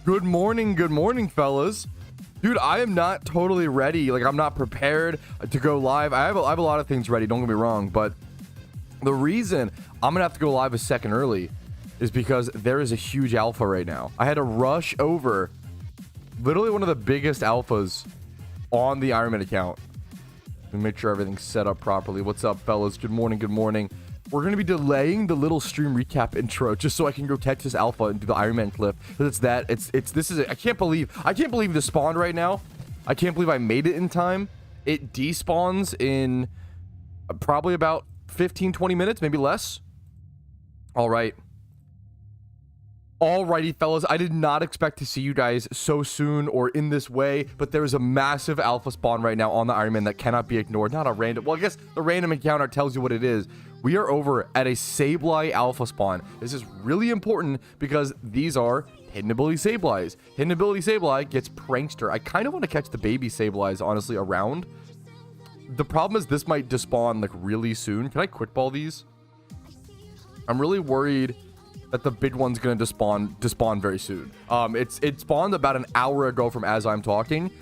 Good morning, fellas. Dude, I am not totally ready. Like, I'm not prepared to go live. I have a lot of things ready, don't get me wrong, but the reason I'm gonna have to go live a second early is because there is a huge alpha right now. I had to rush over literally one of the biggest alphas on the Ironman account and make sure everything's set up properly. What's up, fellas? Good morning. We're going to be delaying the little stream recap intro just so I can go catch this alpha and do the Ironman clip. Because I can't believe this spawned right now. I can't believe I made it in time. It despawns in probably about 15-20 minutes, maybe less. Alrighty, fellas, I did not expect to see you guys so soon or in this way, but there is a massive alpha spawn right now on the Ironman that cannot be ignored. Not a random, well, I guess the random encounter tells you what it is. We are over at a sableye alpha spawn. This is really important because these are hidden ability sableyes. Hidden ability sableye gets prankster. I kind of want to catch the baby sableyes, honestly, around. The problem is this might despawn like really soon. Can I quick ball these? I'm really worried that the big one's gonna despawn very soon. It spawned about an hour ago from as I'm talking.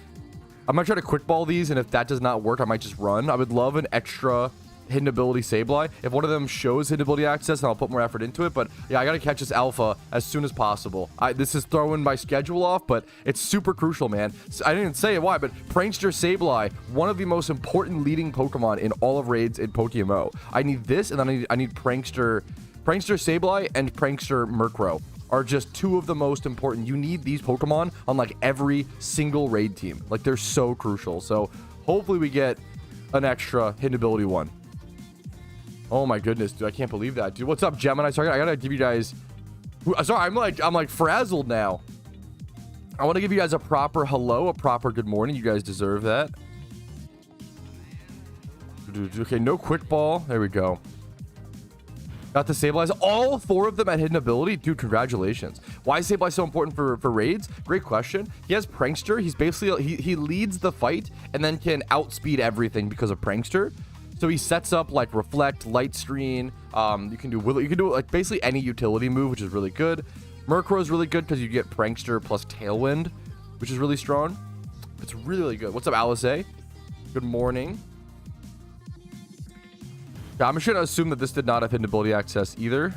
I'm gonna try to quick ball these, and if that does not work, I might just run. I would love an extra hidden ability sableye. If one of them shows hidden ability access, then I'll put more effort into it. But yeah, I gotta catch this alpha as soon as possible. This is throwing my schedule off, but it's super crucial, man. I didn't say why, but prankster sableye, one of the most important leading Pokemon in all of raids in PokeMMO. I need this, and then I need prankster sableye and prankster Murkrow are just two of the most important. You need these Pokemon on like every single raid team. Like, they're so crucial. So hopefully we get an extra hidden ability one. Oh my goodness, dude, I can't believe that, dude. What's up, Gemini? Sorry, I gotta give you guys, sorry, I'm like frazzled now. I want to give you guys a proper hello, a proper good morning. You guys deserve that. Okay, no quick ball. There we go. Got the Sableye. All four of them at hidden ability. Dude, congratulations. Why is Sableye so important for raids? Great question. He has Prankster. He's basically, he leads the fight and then can outspeed everything because of Prankster. So he sets up like Reflect, Light Screen. You can do like basically any utility move, which is really good. Murkrow is really good because you get Prankster plus Tailwind, which is really strong. It's really, really good. What's up, Alice A? Good morning. Yeah, I'm just gonna assume that this did not have hidden ability access either.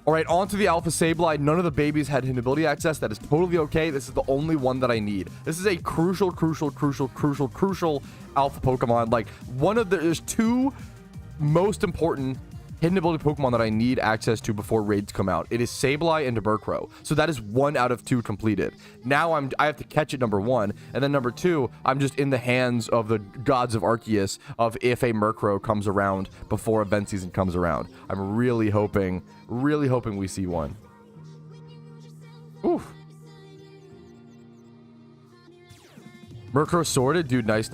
All right, on to the Alpha Sableye. None of the babies had hidden ability access. That is totally okay. This is the only one that I need. This is a crucial Alpha Pokemon. Like, there's two most important hidden ability Pokemon that I need access to before raids come out. It is Sableye and Murkrow. So that is 1 out of 2 completed. Now I have to catch it, number 1, and then number 2, I'm just in the hands of the gods of Arceus of if a Murkrow comes around before event season comes around. I'm really hoping we see one. Oof. Murkrow sorted, dude. Nice.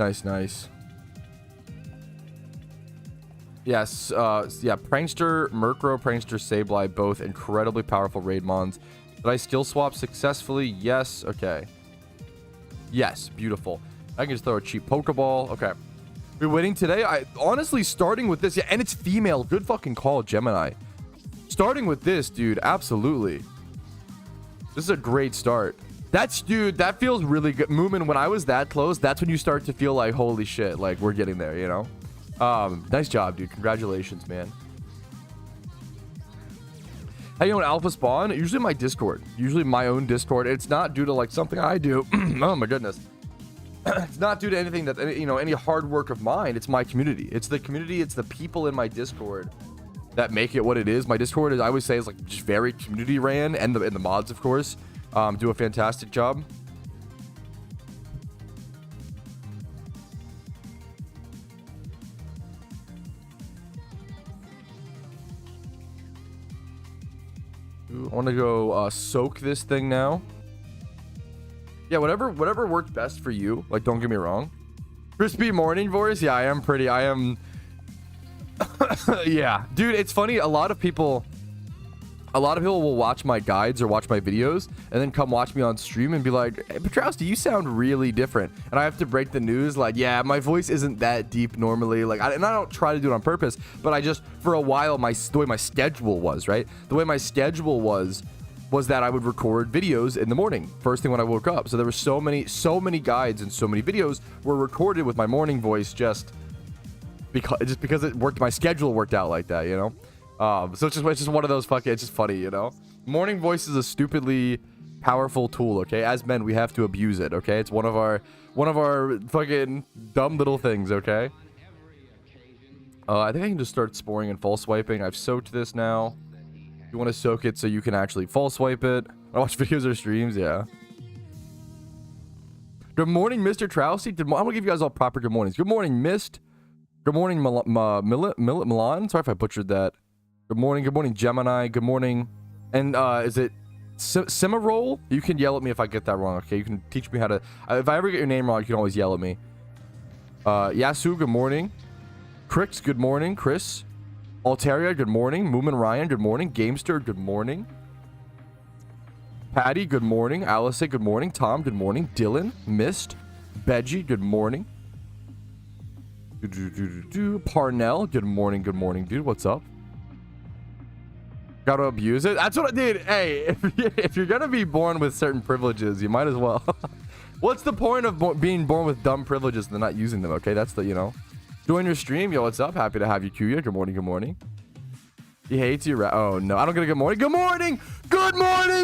Yes, yeah, Prankster, Murkrow, Prankster, Sableye, both incredibly powerful raid mons. Did I skill swap successfully? Yes, okay. Yes, beautiful. I can just throw a cheap Pokeball. Okay. We're winning today. Honestly, starting with this, yeah, and it's female. Good fucking call, Gemini. Starting with this, dude, absolutely. This is a great start. Dude, that feels really good. Moomin, when I was that close, that's when you start to feel like, holy shit, like, we're getting there, you know? Nice job, dude. Congratulations, man. How you know an alpha spawn? Usually my Discord. Usually my own Discord. It's not due to like something I do. Oh my goodness. It's not due to anything that, you know, any hard work of mine. It's my community. It's the community. It's the people in my Discord that make it what it is. My Discord is, I always say, is like just very community ran, and the mods, of course, do a fantastic job. I want to go soak this thing now. Yeah, whatever worked best for you. Like, don't get me wrong. Crispy morning voice. Yeah, I am. Yeah, dude, it's funny. A lot of people a lot of people will watch my guides or watch my videos and then come watch me on stream and be like, hey, Patrouski, you sound really different. And I have to break the news like, yeah, my voice isn't that deep normally. Like, and I don't try to do it on purpose, but I just, for a while, the way my schedule was, right? The way my schedule was that I would record videos in the morning, first thing when I woke up. So there were so many guides and so many videos were recorded with my morning voice just because it worked, my schedule worked out like that, you know? So it's just one of those fucking, it's just funny, you know? Morning voice is a stupidly powerful tool, okay? As men, we have to abuse it, okay? It's one of our fucking dumb little things, okay? I think I can just start sporing and false swiping. I've soaked this now. You want to soak it so you can actually false swipe it. I watch videos or streams, yeah. Good morning, Mr. Trousey. I'm gonna give you guys all proper good mornings. Good morning, Mist. Good morning, Milan. Sorry if I butchered that. Good morning, Gemini. Good morning. And is it Cimarol? You can yell at me if I get that wrong, okay? You can teach me how to... if I ever get your name wrong, you can always yell at me. Yasu, good morning. Crix, good morning. Chris. Altaria, good morning. Moomin Ryan, good morning. Gamester, good morning. Patty, good morning. Alice, good morning. Tom, good morning. Dylan, Mist. Beji, good morning. Parnell, good morning, dude. What's up? Gotta abuse it. That's what I did. Hey, if you're gonna be born with certain privileges, you might as well. What's the point of being born with dumb privileges and then not using them? Okay, that's the, you know. Join your stream. Yo, what's up? Happy to have you, Kuya. Good morning. He hates you, oh no, I don't get a good morning. Good morning,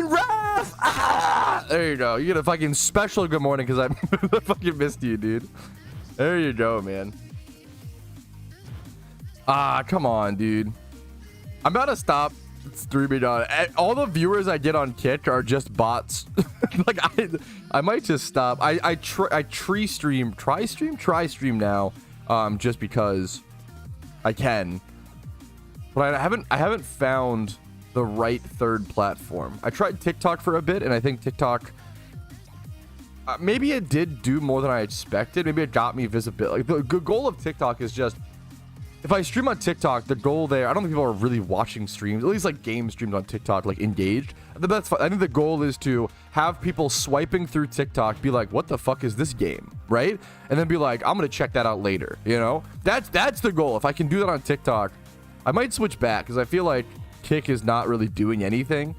Raph. Ah! There you go. You get a fucking special good morning because I fucking missed you, dude. There you go, man. Ah, come on, dude. I'm about to stop streaming on. All the viewers I get on Kick are just bots. Like I might just stop. I try stream now, just because I can. But I haven't found the right third platform. I tried TikTok for a bit, and I think TikTok, maybe it did do more than I expected. Maybe it got me visibility. Like the goal of TikTok is just, if I stream on TikTok, the goal there, I don't think people are really watching streams, at least like game streams on TikTok, like engaged. That's fine. I think the goal is to have people swiping through TikTok be like, what the fuck is this game, right? And then be like, I'm gonna check that out later, you know? That's the goal. If I can do that on TikTok, I might switch back, because I feel like Kick is not really doing anything.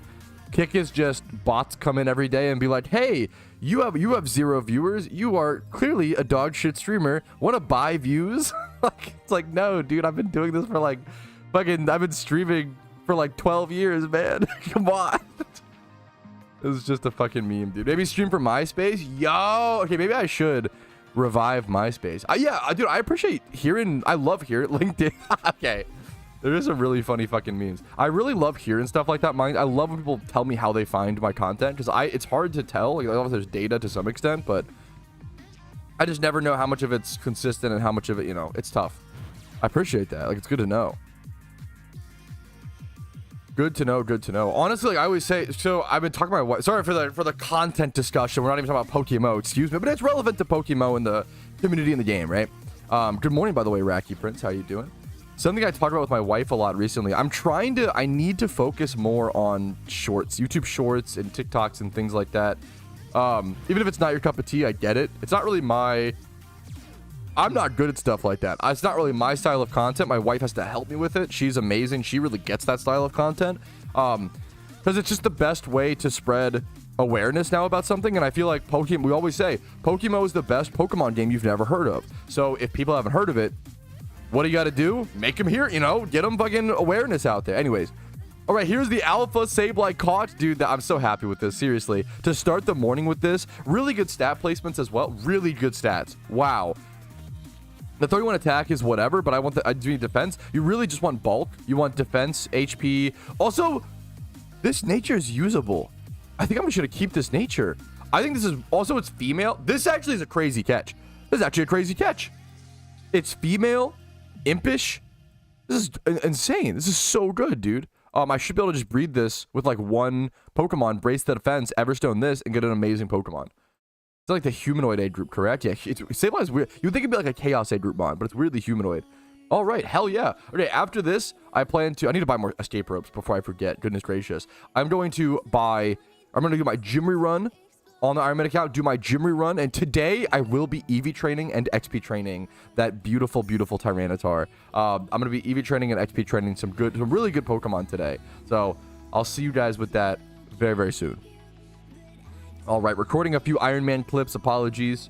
Kick is just bots come in every day and be like, hey, you have 0 viewers. You are clearly a dog shit streamer. Want to buy views? Like, it's like, no, dude, I've been doing this for like fucking, I've been streaming for like 12 years, man. Come on. This is just a fucking meme, dude. Maybe stream for MySpace? Yo, okay, maybe I should revive MySpace. Yeah, dude, I appreciate hearing, I love hearing LinkedIn. Okay. There is some really funny fucking memes. I really love hearing stuff like that. I love when people tell me how they find my content, because it's hard to tell. Like, I don't know if there's data to some extent, but I just never know how much of it's consistent and how much of it, you know, it's tough. I appreciate that. Like, it's good to know. Good to know. Honestly, like I always say, so I've been talking to my wife. Sorry for the content discussion. We're not even talking about PokeMMO, excuse me, but it's relevant to PokeMMO and the community in the game, right? Good morning, by the way, Racky Prince. How you doing? Something I talked about with my wife a lot recently. I need to focus more on shorts, YouTube shorts and TikToks and things like that. Even if it's not your cup of tea, I get it. It's not really I'm not good at stuff like that. It's not really my style of content. My wife has to help me with it. She's amazing. She really gets that style of content. Because it's just the best way to spread awareness now about something. And I feel like we always say, PokeMMO is the best Pokemon game you've never heard of. So if people haven't heard of it, what do you got to do? Make them hear, you know, get them fucking awareness out there. Anyways. All right, here's the alpha sableye caught. Dude, I'm so happy with this, seriously. To start the morning with this, really good stat placements as well. Really good stats. Wow. The 31 attack is whatever, but I do need defense. You really just want bulk. You want defense, HP. Also, this nature is usable. I think I'm just going to keep this nature. I think this is also, it's female. This actually is a crazy catch. This is actually a crazy catch. It's female, impish. This is insane. This is so good, dude. I should be able to just breed this with like one Pokemon, Brace the Defense, Everstone this, and get an amazing Pokemon. It's like the humanoid age group, correct? Yeah, Sableye's weird. You would think it'd be like a Chaos age group mod, but it's weirdly humanoid. All right, hell yeah. Okay, after this, I need to buy more escape ropes before I forget. Goodness gracious. I'm going to do my gym rerun on the Iron Man account, do my gym rerun, and today I will be EV training and XP training that beautiful, beautiful Tyranitar. I'm going to be EV training and XP training some really good Pokemon today. So I'll see you guys with that very, very soon. All right, recording a few Iron Man clips. Apologies.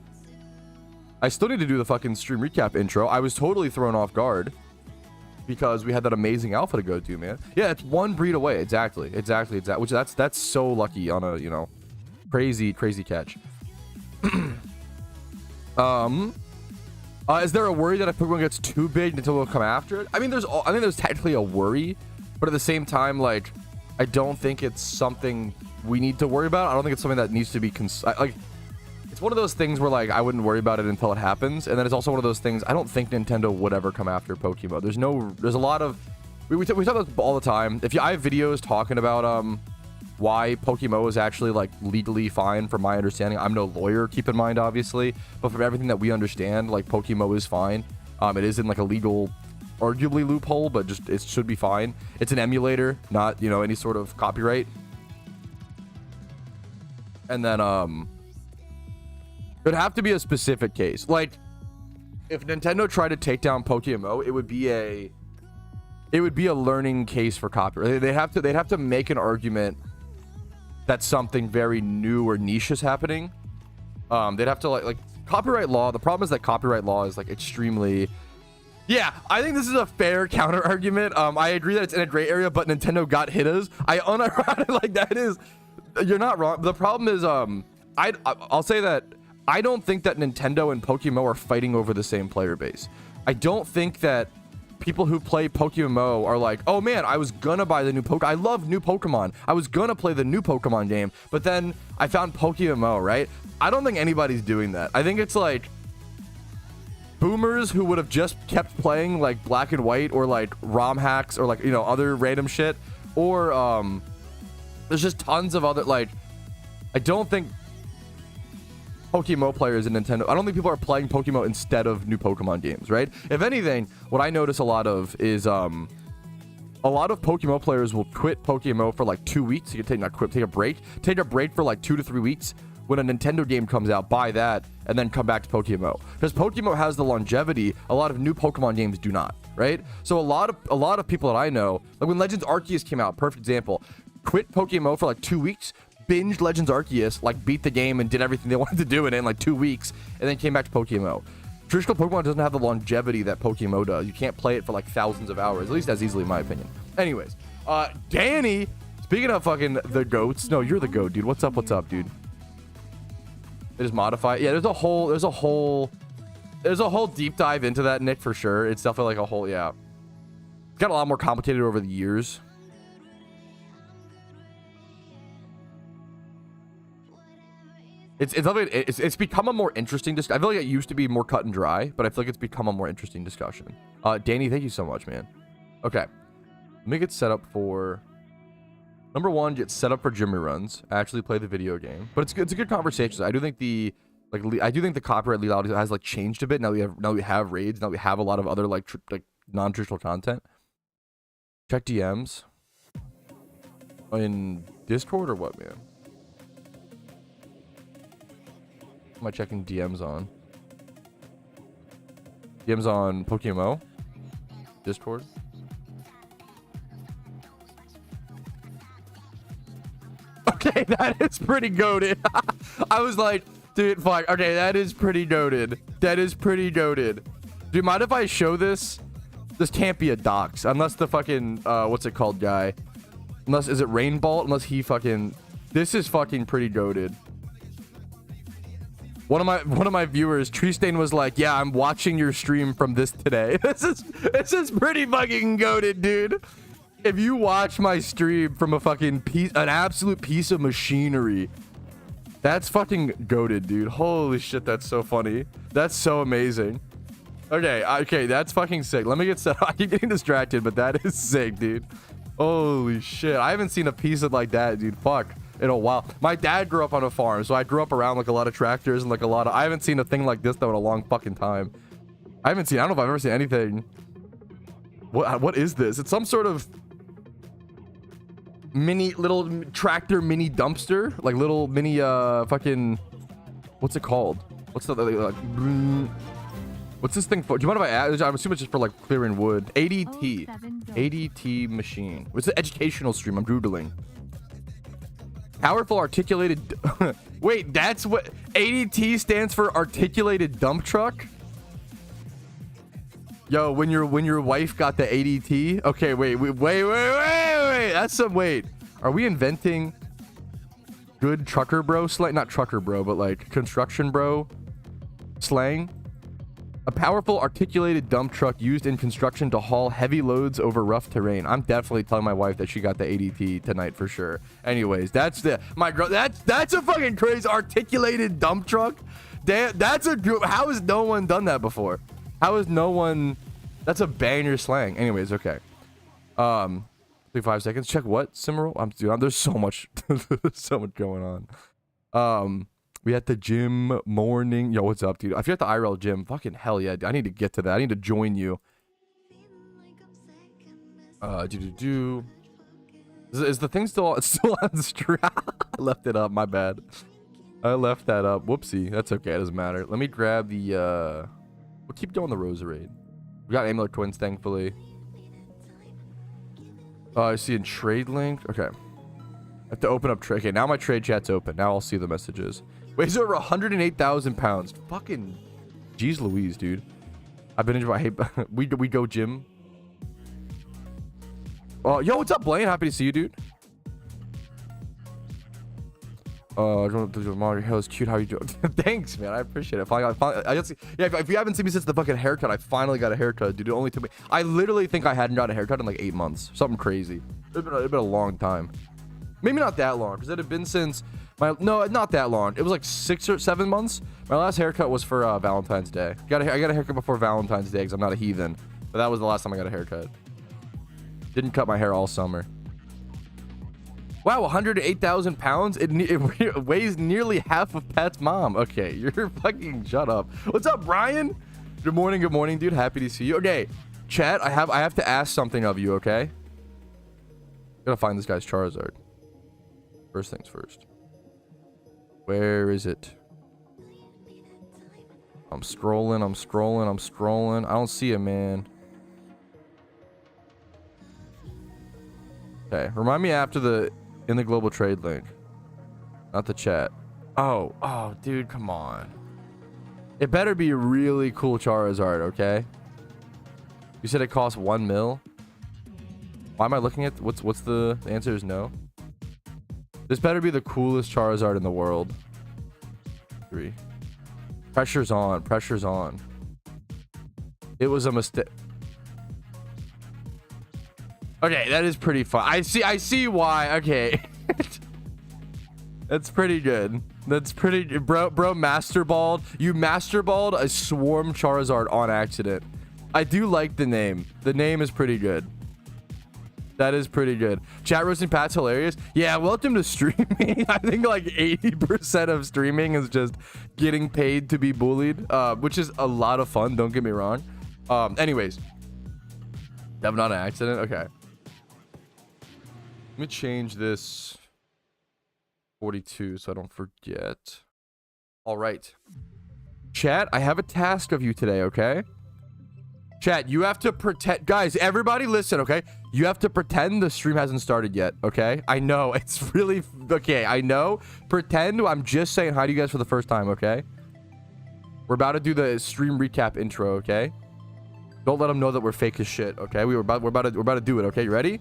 I still need to do the fucking stream recap intro. I was totally thrown off guard because we had that amazing alpha to go to, man. Yeah, it's one breed away. Exactly. Which that's so lucky on a, you know, crazy catch. Is there a worry that if Pokemon gets too big, Nintendo will come after it? I mean, I think there's technically a worry, but at the same time, like, I don't think it's something we need to worry about. I don't think it's something that needs to be like. It's one of those things where, like, I wouldn't worry about it until it happens, and then it's also one of those things I don't think Nintendo would ever come after Pokemon. There's a lot of we talk about this all the time. I have videos talking about why PokeMMO is actually, like, legally fine from my understanding. I'm no lawyer, keep in mind, obviously, but from everything that we understand, like, PokeMMO is fine. It is in, like, a legal, arguably, loophole, but just it should be fine. It's an emulator, not, you know, any sort of copyright. And then it'd have to be a specific case. Like, if Nintendo tried to take down PokeMMO, it would be a learning case for copyright. They'd have to make an argument that something very new or niche is happening. They'd have to like copyright law. The problem is that copyright law is, like, extremely. Yeah, I think this is a fair counter argument. I agree that it's in a gray area, but Nintendo got hit us. I unironically, like, that is. You're not wrong. The problem is, I'll say that I don't think that Nintendo and PokeMMO are fighting over the same player base. I don't think that people who play PokeMMO are like, oh man, I was gonna buy the new Pokemon. I love new Pokemon. I was gonna play the new Pokemon game, but then I found PokeMMO, right? I don't think anybody's doing that. I think it's like boomers who would have just kept playing, like, Black and White or, like, ROM hacks or, like, you know, other random shit, or there's just tons of other, like, I don't think PokeMMO players in Nintendo, I don't think people are playing PokeMMO instead of new Pokemon games, right? If anything, what I notice a lot of is a lot of PokeMMO players will quit PokeMMO for, like, 2 weeks. You can take a break for, like, 2 to 3 weeks. When a Nintendo game comes out, buy that and then come back to PokeMMO, because PokeMMO has the longevity a lot of new Pokemon games do not, right? So a lot of people that I know, like when Legends Arceus came out, perfect example, quit PokeMMO for like 2 weeks, binged Legends Arceus, like beat the game and did everything they wanted to do in it in like 2 weeks, and then came back to PokeMMO. Traditional Pokemon doesn't have the longevity that PokeMMO does. You can't play it for like thousands of hours, at least as easily in my opinion. Anyways, Danny, speaking of fucking the goats, no, you're the goat, dude. What's up, dude? They just modify. Yeah, there's a whole deep dive into that, Nick, for sure. It's definitely like a whole, yeah. It's got a lot more complicated over the years. It's become a more interesting discussion. I feel like it used to be more cut and dry, but I feel like it's become a more interesting discussion. Danny, thank you so much, man. Okay, let me get set up for number one. Get set up for gym runs. Actually play the video game, but it's a good conversation. I do think the copyright legality has like changed a bit now. We have raids. Now we have a lot of other like non-traditional content. Check DMs in Discord or what, man? Am I checking DMs on? DMs on PokeMMO? Discord? Okay, that is pretty goated. I was like, dude, fuck. Okay, that is pretty goated. That is pretty goated. Do you mind if I show this? This can't be a dox. Unless the fucking, what's it called, guy? Unless, is it Rainbolt? Unless he fucking... This is fucking pretty goated. One of my viewers, Treestain, was like, yeah, I'm watching your stream from this today. This is pretty fucking goated, dude. If you watch my stream from an absolute piece of machinery, that's fucking goated, dude. Holy shit, that's so funny. That's so amazing. Okay, that's fucking sick. Let me get set up. I keep getting distracted, but that is sick, dude. Holy shit. I haven't seen a piece of like that, dude. Fuck. In a while. My dad grew up on a farm, so I grew up around like a lot of tractors and like a lot of... I haven't seen a thing like this though in a long fucking time. I don't know if I've ever seen anything What is this? It's some sort of mini little tractor mini dumpster, like little mini fucking, what's it called? What's the like, what's this thing for? Do you mind if I add? I'm assuming it's just for like clearing wood. ADT. ADT machine. It's an educational stream. I'm doodling. Powerful articulated. Wait, that's what ADT stands for? Articulated dump truck. Yo, when your wife got the ADT. Okay, wait. That's some wait. Are we inventing good trucker bro slang? Not trucker bro, but like construction bro slang. A powerful articulated dump truck used in construction to haul heavy loads over rough terrain. I'm definitely telling my wife that she got the ADT tonight for sure. Anyways, that's a fucking crazy articulated dump truck. That's a good. How has no one done that before? How has no one? That's a banger slang. Anyways, okay. 5 seconds. Check what? Dude, there's so much, so much going on. We at the gym morning. Yo, what's up, dude? If you're at the IRL gym, fucking hell yeah. I need to get to that. I need to join you. Is the thing still on stream? I left it up. My bad. I left that up. Whoopsie. That's okay. It doesn't matter. Let me grab the. We'll keep doing the Roserade. We got Amulet Twins, thankfully. I see in trade link. Okay. I have to open up trade. Okay, now my trade chat's open. Now I'll see the messages. Weighs over 108,000 pounds. Fucking jeez Louise, dude. I've been into. I hate. we go gym. Yo, what's up, Blaine? Happy to see you, dude. Your hair is cute. How you doing? Thanks, man. I appreciate it. If you haven't seen me since the fucking haircut, I finally got a haircut, dude. It only took me. I literally think I hadn't got a haircut in like 8 months. Something crazy. It's been a long time. Maybe not that long, because it had been since my. No, not that long. It was like 6 or 7 months. My last haircut was for Valentine's Day. I got a haircut before Valentine's Day because I'm not a heathen. But that was the last time I got a haircut. Didn't cut my hair all summer. Wow, 108,000 pounds? It weighs nearly half of Pat's mom. Okay, you're fucking shut up. What's up, Brian? Good morning, dude. Happy to see you. Okay, chat, I have to ask something of you, okay? Gotta find this guy's Charizard. First things first. Where is it? I'm scrolling. I don't see it, man. Okay, remind me after in the global trade link, not the chat. Oh, dude, come on. It better be a really cool Charizard, okay? You said it costs 1 mil. Why am I looking at what's the answer is no. This better be the coolest Charizard in the world. 3. Pressure's on. It was a mistake. Okay, that is pretty fun. I see why. Okay. That's pretty good. That's pretty bro master balled. You master balled a swarm Charizard on accident. I do like the name. The name is pretty good. That is pretty good. Chat roasting Pat's hilarious. Yeah, welcome to streaming. I think like 80% of streaming is just getting paid to be bullied, which is a lot of fun. Don't get me wrong. Anyways, that not an accident. Okay. Let me change this 42 so I don't forget. All right. Chat, I have a task of you today, okay? Chat, you have to pretend. Guys, everybody listen, okay? You have to pretend the stream hasn't started yet, okay? I know, it's really... Okay, I know. Pretend I'm just saying hi to you guys for the first time, okay? We're about to do the stream recap intro, okay? Don't let them know that we're fake as shit, okay? We're about to do it, okay? You ready?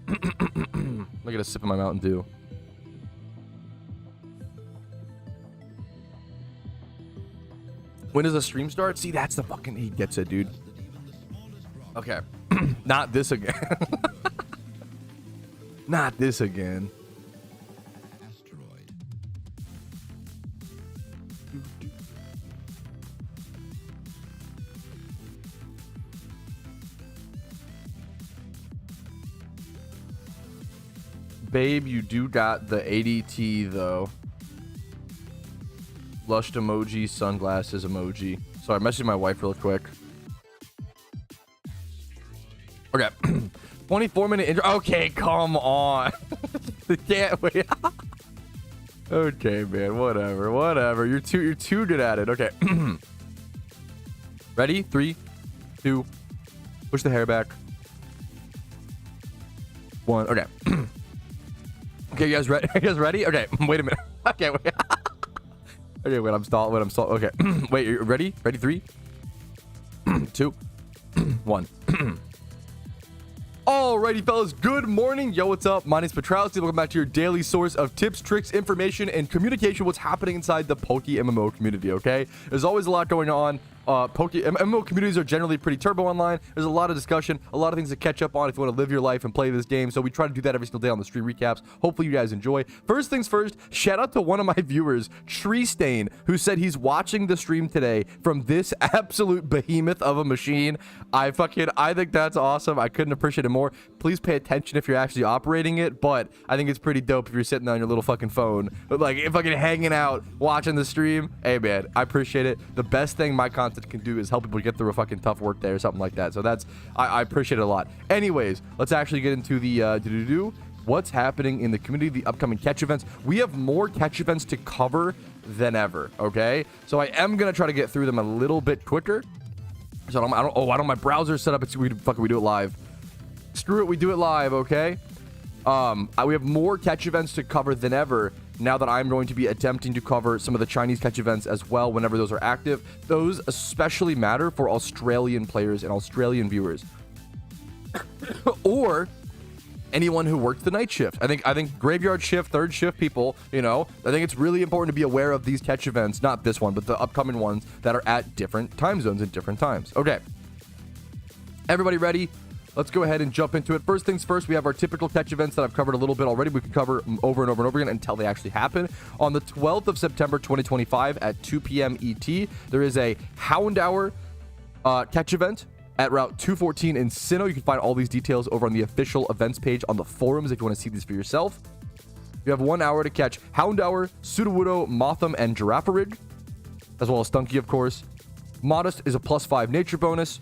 Let me get a sip of my Mountain Dew. When does the stream start? See, that's the fucking... He gets it, dude. Okay. Not this again. Not this again. Babe, you do got the ADT though. Blushed emoji, sunglasses emoji. Sorry, I messaged my wife real quick. Okay. 24-minute intro. Okay, come on. Can't wait. Okay, man. Whatever. You're too good at it. Okay. Ready? 3, 2. Push the hair back. 1. Okay. Okay, you guys ready? You guys ready? Okay. Wait a minute. Okay, wait. Okay, wait. I'm stalled. Okay. Wait. You ready? Ready? 3, 2, 1. Alrighty, fellas, good morning. Yo, what's up? My name's Patrouski. Welcome back to your daily source of tips, tricks, information, and communication. What's happening inside the PokeMMO community, okay? There's always a lot going on. PokeMMO communities are generally pretty turbo online. There's a lot of discussion, a lot of things to catch up on if you want to live your life and play this game. So we try to do that every single day on the stream recaps. Hopefully you guys enjoy. First things first, shout out to one of my viewers, Tree Stain, who said he's watching the stream today from this absolute behemoth of a machine. I think that's awesome. I couldn't appreciate it more. Please pay attention if you're actually operating it, but I think it's pretty dope if you're sitting on your little fucking phone, but like if fucking hanging out, watching the stream. Hey man, I appreciate it. The best thing my content can do is help people get through a fucking tough work day or something like that. So that's, I appreciate it a lot. Anyways, let's actually get into the what's happening in the community, the upcoming catch events. We have more catch events to cover than ever, okay? So I am gonna try to get through them a little bit quicker. So I don't my browser set up. We do it live. Screw it, we do it live, okay? We have more catch events to cover than ever now that I'm going to be attempting to cover some of the Chinese catch events as well whenever those are active. Those especially matter for Australian players and Australian viewers. Or anyone who worked the night shift. I think graveyard shift, third shift people, you know, I think it's really important to be aware of these catch events, not this one, but the upcoming ones that are at different time zones at different times. Okay. Everybody ready? Let's go ahead and jump into it. First things first, we have our typical catch events that I've covered a little bit already. We can cover over and over and over again until they actually happen. On the 12th of September, 2025 at 2 p.m. ET, there is a Hound Hour catch event at Route 214 in Sinnoh. You can find all these details over on the official events page on the forums if you want to see these for yourself. You have 1 hour to catch Hound Hour, Sudowoodo, Motham, and Girafarig, as well as Stunky, of course. Modest is a +5 nature bonus.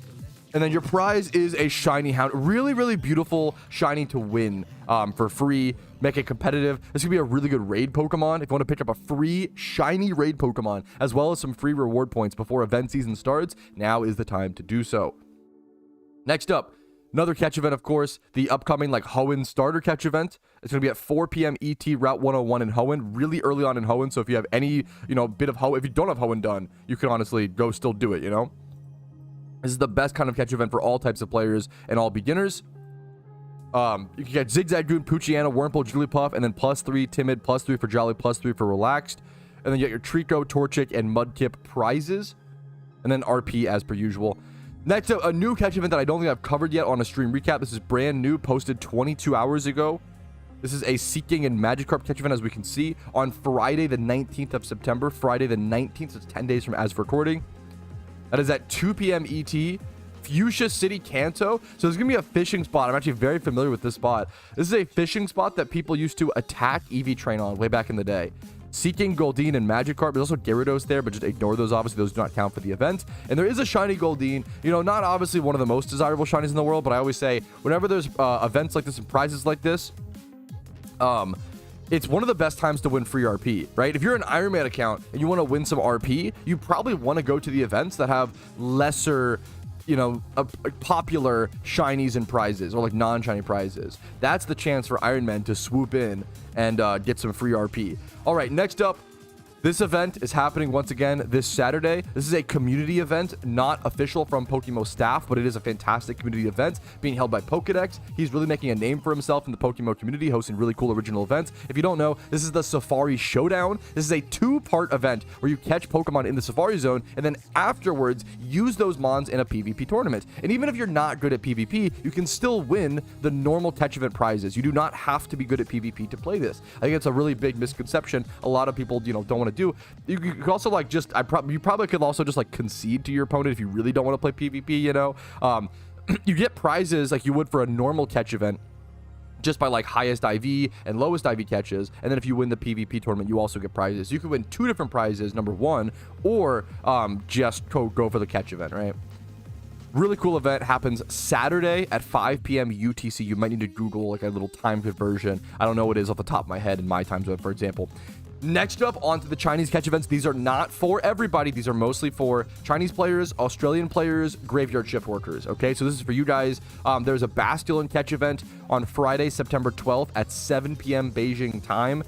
And then your prize is a shiny hound. Really, really beautiful shiny to win for free. Make it competitive. This could be a really good raid Pokemon. If you want to pick up a free shiny raid Pokemon, as well as some free reward points before event season starts, now is the time to do so. Next up, another catch event, of course, the upcoming like Hoenn starter catch event. It's going to be at 4 p.m. ET, Route 101 in Hoenn, really early on in Hoenn. So if you have any, bit of Hoenn, if you don't have Hoenn done, you can honestly go still do it, This is the best kind of catch event for all types of players and all beginners. You can get Zigzagoon, Poochyena, Wurmple, Jigglypuff, and then +3 Timid, +3 for Jolly, +3 for Relaxed. And then you get your Trico, Torchic, and Mudkip prizes. And then RP as per usual. Next up, a new catch event that I don't think I've covered yet on a stream recap. This is brand new, posted 22 hours ago. This is a Seeking and Magikarp catch event, as we can see, on Friday the 19th of September. Friday the 19th, so it's 10 days from as of recording. That is at 2 p.m. ET, Fuchsia City, Kanto. So there's going to be a fishing spot. I'm actually very familiar with this spot. This is a fishing spot that people used to attack EV Train on way back in the day. Seeking, Goldeen, and Magikarp. There's also Gyarados there, but just ignore those. Obviously, those do not count for the event. And there is a shiny Goldeen. Not obviously one of the most desirable shinies in the world, but I always say, whenever there's events like this and prizes like this, it's one of the best times to win free RP, right? If you're an Iron Man account and you want to win some RP, you probably want to go to the events that have lesser, popular shinies and prizes, or like non-shiny prizes. That's the chance for Iron Man to swoop in and get some free RP. All right, next up, this event is happening once again this Saturday. This is a community event, not official from PokeMMO staff, but it is a fantastic community event being held by Pokedex. He's really making a name for himself in the PokeMMO community, hosting really cool original events. If you don't know, this is the Safari Showdown. This is a 2-part event where you catch Pokemon in the Safari Zone, and then afterwards, use those Mons in a PvP tournament. And even if you're not good at PvP, you can still win the normal catch event prizes. You do not have to be good at PvP to play this. I think it's a really big misconception. A lot of people, don't want to do. You could also you probably could also just like concede to your opponent if you really don't want to play PvP, you get prizes like you would for a normal catch event just by like highest IV and lowest IV catches, and then if you win the PvP tournament, you also get prizes. You could win 2 different prizes, number 1, or just go for the catch event, right? Really cool event, happens Saturday at 5 p.m. UTC. You might need to Google like a little time conversion. I don't know what it is off the top of my head in my time zone, for example. Next up, onto the Chinese catch events. These are not for everybody. These are mostly for Chinese players, Australian players, graveyard shift workers. Okay, so this is for you guys. There's a Basculin catch event on Friday, September 12th at 7 p.m. Beijing time.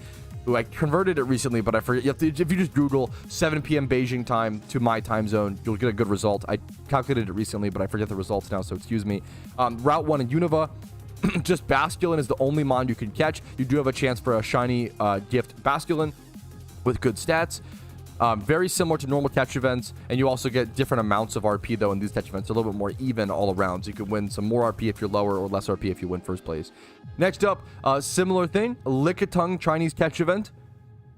Ooh, I converted it recently, but I forget. If you just Google 7 p.m. Beijing time to my time zone, you'll get a good result. I calculated it recently, but I forget the results now, so excuse me. Route 1 in Unova. Just Basculin is the only mon you can catch. You do have a chance for a shiny gift Basculin with good stats. Very similar to normal catch events, and you also get different amounts of RP though in these catch events, a little bit more even all around. So you could win some more RP if you're lower or less RP if you win first place. Next up, similar thing, Lickitung Chinese catch event.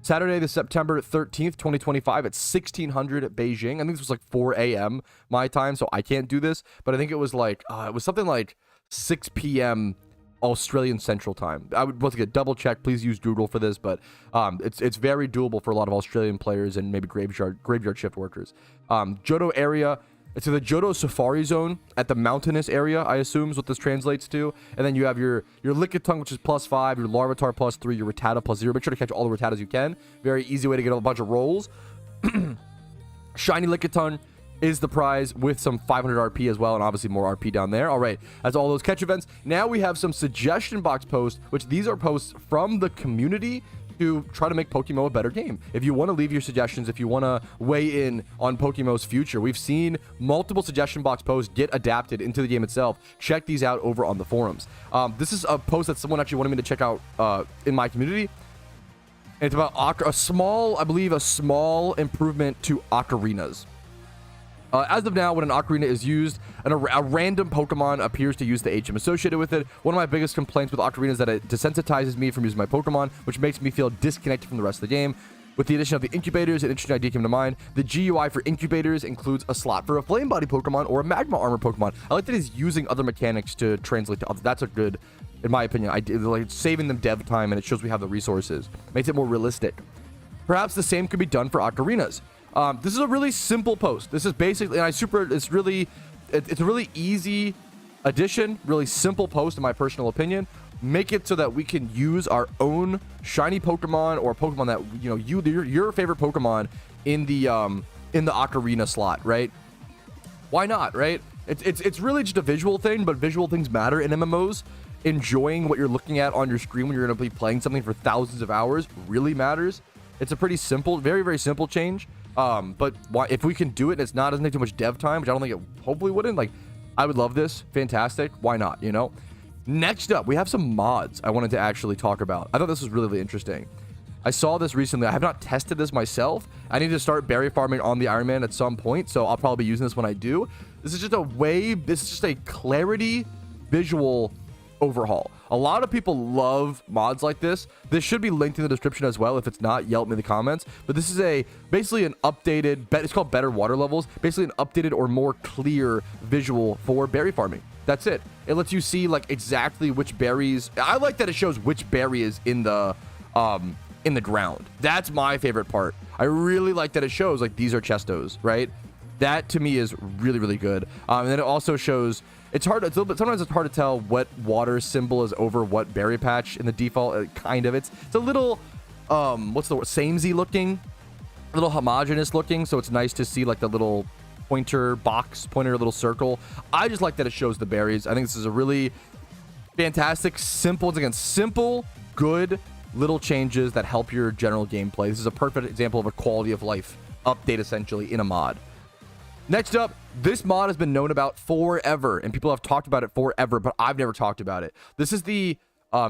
Saturday, the September 13th, 2025 at 1600 at Beijing. I think this was like 4 a.m. my time, so I can't do this, but I think it was like, it was something like 6 p.m. Australian Central Time. I would want to get double check. Please use Google for this, but it's very doable for a lot of Australian players and maybe graveyard shift workers. Johto area. It's in the Johto Safari Zone at the mountainous area, I assume is what this translates to. And then you have your Lickitung, which is +5, your Larvitar +3, your Rattata +0. Make sure to catch all the Rattatas you can. Very easy way to get a bunch of rolls. Shiny Lickitung is the prize with some 500 RP as well, and obviously more RP down there. All right, that's all those catch events. Now we have some suggestion box posts, which these are posts from the community to try to make PokeMMO a better game. If you want to leave your suggestions, if you want to weigh in on PokeMMO's future, we've seen multiple suggestion box posts get adapted into the game itself. Check these out over on the forums. This is a post that someone actually wanted me to check out in my community. And it's about a small improvement to ocarinas. As of now, when an ocarina is used, a random Pokemon appears to use the HM associated with it. One of my biggest complaints with ocarina is that it desensitizes me from using my Pokemon, which makes me feel disconnected from the rest of the game. With the addition of the incubators, an interesting idea came to mind. The GUI for incubators includes a slot for a flame body Pokemon or a magma armor Pokemon. I like that he's using other mechanics to translate to others. That's a good, in my opinion, idea. Like saving them dev time, and it shows we have the resources. Makes it more realistic. Perhaps the same could be done for ocarinas. This is a really simple post. This is basically, and it's a really easy addition, really simple post in my personal opinion. Make it so that we can use our own shiny Pokemon or Pokemon that, you know, your favorite Pokemon in the ocarina slot, right? Why not, right? It's really just a visual thing, but visual things matter in MMOs. Enjoying what you're looking at on your screen when you're going to be playing something for thousands of hours really matters. It's a pretty simple, very, very simple change. But if we can do it and it's not, doesn't take too much dev time, which I don't think it hopefully wouldn't, like, I would love this. Fantastic. Why not, you know? Next up, we have some mods I wanted to actually talk about. I thought this was really, really interesting. I saw this recently. I have not tested this myself. I need to start berry farming on the Iron Man at some point, so I'll probably be using this when I do. This is just a clarity visual overhaul. A lot of people love mods like this. This should be linked in the description as well. If it's not, yell at me in the comments. But this is basically an updated, it's called Better Water Levels, basically an updated or more clear visual for berry farming. That's it. It lets you see like exactly which berries. I like that it shows which berry is in the ground. That's my favorite part. I really like that it shows like these are Chestos, right? That to me is really, really good. And then it also shows, sometimes it's hard to tell what water symbol is over what berry patch in the default. Kind of. It's a little, what's the word? Samey looking, a little homogenous looking. So it's nice to see like the little pointer little circle. I just like that it shows the berries. I think this is a really fantastic, simple, good little changes that help your general gameplay. This is a perfect example of a quality of life update essentially in a mod. Next up, this mod has been known about forever, and people have talked about it forever, but I've never talked about it. This is the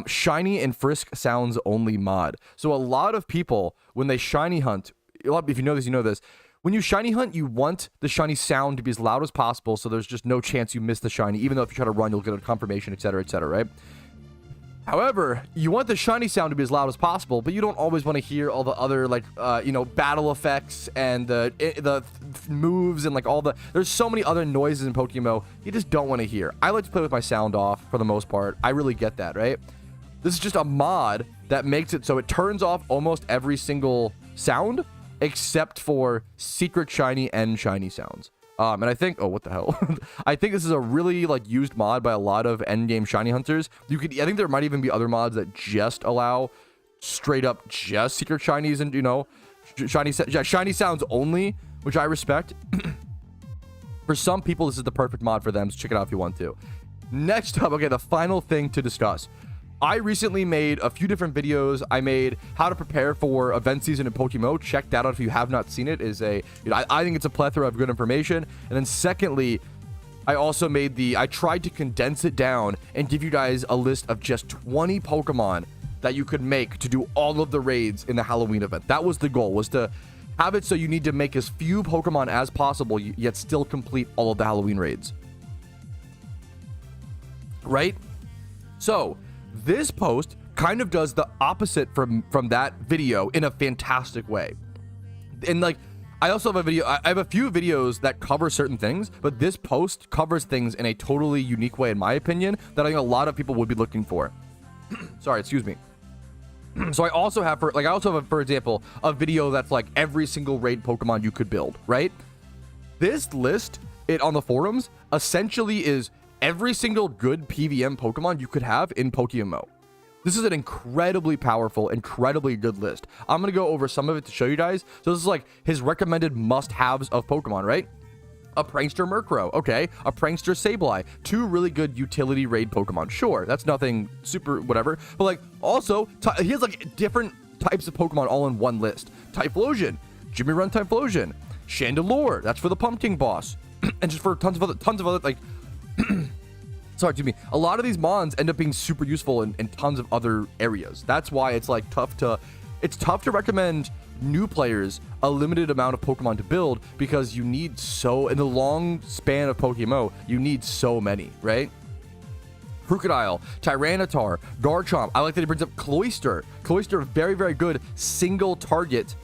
shiny and frisk sounds only mod. So a lot of people, when they shiny hunt, if you know this, you know this. When you shiny hunt, you want the shiny sound to be as loud as possible, so there's just no chance you miss the shiny. Even though if you try to run, you'll get a confirmation, etc., right? However, you want the shiny sound to be as loud as possible, but you don't always want to hear all the other, like, battle effects and the moves and, like, there's so many other noises in PokeMMO you just don't want to hear. I like to play with my sound off for the most part. I really get that, right? This is just a mod that makes it so it turns off almost every single sound except for secret shiny and shiny sounds. And I think, oh, what the hell? I think this is a really like used mod by a lot of endgame shiny hunters. I think there might even be other mods that just allow straight up just secret shinies and, you know, shiny sounds only, which I respect. For some people, this is the perfect mod for them, so check it out if you want to. Next up, okay, the final thing to discuss. I recently made a few different videos. I made how to prepare for event season in PokeMMO. Check that out if you have not seen it. I think it's a plethora of good information. And then secondly, I also made I tried to condense it down and give you guys a list of just 20 Pokemon that you could make to do all of the raids in the Halloween event. That was the goal, was to have it so you need to make as few Pokemon as possible, yet still complete all of the Halloween raids. Right? So this post kind of does the opposite from that video in a fantastic way. And like, I also have I have a few videos that cover certain things, but this post covers things in a totally unique way, in my opinion, that I think a lot of people would be looking for. Sorry, excuse me. So I also have, for example, a video that's like every single raid Pokemon you could build, right? This list, on the forums, essentially is every single good PVM Pokemon you could have in PokeMMO. This is an incredibly powerful, incredibly good list. I'm going to go over some of it to show you guys. So this is like his recommended must-haves of Pokemon, right? A Prankster Murkrow, okay. A Prankster Sableye. 2 really good utility raid Pokemon. Sure, that's nothing super whatever. But like, also, he has like different types of Pokemon all in one list. Typhlosion, Jimmy Run Typhlosion. Chandelure, that's for the Pumpkin boss. And just for tons of other like... Sorry, excuse me. A lot of these mons end up being super useful in tons of other areas. That's why it's like tough to recommend new players a limited amount of Pokemon to build, because you need in the long span of PokeMMO, you need so many, right? Crocodile, Tyranitar, Garchomp. I like that he brings up Cloyster. Cloyster, very, very good single target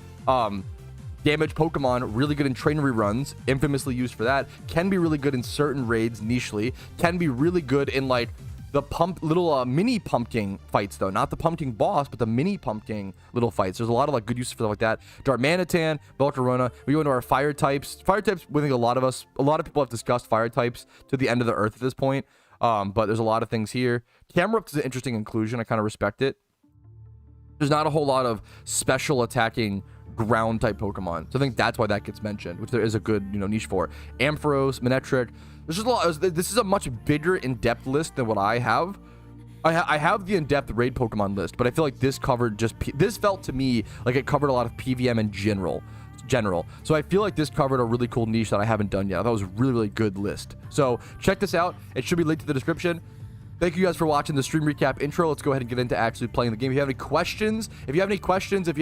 damage Pokemon, really good in train reruns, infamously used for that. Can be really good in certain raids, nichely. Can be really good in like the little mini pumpkin fights, though, not the pumpkin boss, but the mini pumpkin little fights. There's a lot of like good use for stuff like that. Darmanitan, Volcarona. We go into our fire types. Fire types, we think a lot of people have discussed fire types to the end of the earth at this point. But there's a lot of things here. Camerupt is an interesting inclusion. I kind of respect it. There's not a whole lot of special attacking ground type Pokemon, so I think that's why that gets mentioned, which there is a good, you know, niche for. Ampharos, Manectric. There's just a lot. This is a much bigger in-depth list than what I have. I have the in-depth raid Pokemon list, but I feel like this covered this felt to me like it covered a lot of PVM in general. So I feel like this covered a really cool niche that I haven't done yet. I thought it was a really, really good list. So check this out. It should be linked in the description. Thank you guys for watching the stream recap intro. Let's go ahead and get into actually playing the game. If you have any questions, if you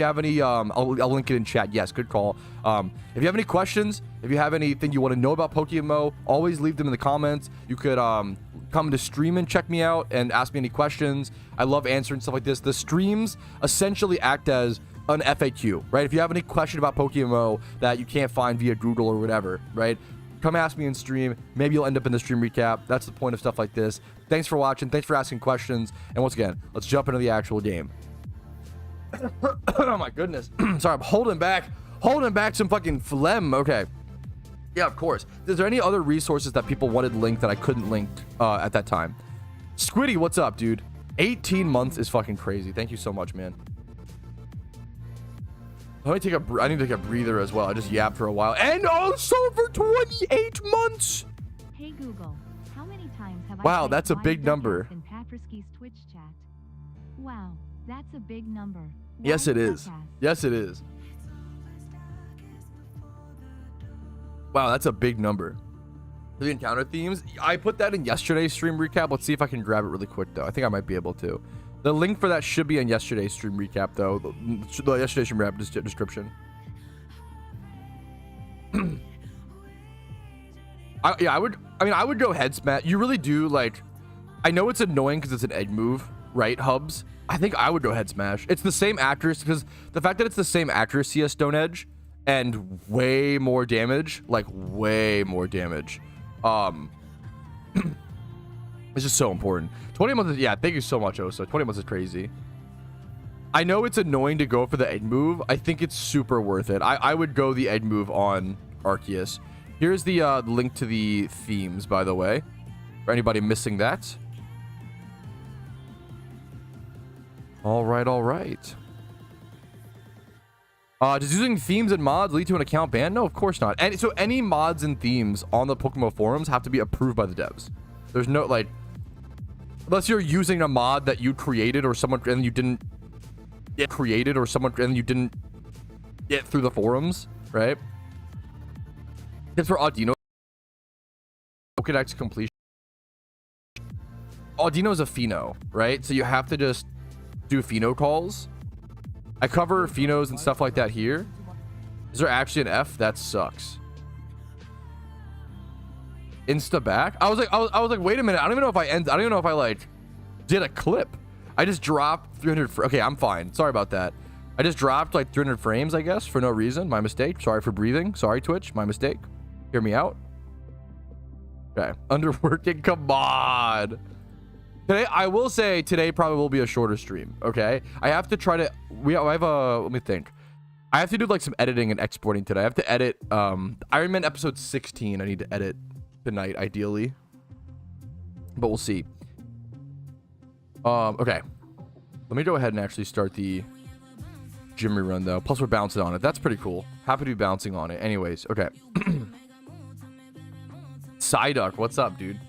have any, I'll link it in chat. Yes, good call. If you have any questions, if you have anything you want to know about PokeMMO, always leave them in the comments. You could come to stream and check me out and ask me any questions. I love answering stuff like this. The streams essentially act as an FAQ, right? If you have any question about PokeMMO that you can't find via Google or whatever, right? Come ask me in stream. Maybe you'll end up in the stream recap. That's the point of stuff like this. Thanks for watching. Thanks for asking questions. And once again, let's jump into the actual game. Oh my goodness. Sorry, I'm holding back some fucking phlegm. Okay. Yeah, of course. Is there any other resources that people wanted linked that I couldn't link at that time? Squiddy, what's up, dude? 18 months is fucking crazy. Thank you so much, man. I need to take a breather as well. I just yapped for a while. And also for 28 months. Hey Google, how many times have wow, that's a big number. In Patrouski's Twitch chat? Wow, that's a big number. Yes, it is. Yes, it is. Wow, that's a big number. The encounter themes. I put that in yesterday's stream recap. Let's see if I can grab it really quick, though. I think I might be able to. The link for that should be in yesterday's stream recap, though. The yesterday's stream recap description. I would go head smash. You really do, like, I know it's annoying because it's an egg move, right, Hubs? I think I would go head smash. It's the same accuracy, because the fact that it's the same accuracy as Stone Edge and way more damage, like way more damage, it's just so important. 20 months, yeah, thank you so much, Oso. 20 months is crazy. I know it's annoying to go for the egg move. I think it's super worth it. I would go the egg move on Arceus. Here's the link to the themes, by the way, for anybody missing that. All right, all right. Does using themes and mods lead to an account ban? No, of course not. And so any mods and themes on the PokeMMO forums have to be approved by the devs. There's no, like, unless you're using a mod that you created or someone and you didn't get created or someone and you didn't get through the forums, right? It's for Audino. Pokedex completion. Audino is a Pheno, right? So you have to just do Pheno calls. I cover Phenos and stuff like that here. Is there actually an F? That sucks. Insta back? I was like, wait a minute. I don't even know if I don't even know if I like did a clip. I just dropped 300. Okay, I'm fine. Sorry about that. I just dropped like 300 frames, I guess, for no reason. My mistake. Sorry for breathing. Sorry, Twitch. My mistake. Hear me out. Okay. Underworking. Come on. Today, I will say today probably will be a shorter stream. Okay. I have to try to, I have a, let me think. I have to do like some editing and exporting today. I have to edit, Iron Man episode 16. I need to edit tonight, ideally. But we'll see. Okay. Let me go ahead and actually start the gym rerun though. Plus we're bouncing on it. That's pretty cool. Happy to be bouncing on it. Anyways, okay. Psyduck, what's up, dude?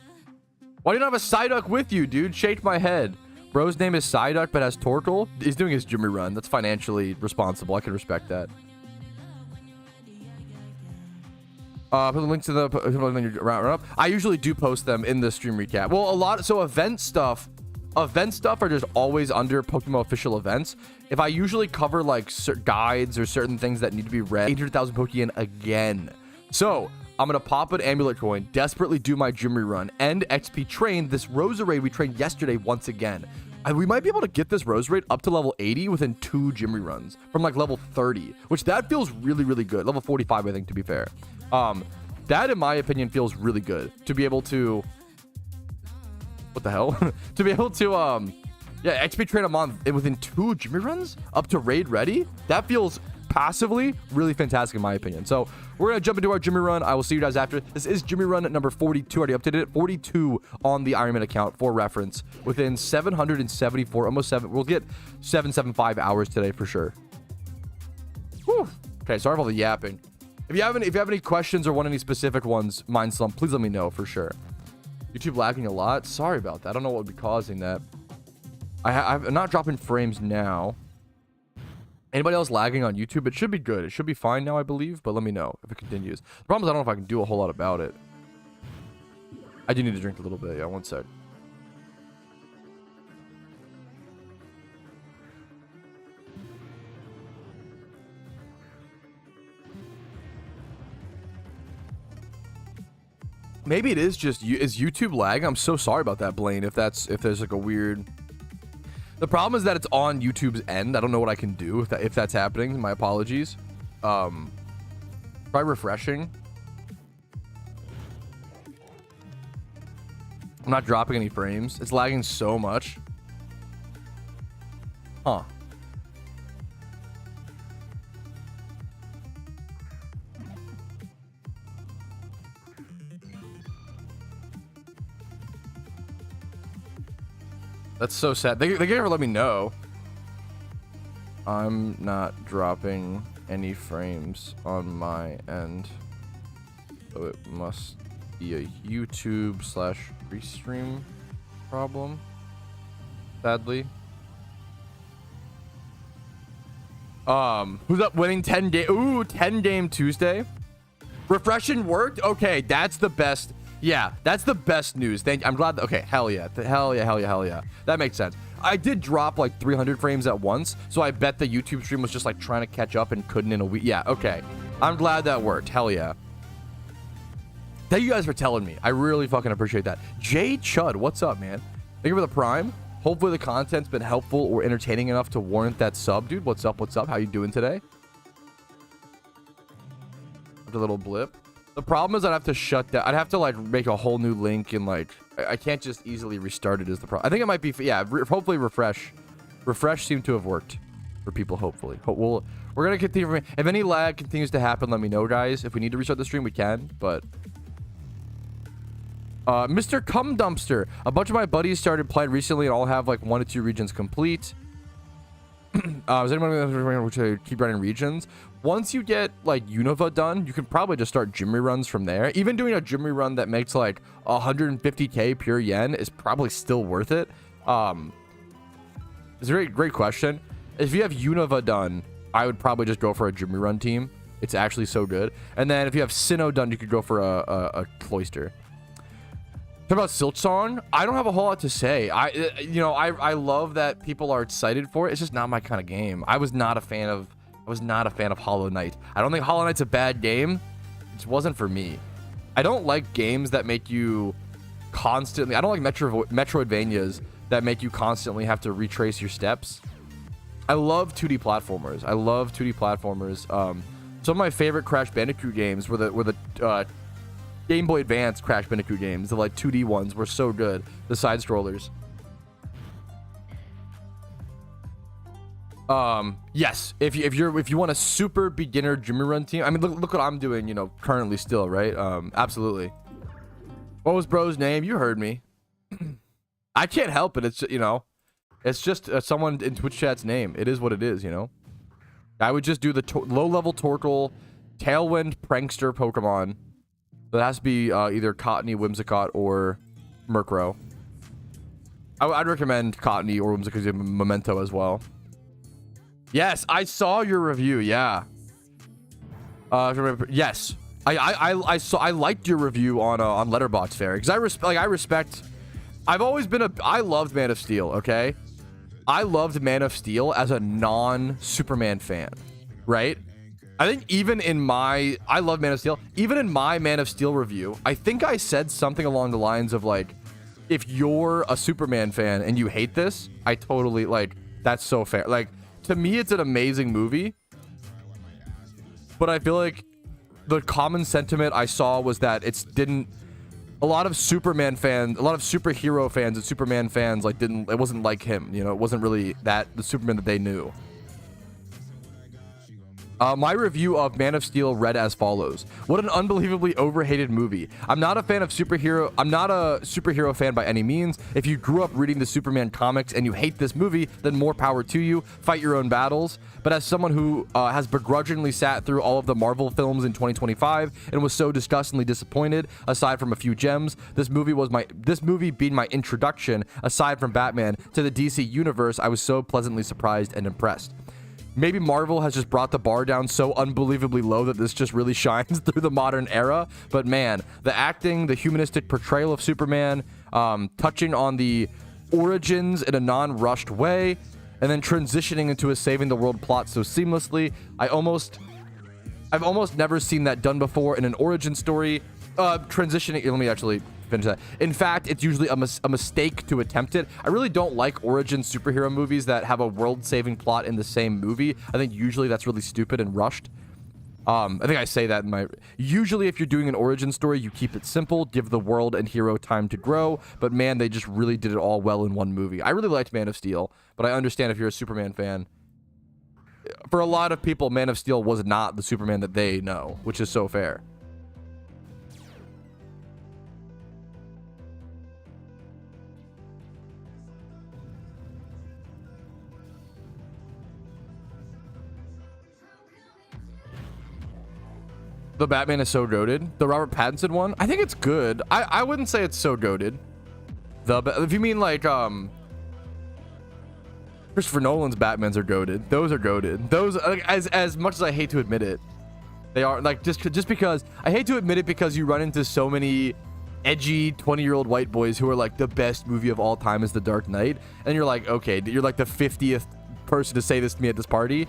Why do you not have a Psyduck with you, dude? Shake my head. Bro's name is Psyduck, but has Torkoal. He's doing his gym rerun. That's financially responsible. I can respect that. Put the link to the round up. I usually do post them in the stream recap. Well, a lot. So event stuff are just always under PokeMMO official events. If I usually cover like guides or certain things that need to be read, 800,000 Pokeyen again. So I'm going to pop an amulet coin, desperately do my gym rerun, and XP train this Roserade we trained yesterday once again. We might be able to get this Roserade up to level 80 within 2 gym reruns from like level 30, which that feels really, really good. Level 45, I think, to be fair. That, in my opinion, feels really good to be able to... What the hell? To be able to, yeah, XP train a month within 2 gym reruns up to raid ready. That feels passively really fantastic in my opinion. So we're gonna jump into our Jimmy run. I will see you guys after. This is Jimmy run at number 42. Already updated it. 42 on the Ironman account for reference. Within 774, almost 7. We'll get 775 hours today for sure. Whew. Okay, sorry for all the yapping. If you have any questions or want any specific ones, Mind Slump, please let me know for sure. YouTube lagging a lot. Sorry about that. I don't know what would be causing that. I'm not dropping frames now. Anybody else lagging on YouTube? It should be good. It should be fine now, I believe, but let me know if it continues. The problem is I don't know if I can do a whole lot about it. I do need to drink a little bit. Yeah, one sec. Maybe it is just is YouTube lag. I'm so sorry about that, Blaine. If there's like a weird. The problem is that it's on YouTube's end. I don't know what I can do if that's happening. My apologies. Try refreshing. I'm not dropping any frames. It's lagging so much. Huh. That's so sad. They can never let me know. I'm not dropping any frames on my end. So it must be a YouTube/restream problem. Sadly. Who's up winning 10 game? Ooh, 10 game Tuesday. Refreshing worked? Okay, that's the best. Yeah, that's the best news. I'm glad that, okay, hell yeah. Hell yeah. That makes sense. I did drop like 300 frames at once, so I bet the YouTube stream was just like trying to catch up and couldn't in a week. Yeah, okay. I'm glad that worked. Hell yeah. Thank you guys for telling me. I really fucking appreciate that. Jay Chud, what's up, man? Thank you for the prime. Hopefully the content's been helpful or entertaining enough to warrant that sub, dude. What's up? How you doing today? After a little blip. The problem is I'd have to shut down. I'd have to like make a whole new link and like I can't just easily restart it is the problem. I think it might be, yeah, hopefully refresh seemed to have worked for people, hopefully. We're We're gonna continue. If any lag continues to happen, let me know, guys. If we need to restart the stream, we can. But Mr. Cum Dumpster, a bunch of my buddies started playing recently, and all have like 1 to 2 regions complete. Is anyone which keep running regions? Once you get like Unova done, you can probably just start gym reruns from there. Even doing a gym rerun that makes like 150k pure yen is probably still worth it. It's a great question. If you have Unova done, I would probably just go for a gym rerun team. It's actually so good. And then if you have Sinnoh done, you could go for a cloister. Talk about Silksong. I don't have a whole lot to say. I love that people are excited for it. It's just not my kind of game. I was not a fan of Hollow Knight. I don't think Hollow Knight's a bad game. It just wasn't for me. I don't like games that make you constantly. I don't like Metroidvanias that make you constantly have to retrace your steps. I love 2D platformers. Some of my favorite Crash Bandicoot games were the Game Boy Advance Crash Bandicoot games. The like 2D ones were so good. The side scrollers. Yes. If you want a super beginner Jimmy Run team, I mean, look what I'm doing. You know, currently still, right? Absolutely. What was bro's name? You heard me. I can't help it. It's it's just someone in Twitch chat's name. It is what it is. You know. I would just do the low-level Torkoal, Tailwind, Prankster Pokemon. That has to be either Cottony, Whimsicott, or Murkrow. I'd recommend Cottony or Whimsicott Memento as well. Yes, I saw your review. Yeah. Yes, I liked your review on Letterboxd Fair because I respect. I've always been I loved Man of Steel. Okay, I loved Man of Steel as a non-Superman fan, right? I think even in my, I love Man of Steel. Even in my Man of Steel review, I think I said something along the lines of like, if you're a Superman fan and you hate this, I totally like, that's so fair. Like, to me, it's an amazing movie. But I feel like the common sentiment I saw was that a lot of Superman fans, a lot of superhero fans and Superman fans, like it wasn't like him, you know, it wasn't really the Superman that they knew. My review of Man of Steel read as follows. What an unbelievably overhated movie. I'm not a superhero fan by any means. If you grew up reading the Superman comics and you hate this movie, then more power to you. Fight your own battles. But as someone who has begrudgingly sat through all of the Marvel films in 2025 and was so disgustingly disappointed, aside from a few gems, this movie being my introduction, aside from Batman, to the DC universe, I was so pleasantly surprised and impressed. Maybe Marvel has just brought the bar down so unbelievably low that this just really shines through the modern era. But man, the acting, the humanistic portrayal of Superman, touching on the origins in a non-rushed way, and then transitioning into a saving the world plot so seamlessly. I've almost never seen that done before in an origin story. Transitioning, let me actually finish that. In fact, it's usually a mistake to attempt it. I really don't like origin superhero movies that have a world-saving plot in the same movie. I think usually that's really stupid and rushed. I think I say that in my... Usually, if you're doing an origin story, you keep it simple, give the world and hero time to grow, but man, they just really did it all well in one movie. I really liked Man of Steel, but I understand if you're a Superman fan. For a lot of people, Man of Steel was not the Superman that they know, which is so fair. The Batman is so goated. The Robert Pattinson one, I think it's good. I wouldn't say it's so goated. If you mean like Christopher Nolan's Batmans are goated. Those are goated. Those, like, as much as I hate to admit it, they are, like, just because I hate to admit it, because you run into so many edgy 20-year-old white boys who are like, the best movie of all time is The Dark Knight, and you're like, okay, you're like the 50th person to say this to me at this party.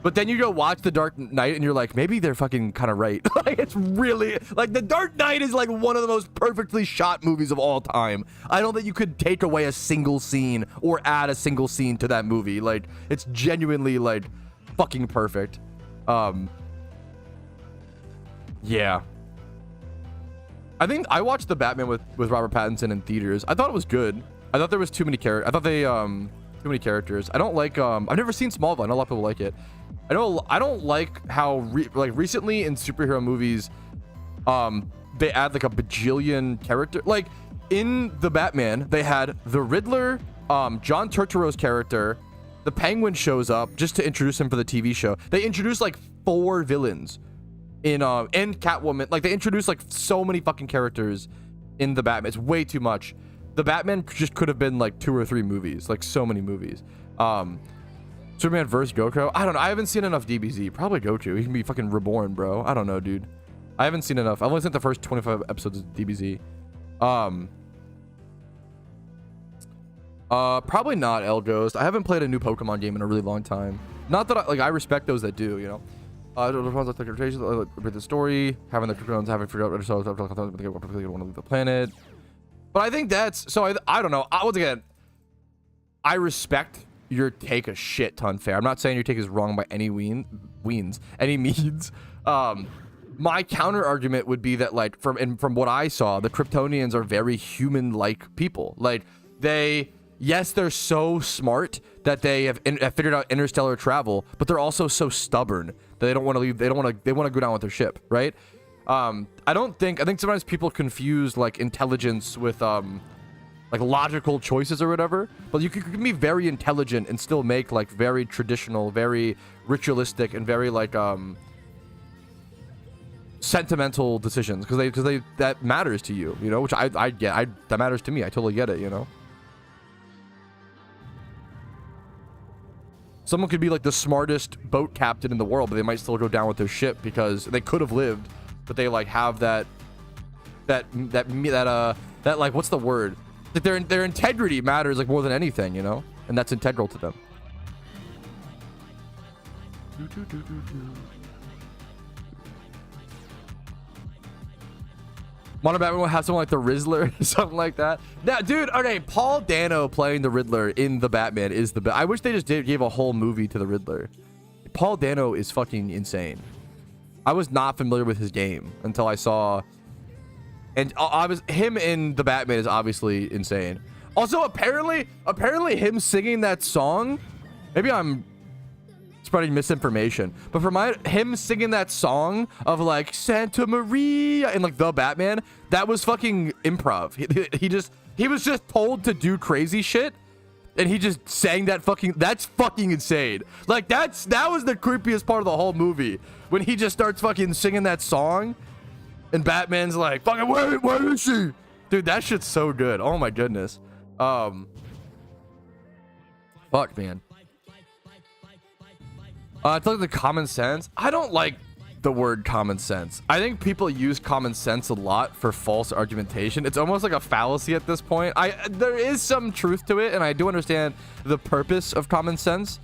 But then you go watch The Dark Knight and you're like, maybe they're fucking kind of right. Like, it's really, like, The Dark Knight is like one of the most perfectly shot movies of all time. I don't think you could take away a single scene or add a single scene to that movie. Like, it's genuinely like fucking perfect. Yeah. I think I watched The Batman with Robert Pattinson in theaters. I thought it was good. I thought there was too many characters. I thought they Too many characters. I don't like I've never seen Smallville. I know a lot of people like it. I don't like how recently in superhero movies they add like a bajillion character. Like in the Batman, they had the Riddler, John Turturro's character, the Penguin shows up just to introduce him for the TV show. They introduced like 4 villains in and Catwoman. Like they introduced like so many fucking characters in the Batman. It's way too much. The Batman just could have been like 2 or 3 movies, like so many movies. Superman vs. Goku. I don't know. I haven't seen enough DBZ. Probably Goku. He can be fucking reborn, bro. I don't know, dude. I haven't seen enough. I've only seen the first 25 episodes of DBZ. Probably not El Ghost. I haven't played a new Pokemon game in a really long time. Not that I respect those that do, you know. The story, having the drones, having figured out want to leave the planet. But I think that's so. I don't know. Once again, I respect your take a shit ton fair. I'm not saying your take is wrong by any means. My counter argument would be that like from what I saw, the Kryptonians are very human-like people. Like yes, they're so smart that they have figured out interstellar travel, but they're also so stubborn that they don't want to leave. They want to go down with their ship, right? I think sometimes people confuse like intelligence with like logical choices or whatever, but you can be very intelligent and still make like very traditional, very ritualistic, and very like sentimental decisions because that matters to you, you know, which I get. That matters to me. I totally get it, you know. Someone could be like the smartest boat captain in the world, but they might still go down with their ship because they could have lived, but they like have that like, what's the word? Like their integrity matters like more than anything, you know, and that's integral to them. Mono Batman will have someone like the Riddler or something like that. Now, dude, okay, Paul Dano playing the Riddler in the Batman is the best. I wish they just gave a whole movie to the Riddler. Paul Dano is fucking insane. I was not familiar with his game until I saw, and him in the Batman is obviously insane. Also, apparently him singing that song, maybe I'm spreading misinformation, but for him singing that song of like Santa Maria and like the Batman, that was fucking improv. He was just told to do crazy shit, and he just sang that that's fucking insane. Like that was the creepiest part of the whole movie, when he just starts fucking singing that song and Batman's like, fucking where is she? Dude, that shit's so good. Oh my goodness. Fuck, man. It's like the common sense. I don't like the word common sense. I think people use common sense a lot for false argumentation. It's almost like a fallacy at this point. There is some truth to it, and I do understand the purpose of common sense.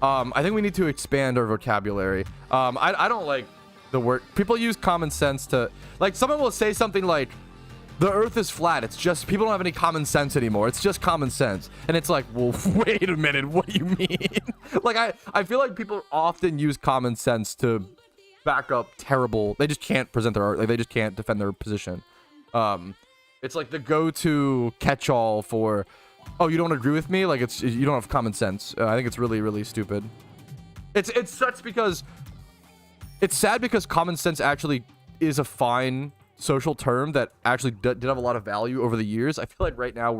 I think we need to expand our vocabulary. I don't like the word. People use common sense to, like, someone will say something like, the earth is flat. It's just, people don't have any common sense anymore. It's just common sense. And it's like, well, wait a minute. What do you mean? Like, I feel like people often use common sense to back up terrible. They just can't present their art. Like, they just can't defend their position. It's like the go-to catch-all for, oh, you don't agree with me? Like, you don't have common sense. I think it's really, really stupid. It sucks because, it's sad because common sense actually is a fine social term that actually did have a lot of value over the years. I feel like right now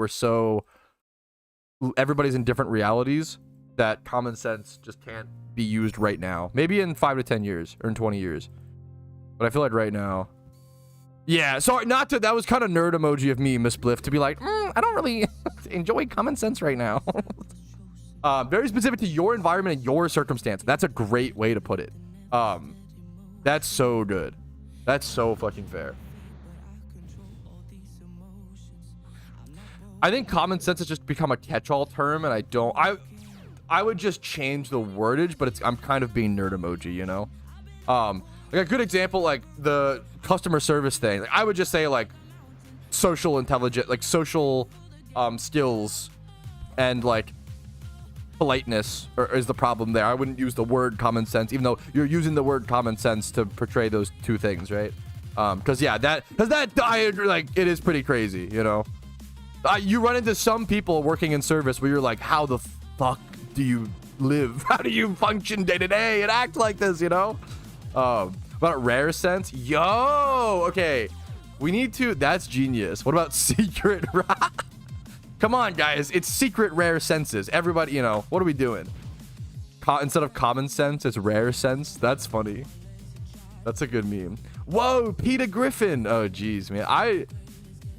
everybody's in different realities that common sense just can't be used right now. Maybe in 5 to 10 years or in 20 years. But I feel like right now. Yeah, sorry, that was kind of nerd emoji of me, Miss Bliff, to be like, I don't really enjoy common sense right now. Very specific to your environment and your circumstance. That's a great way to put it. That's so good. That's so fucking fair. I think common sense has just become a catch-all term, and I would just change the wordage, but I'm kind of being nerd emoji, you know? Like a good example, like the customer service thing. Like, I would just say like social intelligence, like social skills and like politeness is the problem there. I wouldn't use the word common sense, even though you're using the word common sense to portray those two things, right? Because like, it is pretty crazy, you know? You run into some people working in service where you're like, how the fuck do you live? How do you function day to day and act like this, you know? About rare sense? Yo, okay. We need to, that's genius. What about secret? Come on, guys. It's secret rare senses. Everybody, you know, what are we doing? Instead of common sense, it's rare sense. That's funny. That's a good meme. Whoa, Peter Griffin. Oh, geez, man. I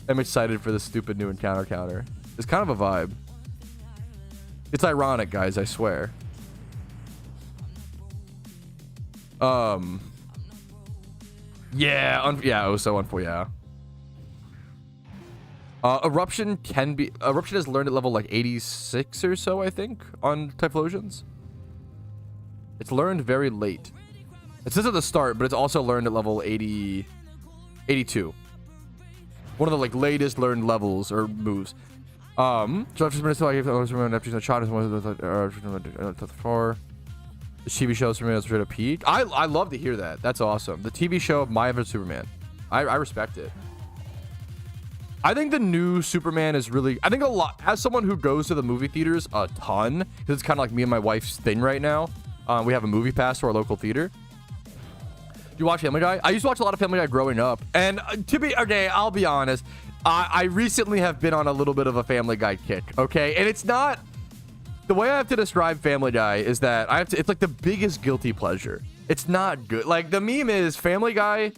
am excited for this stupid new encounter counter. It's kind of a vibe. It's ironic, guys, I swear. Yeah, yeah, so yeah. Eruption is learned at level like 86 or so, I think, on Typhlosions. It's learned very late. It says at the start, but it's also learned at level 82. One of the like latest learned levels or moves. The TV shows for me straight up peak. I love to hear that. That's awesome. The TV show of My Adventures Superman. I respect it. I think the new Superman is really, I think a lot, as someone who goes to the movie theaters a ton, because it's kind of like me and my wife's thing right now. We have a movie pass to our local theater. Do you watch Family Guy? I used to watch a lot of Family Guy growing up. And okay, I'll be honest. I recently have been on a little bit of a Family Guy kick, okay? And it's not, the way I have to describe Family Guy is that it's like the biggest guilty pleasure. It's not good. Like the meme is Family Guy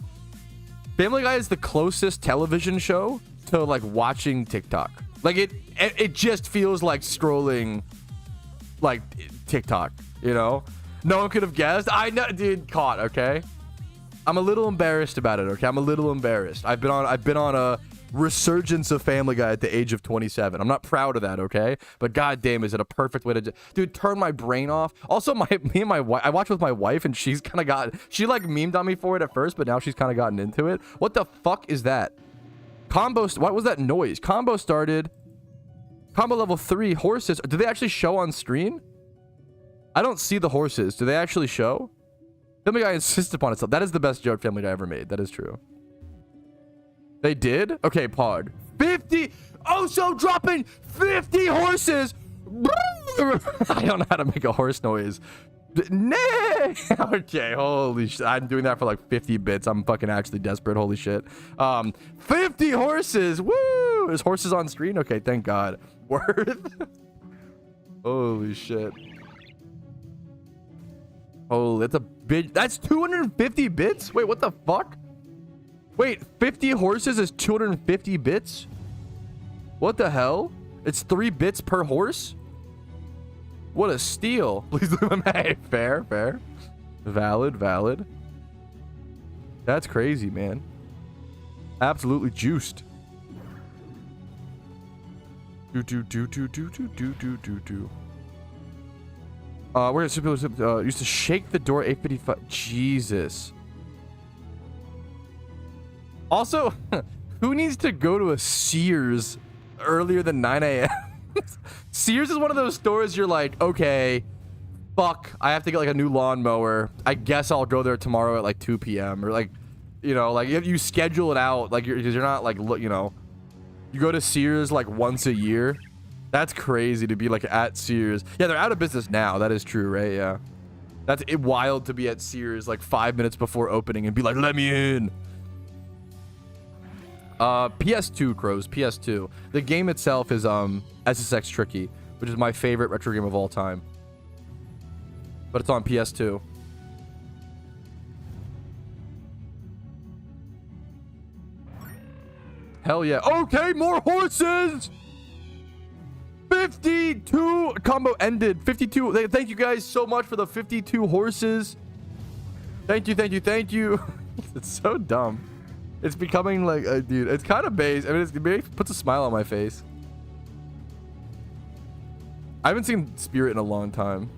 is the closest television show to like watching TikTok. Like it just feels like scrolling like TikTok, you know? No one could have guessed. I know, dude, caught, okay? I'm a little embarrassed about it, okay? I'm a little embarrassed. I've been on a resurgence of Family Guy at the age of 27. I'm not proud of that, okay? But goddamn, is it a perfect way to dude, turn my brain off. Also, me and my wife, I watched with my wife, and she like memed on me for it at first, but now she's kind of gotten into it. What the fuck is that? What was that noise? Combo started. Combo level 3 horses. Do they actually show on screen? I don't see the horses. Do they actually show? Family Guy insists upon itself. That is the best joke Family Guy ever made. That is true. They did? Okay, Pod. 50. Oh, so dropping 50 horses. I don't know how to make a horse noise. Nay. Okay, holy shit. I'm doing that for like 50 bits. I'm fucking actually desperate. Holy shit. 50 horses. Woo. There's horses on screen. Okay, thank God. Worth. Holy shit. Oh, that's 250 bits? Wait, what the fuck? Wait, 50 horses is 250 bits? What the hell? It's 3 bits per horse? What a steal. Please leave them. Hey, fair. Valid. That's crazy, man. Absolutely juiced. We're gonna used to shake the door 855. Jesus. Also, who needs to go to a Sears earlier than 9 a.m.? Sears is one of those stores you're like, okay, fuck, I have to get like a new lawnmower. I guess I'll go there tomorrow at like 2 p.m. or like, you know, like if you schedule it out, like you're not like, you know, you go to Sears like once a year. That's crazy to be like at Sears. Yeah, they're out of business now. That is true, right? Yeah. That's wild to be at Sears like 5 minutes before opening and be like, let me in. PS2, Crows, PS2. The game itself is SSX Tricky, which is my favorite retro game of all time. But it's on PS2. Hell yeah. Okay, more horses! 52 combo ended. 52. Thank you guys so much for the 52 horses. Thank you. It's so dumb. It's becoming like, dude, it's kind of base. I mean, it puts a smile on my face. I haven't seen Spirit in a long time.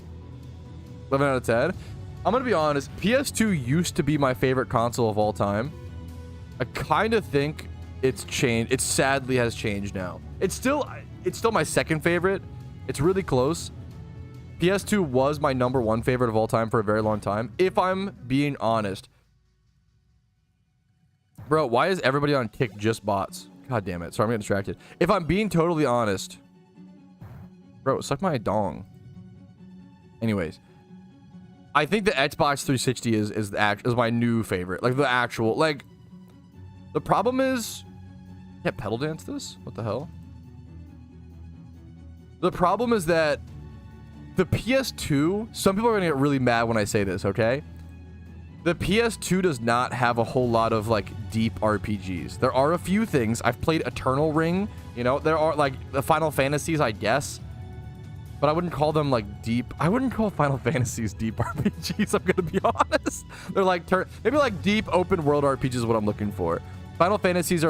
11 out of 10. I'm going to be honest. PS2 used to be my favorite console of all time. I kind of think it's changed. It sadly has changed now. It's still my second favorite. It's really close. PS2 was my #1 favorite of all time for a very long time. If I'm being honest. Bro, why is everybody on Kick just bots? God damn it. Sorry, I'm getting distracted. If I'm being totally honest. Bro, suck my dong. Anyways, I think the Xbox 360 is my new favorite. Like the actual, like, the problem is, can't pedal dance this? What the hell? The problem is that the PS2, some people are gonna get really mad when I say this, okay? The PS2 does not have a whole lot of like deep RPGs. There are a few things. I've played Eternal Ring, you know, there are like the Final Fantasies, I guess, but I wouldn't call them like deep. I wouldn't call Final Fantasies deep RPGs, I'm gonna be honest. They're like maybe like deep open world RPGs is what I'm looking for. Final Fantasies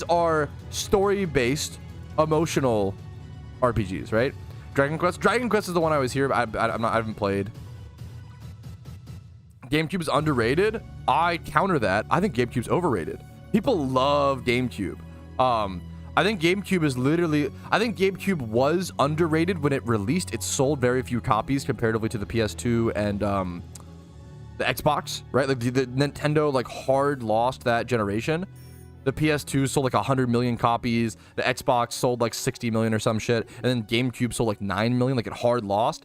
are story-based, emotional RPGs, right? Dragon Quest is the one I was here. I haven't played. GameCube is underrated. I counter that. I think GameCube's overrated. People love GameCube. I think GameCube was underrated when it released. It sold very few copies comparatively to the PS2 and the Xbox, right? Like the Nintendo like hard lost that generation. The PS2 sold like 100 million copies. The Xbox sold like 60 million or some shit. And then GameCube sold like 9 million, like it hard lost.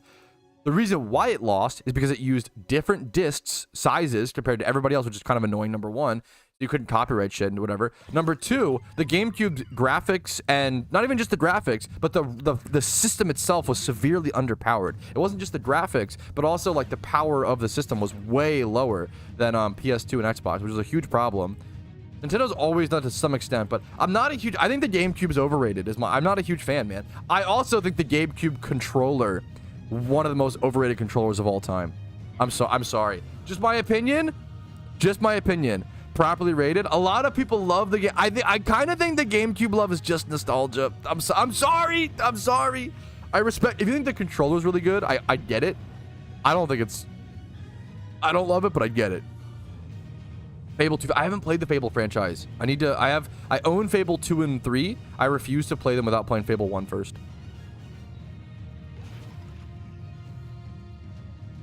The reason why it lost is because it used different discs sizes compared to everybody else, which is kind of annoying, number one. You couldn't copyright shit and whatever. Number two, the GameCube's graphics, and not even just the graphics, but the system itself was severely underpowered. It wasn't just the graphics, but also like the power of the system was way lower than PS2 and Xbox, which is a huge problem. Nintendo's always done to some extent, but I think the GameCube is overrated. I'm not a huge fan, man. I also think the GameCube controller, one of the most overrated controllers of all time. I'm sorry. Just my opinion. Properly rated. A lot of people love the game. I kind of think the GameCube love is just nostalgia. I'm sorry. I respect. If you think the controller is really good, I get it. I don't love it, but I get it. Fable 2. I haven't played the Fable franchise. I own Fable 2 and 3. I refuse to play them without playing Fable 1 first.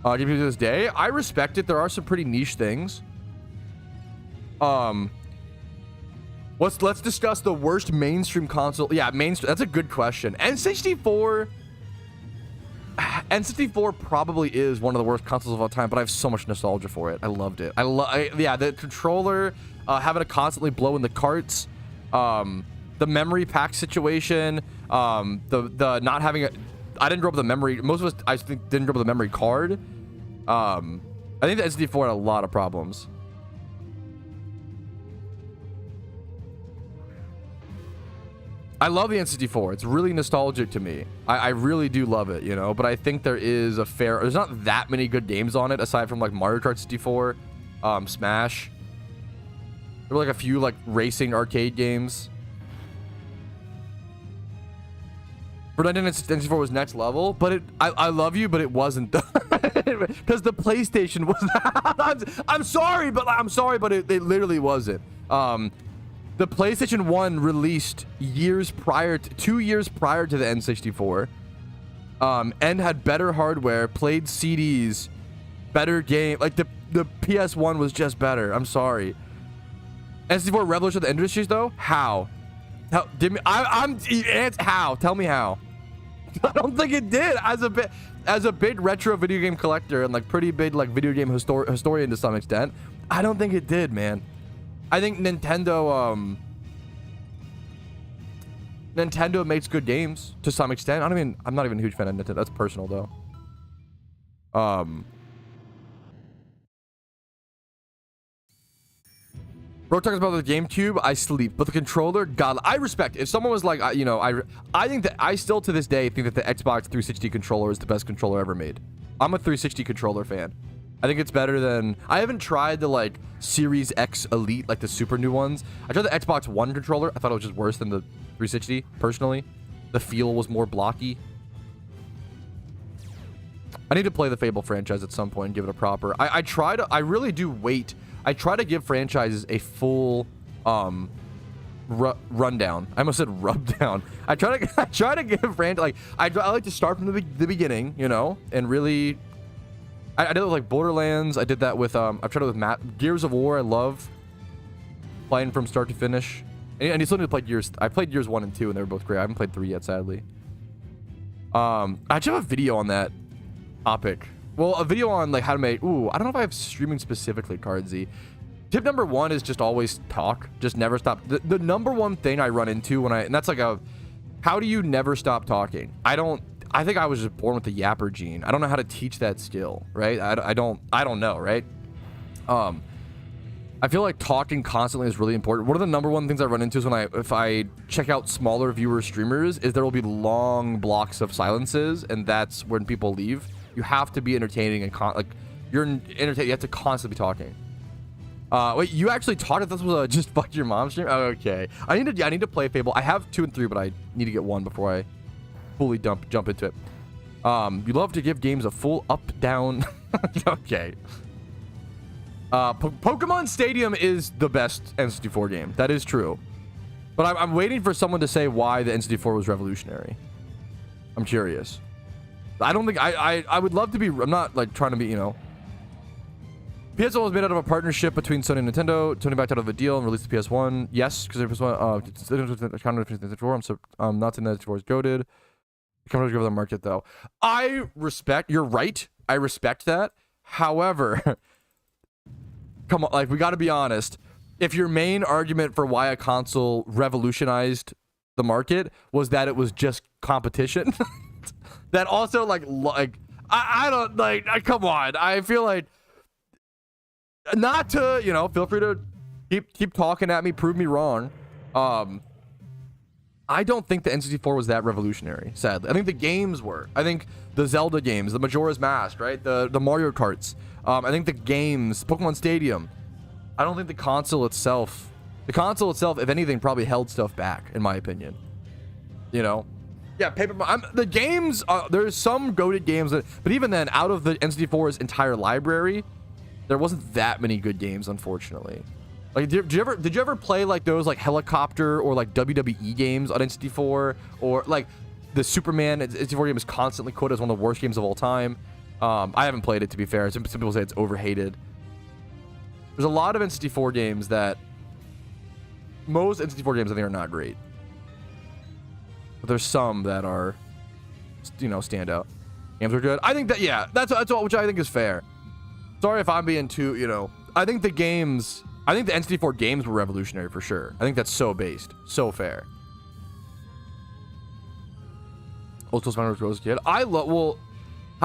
Give me to this day. I respect it. There are some pretty niche things. Let's discuss the worst mainstream console. Yeah, mainstream. That's a good question. N64 probably is one of the worst consoles of all time, but I have so much nostalgia for it. I loved it. Yeah, the controller, having to constantly blow in the carts, the memory pack situation, the not having I didn't grow up with the memory. Most of us, I think, didn't grow up with the memory card. I think the N64 had a lot of problems. I love the N64. It's really nostalgic to me. I really do love it, you know, but I think there's not that many good games on it aside from like Mario Kart 64, Smash. There were like a few like racing arcade games. For N64 was next level, but I love you, but it wasn't because the PlayStation was I'm sorry, but it literally wasn't. The PlayStation 1 released 2 years prior to the N64, and had better hardware, played CDs, better game. Like the PS1 was just better. I'm sorry. N64 revolutionized the industries though. How? How? Tell me how. I don't think it did. As a big retro video game collector and like pretty big like video game historian to some extent, I don't think it did, man. I think Nintendo makes good games to some extent. I'm not even a huge fan of Nintendo. That's personal though. Bro talks about the GameCube. I sleep, but the controller, God, I respect. If someone was like, you know, I think that I still to this day think that the Xbox 360 controller is the best controller ever made. I'm a 360 controller fan. I think it's better than. I haven't tried the like Series X Elite, like the super new ones. I tried the Xbox One controller. I thought it was just worse than the 360. Personally, the feel was more blocky. I need to play the Fable franchise at some point and give it a proper. I really do wait. I try to give franchises a full rundown. I almost said rub down. I try to give franchise I like to start from the beginning, you know, and really. I did it with like Borderlands. I did that with I've tried it with Gears of War. I love playing from start to finish. And you still need to play Gears. I played Gears 1 and 2 and they were both great. I haven't played 3 yet, sadly. I actually have a video on that. topic. Well, a video on like how to make. Ooh, I don't know if I have streaming specifically, Cardsy. Tip number 1 is just always talk. Just never stop. The number one thing I run into when and that's like a, how do you never stop talking? I think I was just born with the yapper gene. I don't know how to teach that skill, right? I don't know, right? I feel like talking constantly is really important. One of the number one things I run into is if I check out smaller viewer streamers is there will be long blocks of silences, and that's when people leave. You have to be entertaining and you're entertaining. You have to constantly be talking. Wait, you actually talked? This was just fuck your mom stream? Oh, okay. I need to play Fable. I have 2 and 3, but I need to get 1 before I fully jump into it. You love to give games a full up down. Okay. Pokemon Stadium is the best N64 game. That is true. But I'm waiting for someone to say why the N64 was revolutionary. I'm curious. I don't think I would love to be. I'm not like trying to be, you know. PS1 was made out of a partnership between Sony and Nintendo. Sony backed out of a deal and released the PS1. Yes, because the PS1 I'm not saying that N64 is goated. Coming over the market though. I respect. You're right. I respect that. However, come on, like we got to be honest. If your main argument for why a console revolutionized the market was that it was just competition, that also like I don't like. Come on. I feel like. Not to, you know, feel free to keep talking at me, prove me wrong. I don't think the N64 was that revolutionary, sadly. I think the games were. I think the Zelda games, the Majora's Mask, right? The Mario Karts. I think the games, Pokemon Stadium. I don't think the console itself, if anything, probably held stuff back, in my opinion. You know? Yeah, the games, there's some goated games, but even then, out of the N64's entire library, there wasn't that many good games, unfortunately. Like, did you ever play like those like helicopter or like WWE games on N64, or like the Superman N64 game is constantly quoted as one of the worst games of all time? I haven't played it, to be fair. Some people say it's overhated. There's a lot of N64 games that most N64 games I think are not great, but there's some that are, you know, stand out. Games are good. I think that, yeah, that's all, which I think is fair. Sorry if I'm being too, you know, I think the N64 games were revolutionary for sure. I think that's so based, so fair. Old school Spider-Man was a kid. How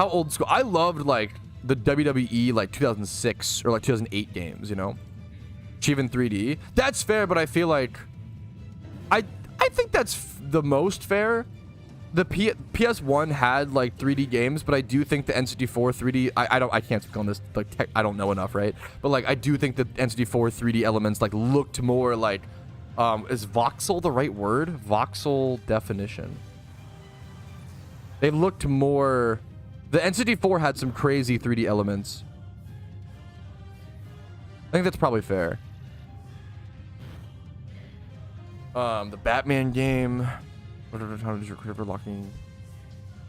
old school? I loved like the WWE like 2006 or like 2008 games, you know, Achievement 3D. That's fair, but I feel like I think that's the most fair. The PS1 had like 3D games, but I do think the N64 3D. I can't speak on this. Like I don't know enough, right? But like I do think the N64 3D elements like looked more like. Is voxel the right word? Voxel definition. They looked more. The N64 had some crazy 3D elements. I think that's probably fair. The Batman game. What time is your career for locking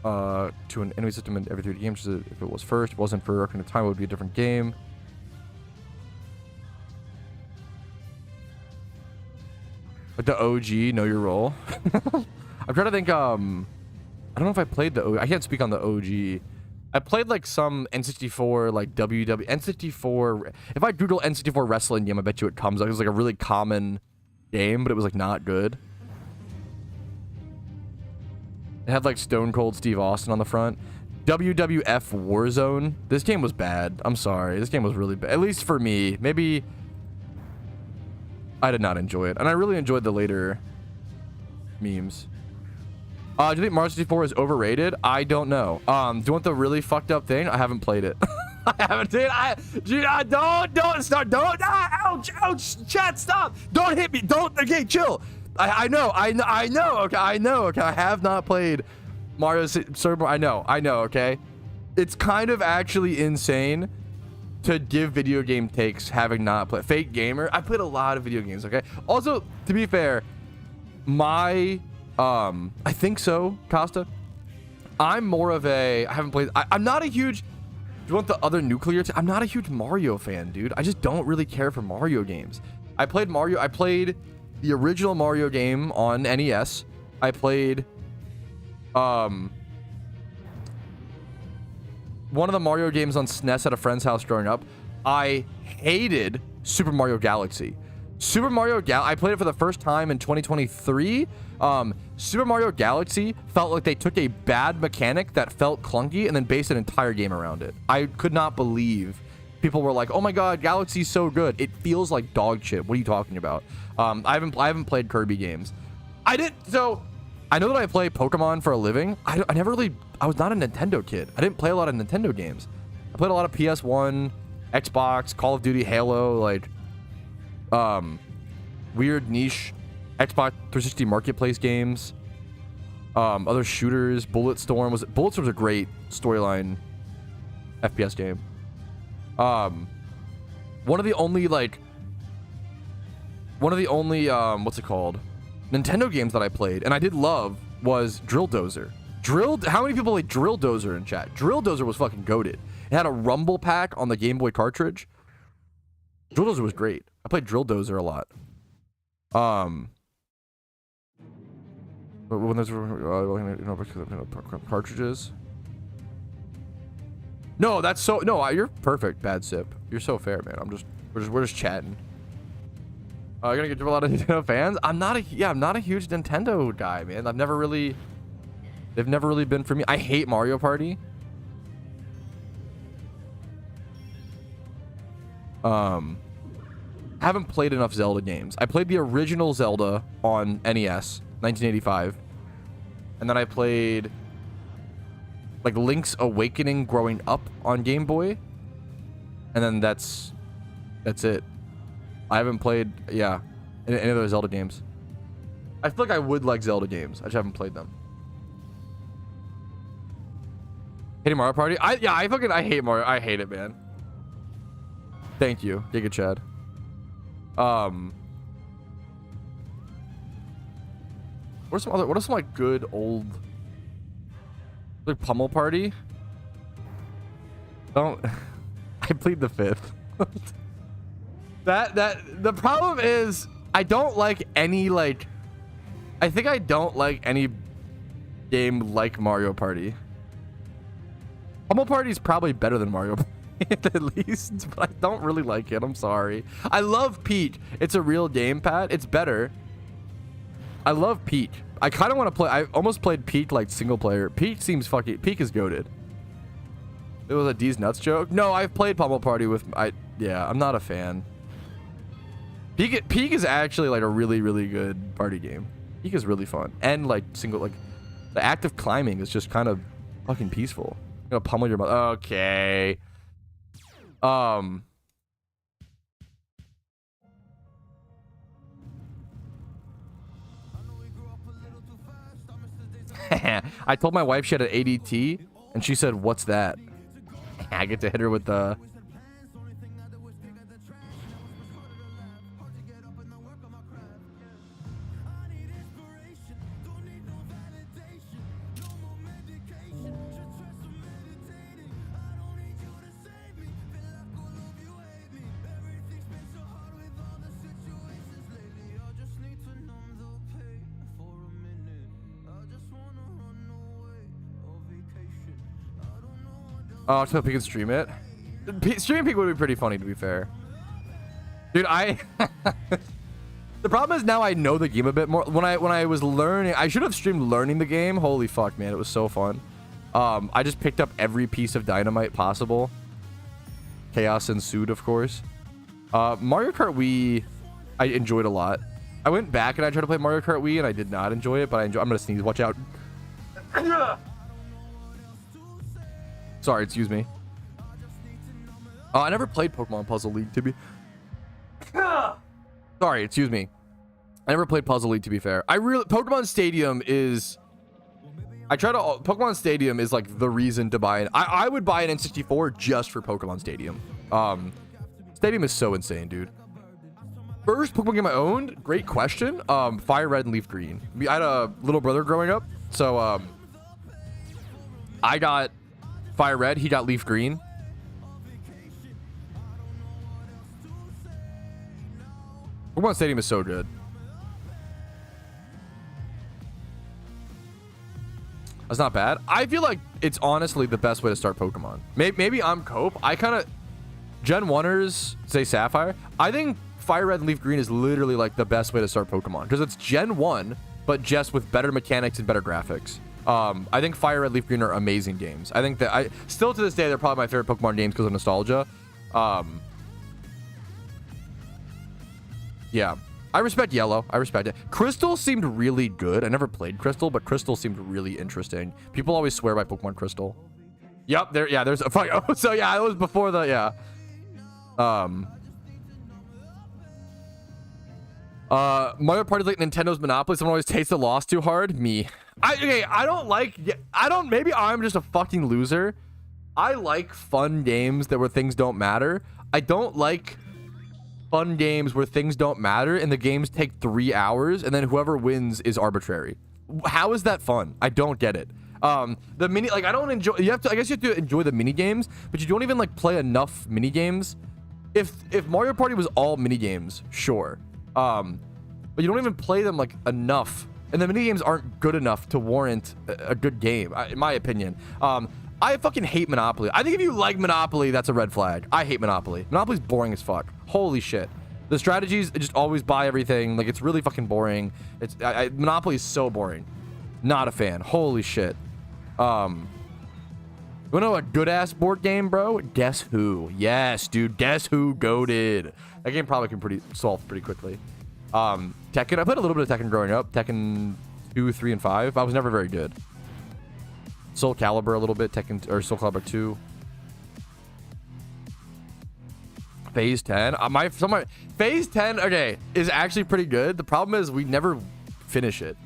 to an enemy system in every 3D game? Just if it was first, it wasn't for Ocarina of Time, it would be a different game. Like the OG, know your role. I'm trying to think. I don't know if I played the OG. I can't speak on the OG. I played like some N64, like N64. If I Google N64 wrestling game, I bet you it comes up. It was like a really common game, but it was like not good. It had like Stone Cold Steve Austin on the front. WWF Warzone. This game was bad. I'm sorry. This game was really bad. At least for me. Maybe I did not enjoy it. And I really enjoyed the later memes. Do you think Mario 64 is overrated? I don't know. Do you want the really fucked up thing? I haven't played it. I haven't, dude. Don't start. Ouch, chat, stop. Don't hit me. Okay, chill. I know. Okay, I know. Okay, I have not played Mario Super. I know. Okay, it's kind of actually insane to give video game takes having not played. Fake gamer. I played a lot of video games. Okay. Also, to be fair, I think so, Costa. I'm more of a. I haven't played. I'm not a huge. Do you want the other nuclear? I'm not a huge Mario fan, dude. I just don't really care for Mario games. I played Mario. I played the original Mario game on NES. I played one of the Mario games on SNES at a friend's house growing up. I hated Super Mario Galaxy. I played it for the first time in 2023. Super Mario Galaxy felt like they took a bad mechanic that felt clunky and then based an entire game around it. I could not believe people were like, "Oh my God, Galaxy's so good." It feels like dog shit. What are you talking about? I haven't played Kirby games. I know that I play Pokemon for a living. I was not a Nintendo kid. I didn't play a lot of Nintendo games. I played a lot of PS1, Xbox, Call of Duty, Halo, like weird niche Xbox 360 marketplace games, other shooters. Bulletstorm was a great storyline FPS game. One of the only what's it called, Nintendo games that I played and I did love was Drill Dozer. How many people played Drill Dozer in chat? Drill Dozer was fucking goated. It had a rumble pack on the Game Boy cartridge. Drill Dozer was great. I played Drill Dozer a lot. When there's cartridges. No, that's so no. You're perfect, Bad Sip. You're so fair, man. We're just chatting. You're gonna get to a lot of Nintendo fans. I'm not a huge Nintendo guy, man. They've never really been for me. I hate Mario Party. Haven't played enough Zelda games. I played the original Zelda on NES, 1985. And then I played like Link's Awakening growing up on Game Boy. And then that's it. I haven't played, any of those Zelda games. I feel like I would like Zelda games. I just haven't played them. Hating Mario Party? I hate Mario. I hate it, man. Thank you, Giga Chad. What are some like good old like Pummel Party? Don't I plead the fifth. The problem is I don't like any I think I don't like any game like Mario Party. Pummel Party is probably better than Mario Party at least, but I don't really like it. I'm sorry. I love Peach. It's a real gamepad. It's better. I love Peach. I kind of want to play. I almost played Peach like single player. Peach seems fucking. Peach is goated. It was a D's nuts joke. No, I've played Pummel Party with. I'm not a fan. Peak is actually like a really, really good party game. Peak is really fun and the act of climbing is just kind of fucking peaceful. You know, pummel your mother. Okay. I told my wife she had an ADT and she said, "What's that?" I get to hit her with the so we can stream it. Streaming Peak would be pretty funny, to be fair. Dude, the problem is now I know the game a bit more. When I was learning, I should have streamed learning the game. Holy fuck, man, it was so fun. I just picked up every piece of dynamite possible. Chaos ensued, of course. Mario Kart Wii, I enjoyed a lot. I went back and I tried to play Mario Kart Wii and I did not enjoy it, but I'm gonna sneeze. Watch out. Sorry, excuse me. I never played Pokemon Puzzle League, to be... Sorry, excuse me. I never played Puzzle League, to be fair. Pokemon Stadium is... Pokemon Stadium is like the reason to buy it. I would buy an N64 just for Pokemon Stadium. Stadium is so insane, dude. First Pokemon game I owned? Great question. Fire Red and Leaf Green. I had a little brother growing up, so I got Fire Red, he got Leaf Green. Pokemon Stadium is so good. That's not bad. I feel like it's honestly the best way to start Pokemon. Maybe I'm Cope. I kind of Gen 1ers say Sapphire. I think Fire Red and Leaf Green is literally like the best way to start Pokemon because it's Gen 1, but just with better mechanics and better graphics. I think Fire Red, Leaf Green are amazing games. I think that I still to this day they're probably my favorite Pokemon games because of nostalgia. Yeah, I respect Yellow. I respect it. Crystal seemed really good. I never played Crystal, but Crystal seemed really interesting. People always swear by Pokemon Crystal. Yep, there. Yeah, there's a fuck. Oh, so yeah, it was before the yeah. Mario Party like Nintendo's Monopoly. Someone always takes the loss too hard. Me. I don't. Maybe I'm just a fucking loser. I like fun games where things don't matter. I don't like fun games where things don't matter and the games take 3 hours and then whoever wins is arbitrary. How is that fun? I don't get it. The mini, like, I don't enjoy. You have to. I guess you have to enjoy the mini games, but you don't even like play enough mini games. If Mario Party was all mini games, sure. But you don't even play them like enough, and the mini games aren't good enough to warrant a good game, in my opinion. I fucking hate Monopoly. I think if you like Monopoly, that's a red flag. I hate Monopoly. Monopoly's boring as fuck. Holy shit. The strategies just always buy everything. Like, it's really fucking boring. Monopoly is so boring. Not a fan. Holy shit. You wanna know a good ass board game, bro? Guess Who? Yes, dude. Guess Who goated. That game probably can solve pretty quickly. Tekken. I played a little bit of Tekken growing up. Tekken 2, 3, and 5. I was never very good. Soul Calibur a little bit. Tekken or Soul Calibur 2. Phase 10. Phase 10. Okay, is actually pretty good. The problem is we never finish it.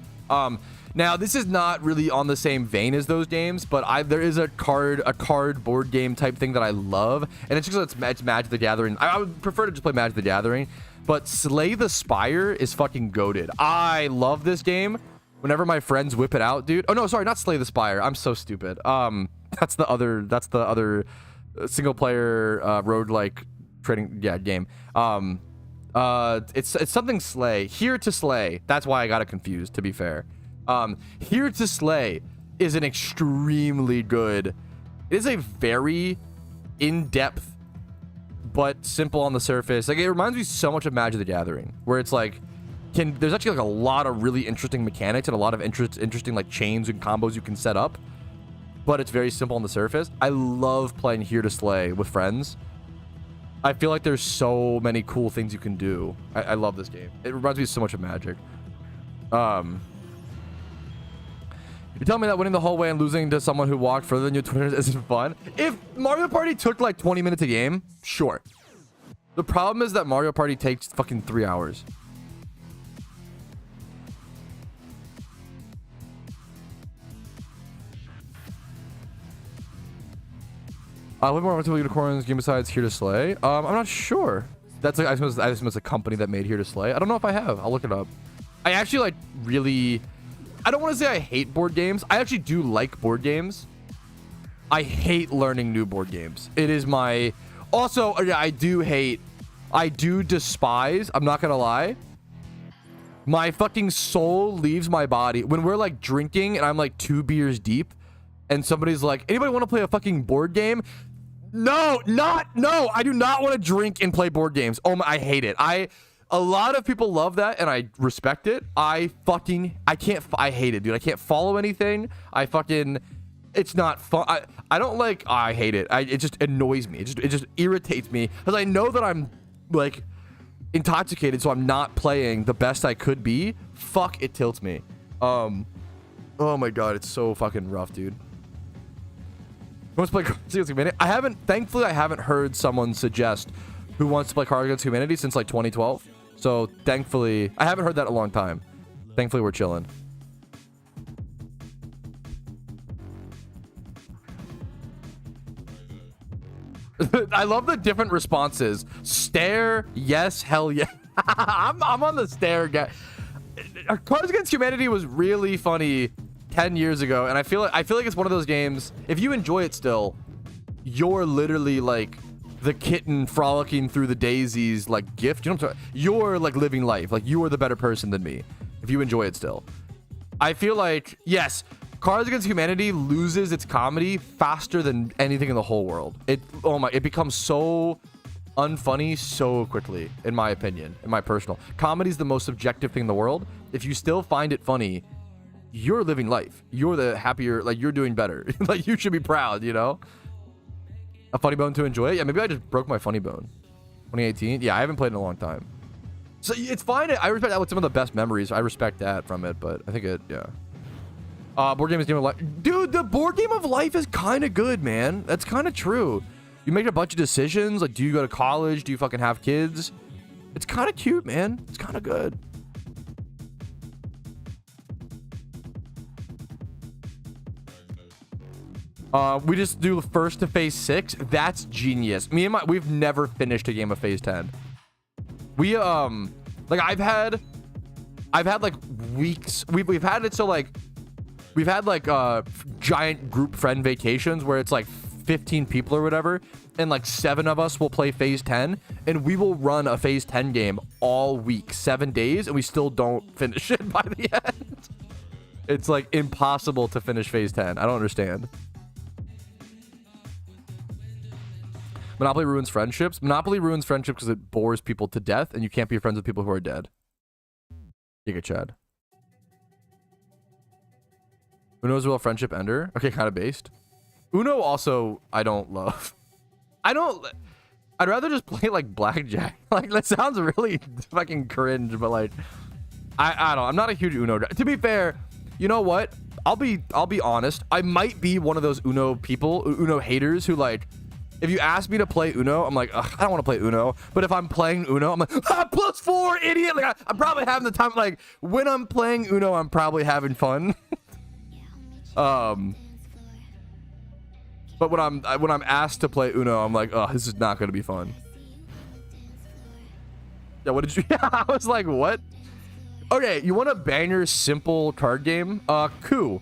Now, this is not really on the same vein as those games, but there is a card board game type thing that I love, and it's just it's Magic the Gathering. I would prefer to just play Magic the Gathering, but Slay the Spire is fucking goated. I love this game. Whenever my friends whip it out, dude. Oh no, sorry, not Slay the Spire. I'm so stupid. That's the other single player roguelike trading game. It's something Slay. Here to Slay. That's why I got it confused, to be fair. Here to Slay is an extremely good. It is a very in-depth but simple on the surface. Like, it reminds me so much of Magic the Gathering, where it's like there's actually like a lot of really interesting mechanics and a lot of interesting like chains and combos you can set up, but it's very simple on the surface. I love playing Here to Slay with friends. I feel like there's so many cool things you can do. I love this game. It reminds me so much of Magic. You're telling me that winning the whole way and losing to someone who walked further than you 20 minutes isn't fun? If Mario Party took like 20 minutes a game, sure. The problem is that Mario Party takes fucking 3 hours. What more Multiple Unicorns game besides Here to Slay? I'm not sure. That's like, I assume it's a company that made Here to Slay. I don't know if I have. I'll look it up. I actually like really. I don't want to say I hate board games. I actually do like board games. I hate learning new board games. It is my. Also, yeah, I do despise. I'm not gonna lie. My fucking soul leaves my body when we're like drinking and I'm like 2 beers deep, and somebody's like, "Anybody want to play a fucking board game?" No. I do not want to drink and play board games. Oh my, I hate it. A lot of people love that, and I respect it. I hate it, dude. I can't follow anything. It's not fun. I don't like. I hate it. It just annoys me. It just irritates me because I know that I'm like intoxicated, so I'm not playing the best I could be. Fuck, it tilts me. Oh my god, it's so fucking rough, dude. Who wants to play Cards Against Humanity? Thankfully, I haven't heard someone suggest who wants to play Cards Against Humanity since like 2012. So thankfully, I haven't heard that in a long time. Thankfully, we're chilling. I love the different responses. Stare, yes, hell yeah. I'm on the stare guy. Cards Against Humanity was really funny 10 years ago, and I feel like it's one of those games. If you enjoy it still, you're literally like the kitten frolicking through the daisies like gift. You know what I'm talking? You're like living life. Like, you are the better person than me if you enjoy it still. I feel like, yes, Cards Against Humanity loses its comedy faster than anything in the whole world. It becomes so unfunny so quickly, in my opinion, in my personal. Comedy is the most subjective thing in the world. If you still find it funny, you're living life. You're the happier, like, you're doing better. Like, you should be proud, you know? A funny bone to enjoy it? Yeah, maybe I just broke my funny bone. 2018? Yeah, I haven't played in a long time. So it's fine. I respect that with some of the best memories. I respect that from it, but I think yeah. Board game is game of life. Dude, the board game of life is kind of good, man. That's kind of true. You make a bunch of decisions. Like, do you go to college? Do you fucking have kids? It's kind of cute, man. It's kind of good. We just do first to phase 6. That's genius. We've never finished a game of phase 10. We, like, I've had like weeks. We've had it so, like, we've had like giant group friend vacations where it's like 15 people or whatever, and like 7 of us will play phase 10, and we will run a phase 10 game all week, 7 days, and we still don't finish it by the end. It's like impossible to finish phase 10. I don't understand. Monopoly ruins friendships. Monopoly ruins friendships because it bores people to death, and you can't be friends with people who are dead. Giga Chad. Uno's real friendship ender. Okay, kind of based. Uno also, I don't love. I'd rather just play like blackjack. Like, that sounds really fucking cringe, but like, I don't. I'm not a huge Uno guy. To be fair, you know what? I'll be honest. I might be one of those Uno people, Uno haters who, like, if you ask me to play Uno, I'm like, ugh, I don't want to play Uno. But if I'm playing Uno, I'm like, +4, idiot. Like, I'm probably having the time. Like, when I'm playing Uno, I'm probably having fun. But when I'm asked to play Uno, I'm like, oh, this is not going to be fun. Yeah, what did you? I was like, what? Okay, you want a banger simple card game? Coup.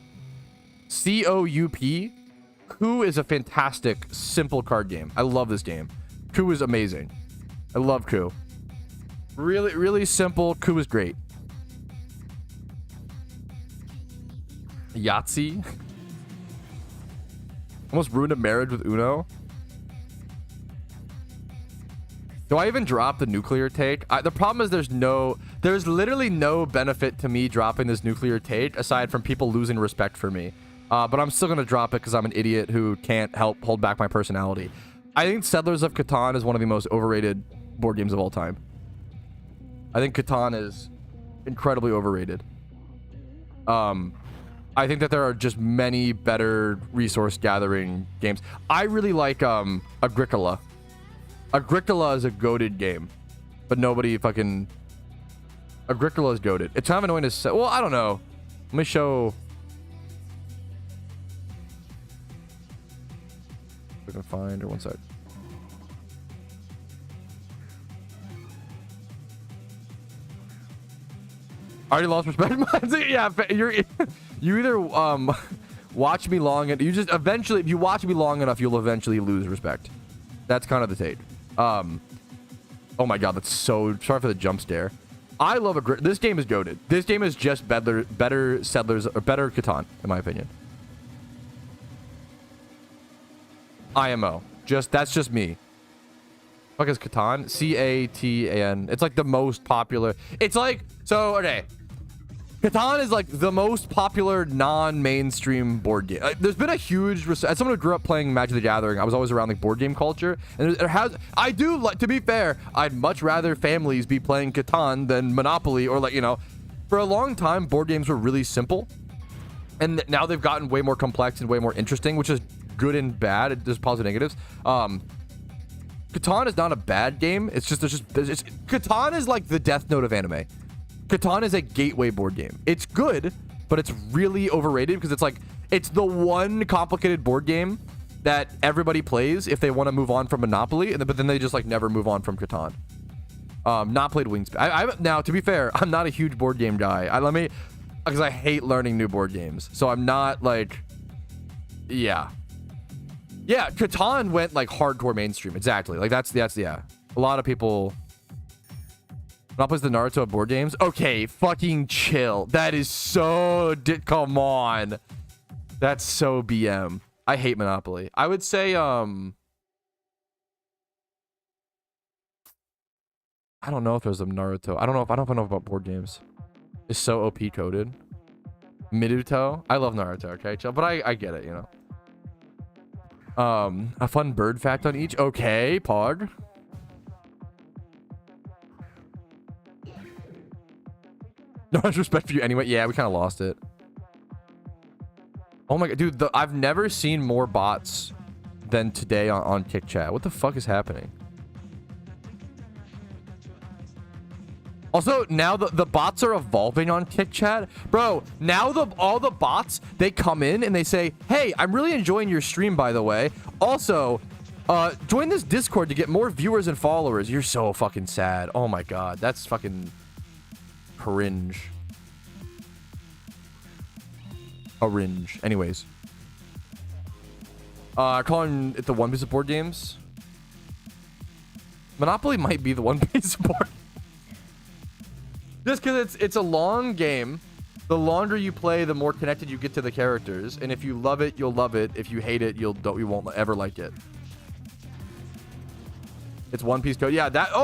C-O-U-P. Coup is a fantastic simple card game. I love this game. Coup is amazing. I love Coup. Really, really simple. Coup is great. Yahtzee. Almost ruined a marriage with Uno. Do I even drop the nuclear take? The problem is there's literally no benefit to me dropping this nuclear take aside from people losing respect for me. But I'm still gonna drop it because I'm an idiot who can't help hold back my personality. I think Settlers of Catan is one of the most overrated board games of all time. I think Catan is incredibly overrated. I think that there are just many better resource gathering games. I really like Agricola. Agricola is a goated game, but nobody fucking... Agricola is goated. It's kind of annoying to say. Well, I don't know. Let me show... If I can find, or one sec. I already lost respect. Yeah, you either watch me long and you just eventually, if you watch me long enough, you'll eventually lose respect. That's kind of the take. Oh my god, that's so sorry for the jump scare. I love this game is goated. This game is just better Settlers or better Catan, in my opinion. IMO. That's just me. Fuck is Catan? C-A-T-A-N. It's like the most popular. It's like, so okay. Catan is like the most popular non-mainstream board game. There's been a huge, as someone who grew up playing Magic the Gathering, I was always around like board game culture, and I do like, to be fair, I'd much rather families be playing Catan than Monopoly, or like, you know, for a long time board games were really simple, and now they've gotten way more complex and way more interesting, which is good and bad. There's positive and negatives. Catan is not a bad game. It's just Catan is like the Death Note of anime. Catan is a gateway board game. It's good, but it's really overrated because it's the one complicated board game that everybody plays if they want to move on from Monopoly, but then they just like never move on from Catan. Not played Wingspan. Now, to be fair, I'm not a huge board game guy. Because I hate learning new board games. So I'm not like, yeah. Yeah, Catan went like hardcore mainstream. Exactly. Like that's yeah. A lot of people. Monopoly's the Naruto of board games. Okay, fucking chill. That is so... Come on. That's so BM. I hate Monopoly. I would say, I don't know if there's a Naruto. I don't know know about board games. It's so OP coded. Miruto. I love Naruto, okay, chill. But I get it, you know. A fun bird fact on each. Okay, Pog. No much respect for you anyway. Yeah, we kind of lost it. Oh my god, dude, I've never seen more bots than today on Kick Chat. What the fuck is happening? Also, now the bots are evolving on Kick Chat. Bro, now all the bots, they come in and they say, hey, I'm really enjoying your stream, by the way. Also, join this Discord to get more viewers and followers. You're so fucking sad. Oh my god, that's fucking cringe. Orange. Anyways. Calling it the One Piece of board games. Monopoly might be the One Piece of board. Just because it's a long game. The longer you play, the more connected you get to the characters. And if you love it, you'll love it. If you hate it, you won't ever like it. It's One Piece code. Yeah, that's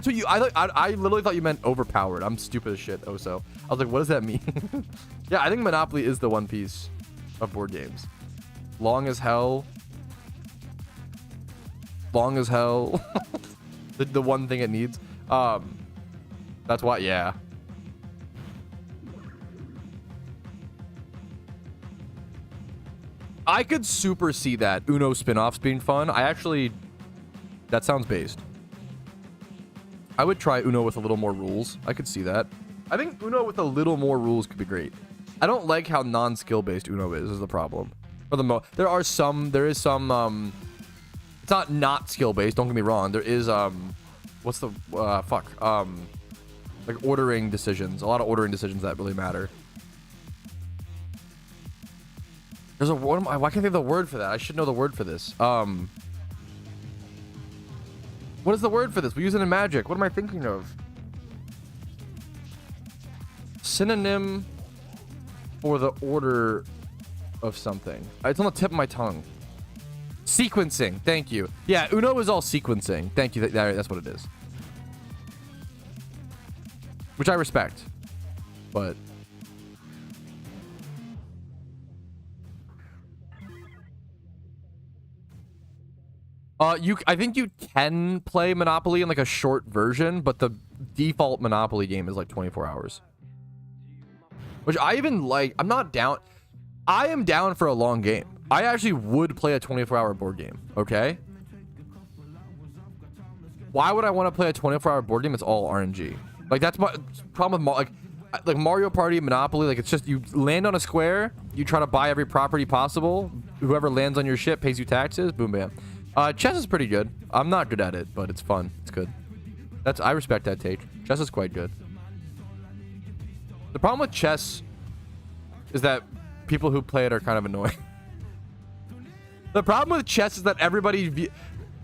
what you... I literally thought you meant overpowered. I'm stupid as shit, Oso. I was like, what does that mean? Yeah, I think Monopoly is the One Piece of board games. Long as hell. Long as hell. the one thing it needs. That's why, yeah. I could super see that. Uno spin-offs being fun. That sounds based. I would try Uno with a little more rules. I could see that. I think Uno with a little more rules could be great. I don't like how non-skill based Uno is the problem. For the there is some it's not skill based, don't get me wrong. There is what's the like ordering decisions. A lot of ordering decisions that really matter. There's a why can't I think of the word for that? I should know the word for this. What is the word for this? We use it in Magic. What am I thinking of? Synonym for the order of something. It's on the tip of my tongue. Sequencing. Thank you. Yeah, Uno is all sequencing. Thank you. That's what it is. Which I respect. But... I think you can play Monopoly in like a short version, but the default Monopoly game is like 24 hours. Which I even like. I'm not down. I am down for a long game. I actually would play a 24-hour board game. Okay. Why would I want to play a 24-hour board game? It's all RNG. Like that's my problem with like Mario Party, Monopoly. Like it's just you land on a square, you try to buy every property possible. Whoever lands on your ship pays you taxes. Boom, bam. Chess is pretty good. I'm not good at it, but it's fun. It's good. I respect that take. Chess is quite good. The problem with chess is that people who play it are kind of annoying. The problem with chess is that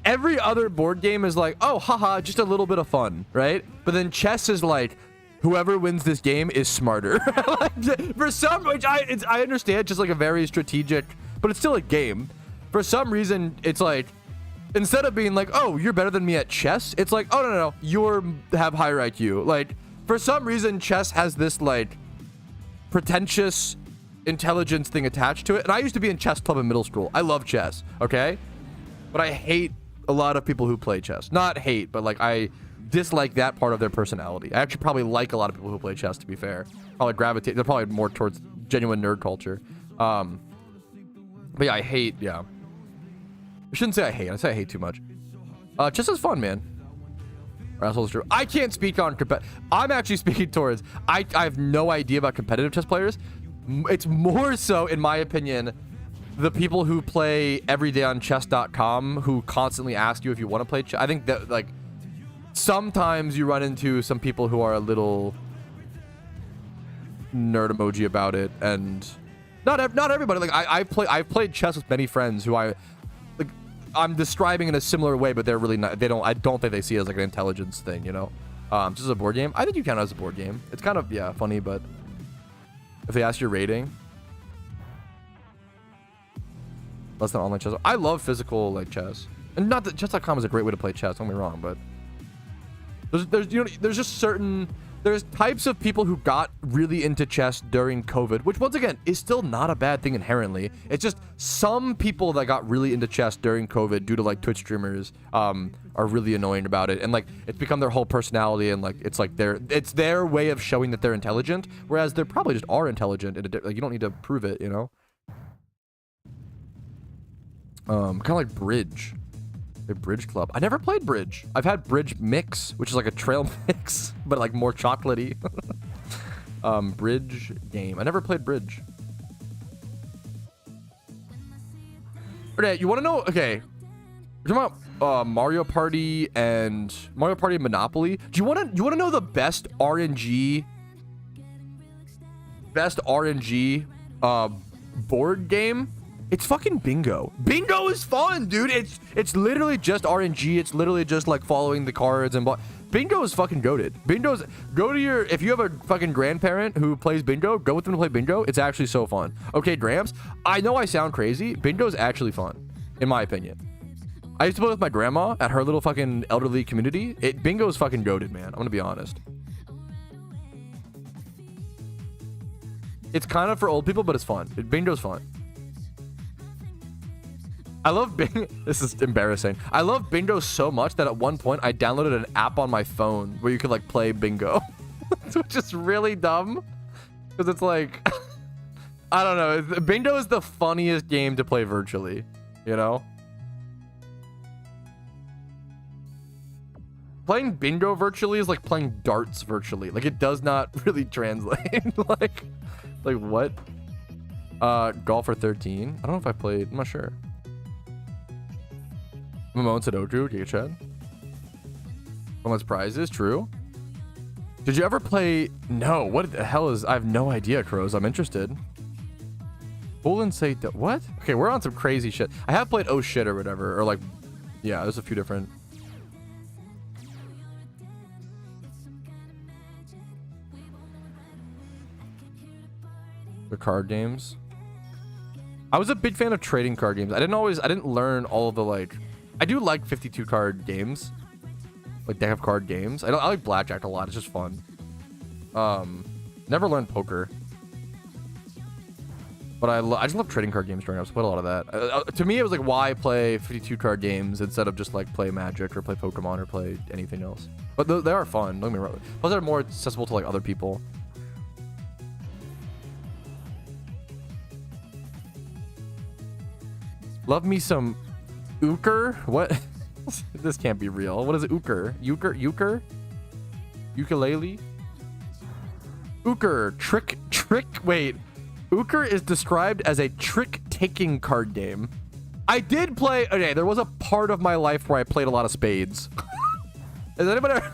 every other board game is like, oh, haha, just a little bit of fun, right? But then chess is like, whoever wins this game is smarter. Like, for some, which I understand, just like a very strategic, but it's still a game. For some reason, it's like, instead of being like, oh, you're better than me at chess, it's like, oh, no, you have higher IQ. Like, for some reason, chess has this, like, pretentious intelligence thing attached to it. And I used to be in chess club in middle school. I love chess, okay? But I hate a lot of people who play chess. Not hate, but, like, I dislike that part of their personality. I actually probably like a lot of people who play chess, to be fair. Probably gravitate. They're probably more towards genuine nerd culture. But, yeah, I hate, yeah. I shouldn't say I hate. I say I hate too much. Chess is fun, man. That's true. I can't speak on I'm actually speaking towards. I have no idea about competitive chess players. It's more so, in my opinion, the people who play every day on chess.com who constantly ask you if you want to play chess. I think that like sometimes you run into some people who are a little nerd emoji about it, and not everybody. Like I've played chess with many friends who I'm describing in a similar way, but they're really not. I don't think they see it as like an intelligence thing, you know. Just as a board game, I think you count it as a board game. It's kind of funny, but if they ask your rating, less than online chess. I love physical like chess, and not that chess.com is a great way to play chess. Don't get me wrong, but there's you know there's just there's types of people who got really into chess during COVID, which once again is still not a bad thing inherently. It's just some people that got really into chess during COVID due to like Twitch streamers are really annoying about it, and like it's become their whole personality, and like it's like it's their way of showing that they're intelligent, whereas they probably just are intelligent, and like you don't need to prove it, you know. Kind of like bridge. A bridge club. I never played bridge. I've had bridge mix, which is like a trail mix, but like more chocolatey. Bridge game. I never played bridge. Okay, you want to know? Okay, we're talking about Mario Party and Monopoly. Do you want to know the best RNG board game? It's fucking bingo. Bingo is fun, dude. It's literally just RNG. It's literally just like following the cards and bingo is fucking goated. If you have a fucking grandparent who plays bingo, go with them to play bingo. It's actually so fun. Okay, Gramps, I know I sound crazy. Bingo is actually fun, in my opinion. I used to play with my grandma at her little fucking elderly community. Bingo is fucking goated, man. I'm gonna be honest. It's kind of for old people, but it's fun. Bingo's fun. I love bingo. This is embarrassing. I love bingo so much that at one point I downloaded an app on my phone where you could like play bingo, which is really dumb because it's like, I don't know. Bingo is the funniest game to play virtually, you know? Playing bingo virtually is like playing darts virtually. Like it does not really translate. like what? Golf for 13. I don't know if I played. I'm not sure. Mamone said Oju, Giga Chad. Almost prizes, true. Did you ever play? No, what the hell is? I have no idea, Crows. I'm interested. Bullen say what? Okay, we're on some crazy shit. I have played oh shit or whatever, or like, yeah, there's a few different. The card games. I was a big fan of trading card games. I didn't learn all of the like. I do like 52 card games, like deck of card games. I like blackjack a lot. It's just fun. Never learned poker, but I just love trading card games growing up. So I played a lot of that. To me, it was like why play 52 card games instead of just like play Magic or play Pokemon or play anything else. But they are fun. Don't get me wrong. Plus, they're more accessible to like other people. Love me some Euchre? What? This can't be real. What is it? Euchre? Euchre? Ukulele? Euchre. Trick. Wait. Euchre is described as a trick-taking card game. I did play... Okay, there was a part of my life where I played a lot of spades. Is anybody...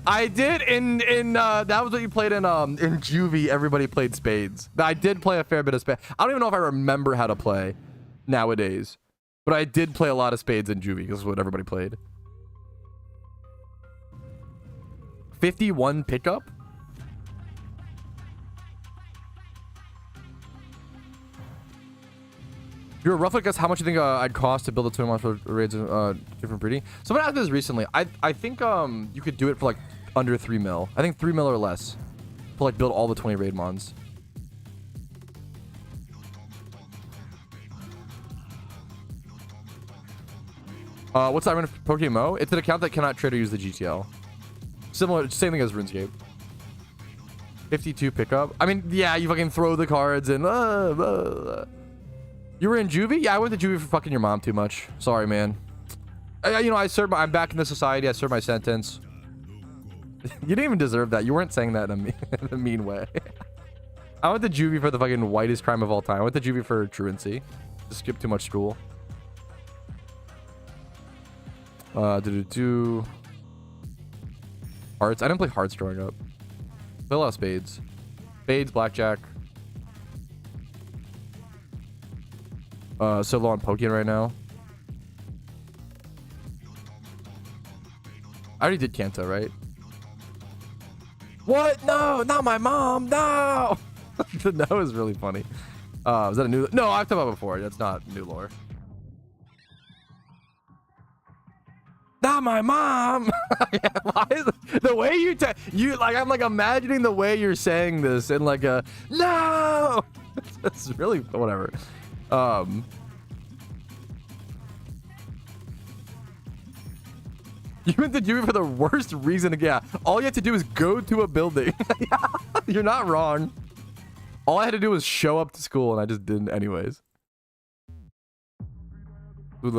I did in that was what you played in Juvie. Everybody played spades. I did play a fair bit of spades. I don't even know if I remember how to play nowadays. But I did play a lot of spades in Juvie because that's what everybody played. 51 pickup? You're roughly guess how much you think I'd cost to build a 20 monster raids different breeding. Someone asked this recently. I think you could do it for like under 3 mil. I think 3 mil or less to like build all the 20 raid mons. What's that run of PokeMMO? It's an account that cannot trade or use the GTL. Similar, same thing as RuneScape. 52 pickup. I mean, yeah, you fucking throw the cards and. You were in Juvie? Yeah, I went to Juvie for fucking your mom too much. Sorry, man. I served. I'm back in the society. I served my sentence. You didn't even deserve that. You weren't saying that in a mean way. I went to Juvie for the fucking whitest crime of all time. I went to Juvie for truancy. Just skipped too much school. Hearts. I didn't play hearts growing up. Play a lot of spades. Spades, blackjack. So low on Pokeyen right now. I already did Kanto, right? What? No, not my mom. No. The no is really funny. Is that a new? No, I've talked about it before. That's not new lore. Not my mom. Why is the way you like? I'm like imagining the way you're saying this and like a no. It's really whatever. You went to Juvie for the worst reason. Yeah, all you have to do is go to a building. You're not wrong. All I had to do was show up to school, and I just didn't anyways. It's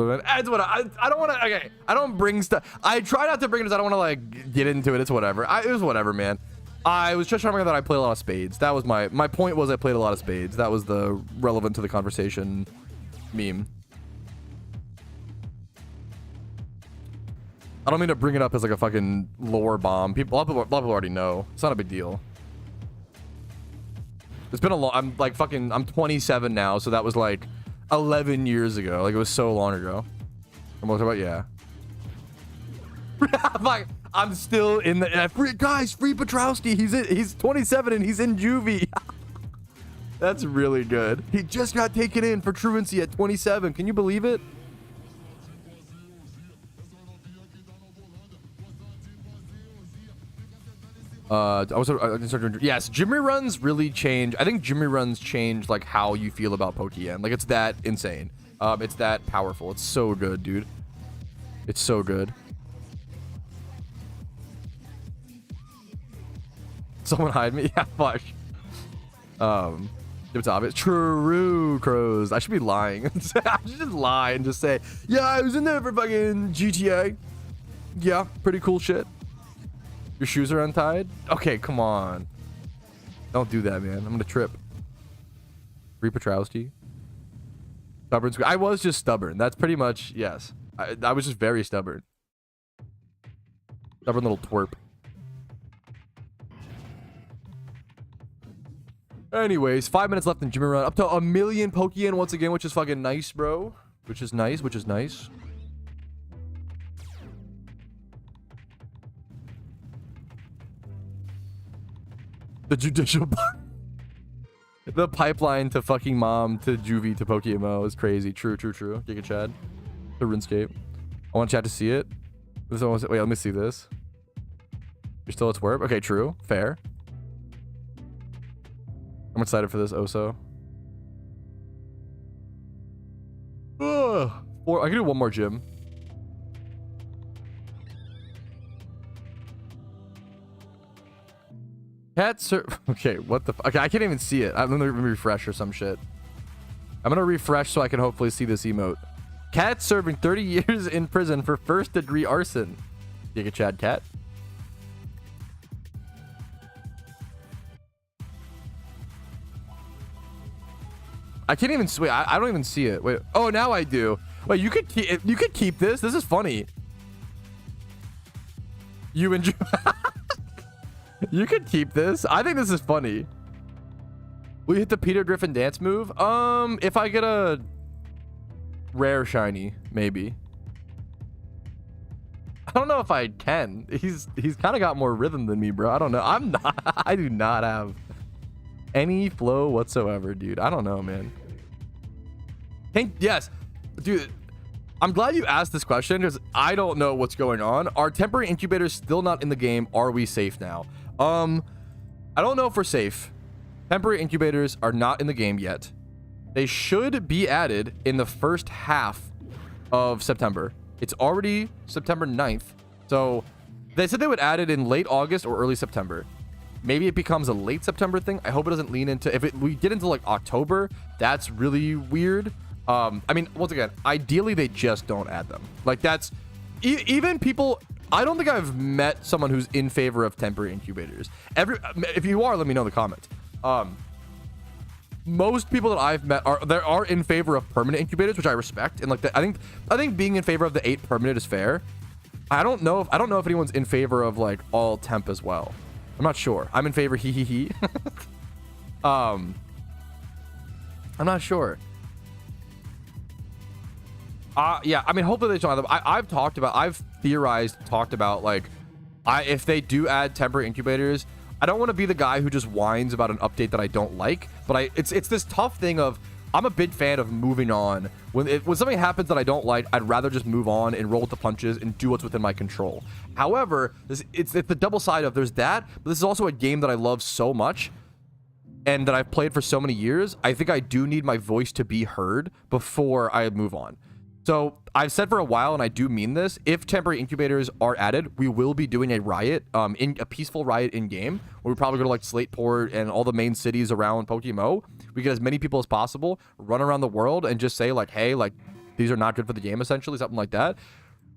what I don't want to. Okay, I don't bring stuff. I try not to bring it because I don't want to like get into it. It's whatever. It was whatever, man. I was just trying to remember that I played a lot of spades. That was my point. Was I played a lot of spades. That was the relevant to the conversation meme. I don't mean to bring it up as like a fucking lore bomb. A lot of people already know. It's not a big deal. It's been a long. I'm 27 now, so that was like 11 years ago. Like it was so long ago. I'm talking about, yeah. I'm still in the free Patrouski. He's 27 and he's in juvie. That's really good. He just got taken in for truancy at 27. Can you believe it? Yes, gym reruns really change. I think gym reruns change like how you feel about Pokeyen. Like it's that insane. It's that powerful. It's so good, dude. It's so good. Someone hide me. Yeah, fuck. It's obvious. True, crows. I should be lying. I should just lie and just say, yeah, I was in there for fucking GTA. Yeah, pretty cool shit. Your shoes are untied? Okay, come on. Don't do that, man. I'm gonna trip. Free Patrouski. Stubborn. I was just stubborn. That's pretty much, yes. I was just very stubborn. Stubborn little twerp. Anyways, 5 minutes left in Jimmy Run. Up to 1 million Pokeyen once again, which is fucking nice, bro. Which is nice. The judicial the pipeline to fucking mom to juvie to PokeMMO is crazy. True. Giga Chad. The RuneScape. I want chat to see it. Wait, let me see this. You're still at twerp? Okay, true. Fair. I'm excited for this Oso. Ugh. I can do one more gym. Okay, what the okay, I can't even see it. I'm gonna refresh or some shit. I'm gonna refresh so I can hopefully see this emote. Cat serving 30 years in prison for first-degree arson. Giga Chad Cat. I can't even wait. I don't even see it. Wait. Oh, now I do. Wait, you could keep this. This is funny. You enjoy. You could keep this. I think this is funny. We hit the Peter Griffin dance move. If I get a rare shiny, maybe. I don't know if I can. He's kind of got more rhythm than me, bro. I don't know. I do not have any flow whatsoever, dude. I don't know, man. Yes, dude. I'm glad you asked this question because I don't know what's going on. Are temporary incubators still not in the game? Are we safe now? I don't know if we're safe. Temporary incubators are not in the game yet. They should be added in the first half of September. It's already September 9th. So they said they would add it in late August or early September. Maybe it becomes a late September thing. I hope it doesn't lean into, we get into like October, that's really weird. I mean, once again, ideally they just don't add them. Like that's, even people, I don't think I've met someone who's in favor of temporary incubators. If you are, let me know in the comments. Most people that I've met are in favor of permanent incubators, which I respect. And like I think being in favor of the 8 permanent is fair. I don't know if anyone's in favor of like all temp as well. I'm not sure. I'm in favor. He. I'm not sure. Yeah, I mean, hopefully they don't have them. I've talked about like, if they do add temporary incubators, I don't want to be the guy who just whines about an update that I don't like, but it's this tough thing of, I'm a big fan of moving on. When something happens that I don't like, I'd rather just move on and roll with the punches and do what's within my control. However, it's the double side of there's that, but this is also a game that I love so much and that I've played for so many years. I think I do need my voice to be heard before I move on. So I've said for a while, and I do mean this, if temporary incubators are added, we will be doing a riot, in a peaceful riot in game, where we probably go to like Slateport and all the main cities around PokeMMO. We get as many people as possible, run around the world and just say like, hey, like these are not good for the game, essentially, something like that.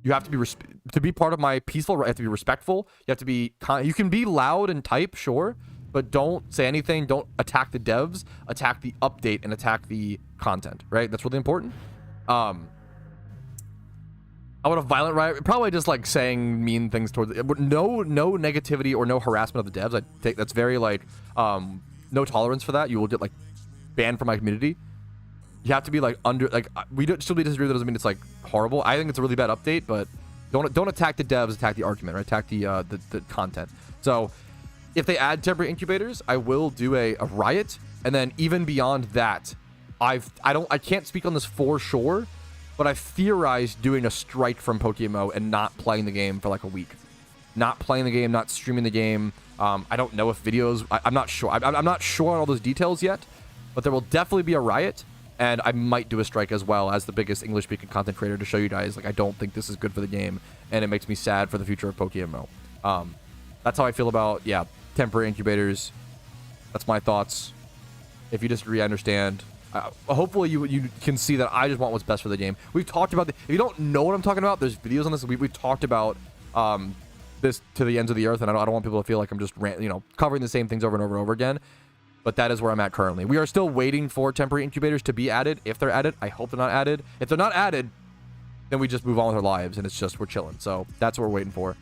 You have to be part of my peaceful riot. You have to be respectful. You have to be you can be loud and type, sure, but don't say anything. Don't attack the devs, attack the update, and attack the content, right? That's really important. I want a violent riot, probably just like saying mean things towards no negativity or no harassment of the devs. I take that's very like no tolerance for that. You will get like banned from my community. You have to be like under like we don't still disagree. That doesn't mean it's like horrible. I think it's a really bad update, but don't attack the devs. Attack the argument, right? Attack the content. So if they add temporary incubators, I will do a riot, and then even beyond that, I can't speak on this for sure. But I theorized doing a strike from PokeMMO and not playing the game for like a week. Not playing the game, not streaming the game. I don't know if videos... I'm not sure. I'm not sure on all those details yet. But there will definitely be a riot. And I might do a strike as well as the biggest English-speaking content creator to show you guys, like, I don't think this is good for the game. And it makes me sad for the future of PokeMMO. That's how I feel about, yeah, temporary incubators. That's my thoughts. If you disagree, I understand. Hopefully you can see that I just want what's best for the game. We've talked about if you don't know what I'm talking about, there's videos on this. We've talked about this to the ends of the earth, and I don't want people to feel like I'm just covering the same things over and over and over again. But that is where I'm at currently. We are still waiting for temporary incubators to be added. If they're added, I hope they're not added. If they're not added, then we just move on with our lives, and it's just we're chilling. So that's what we're waiting for.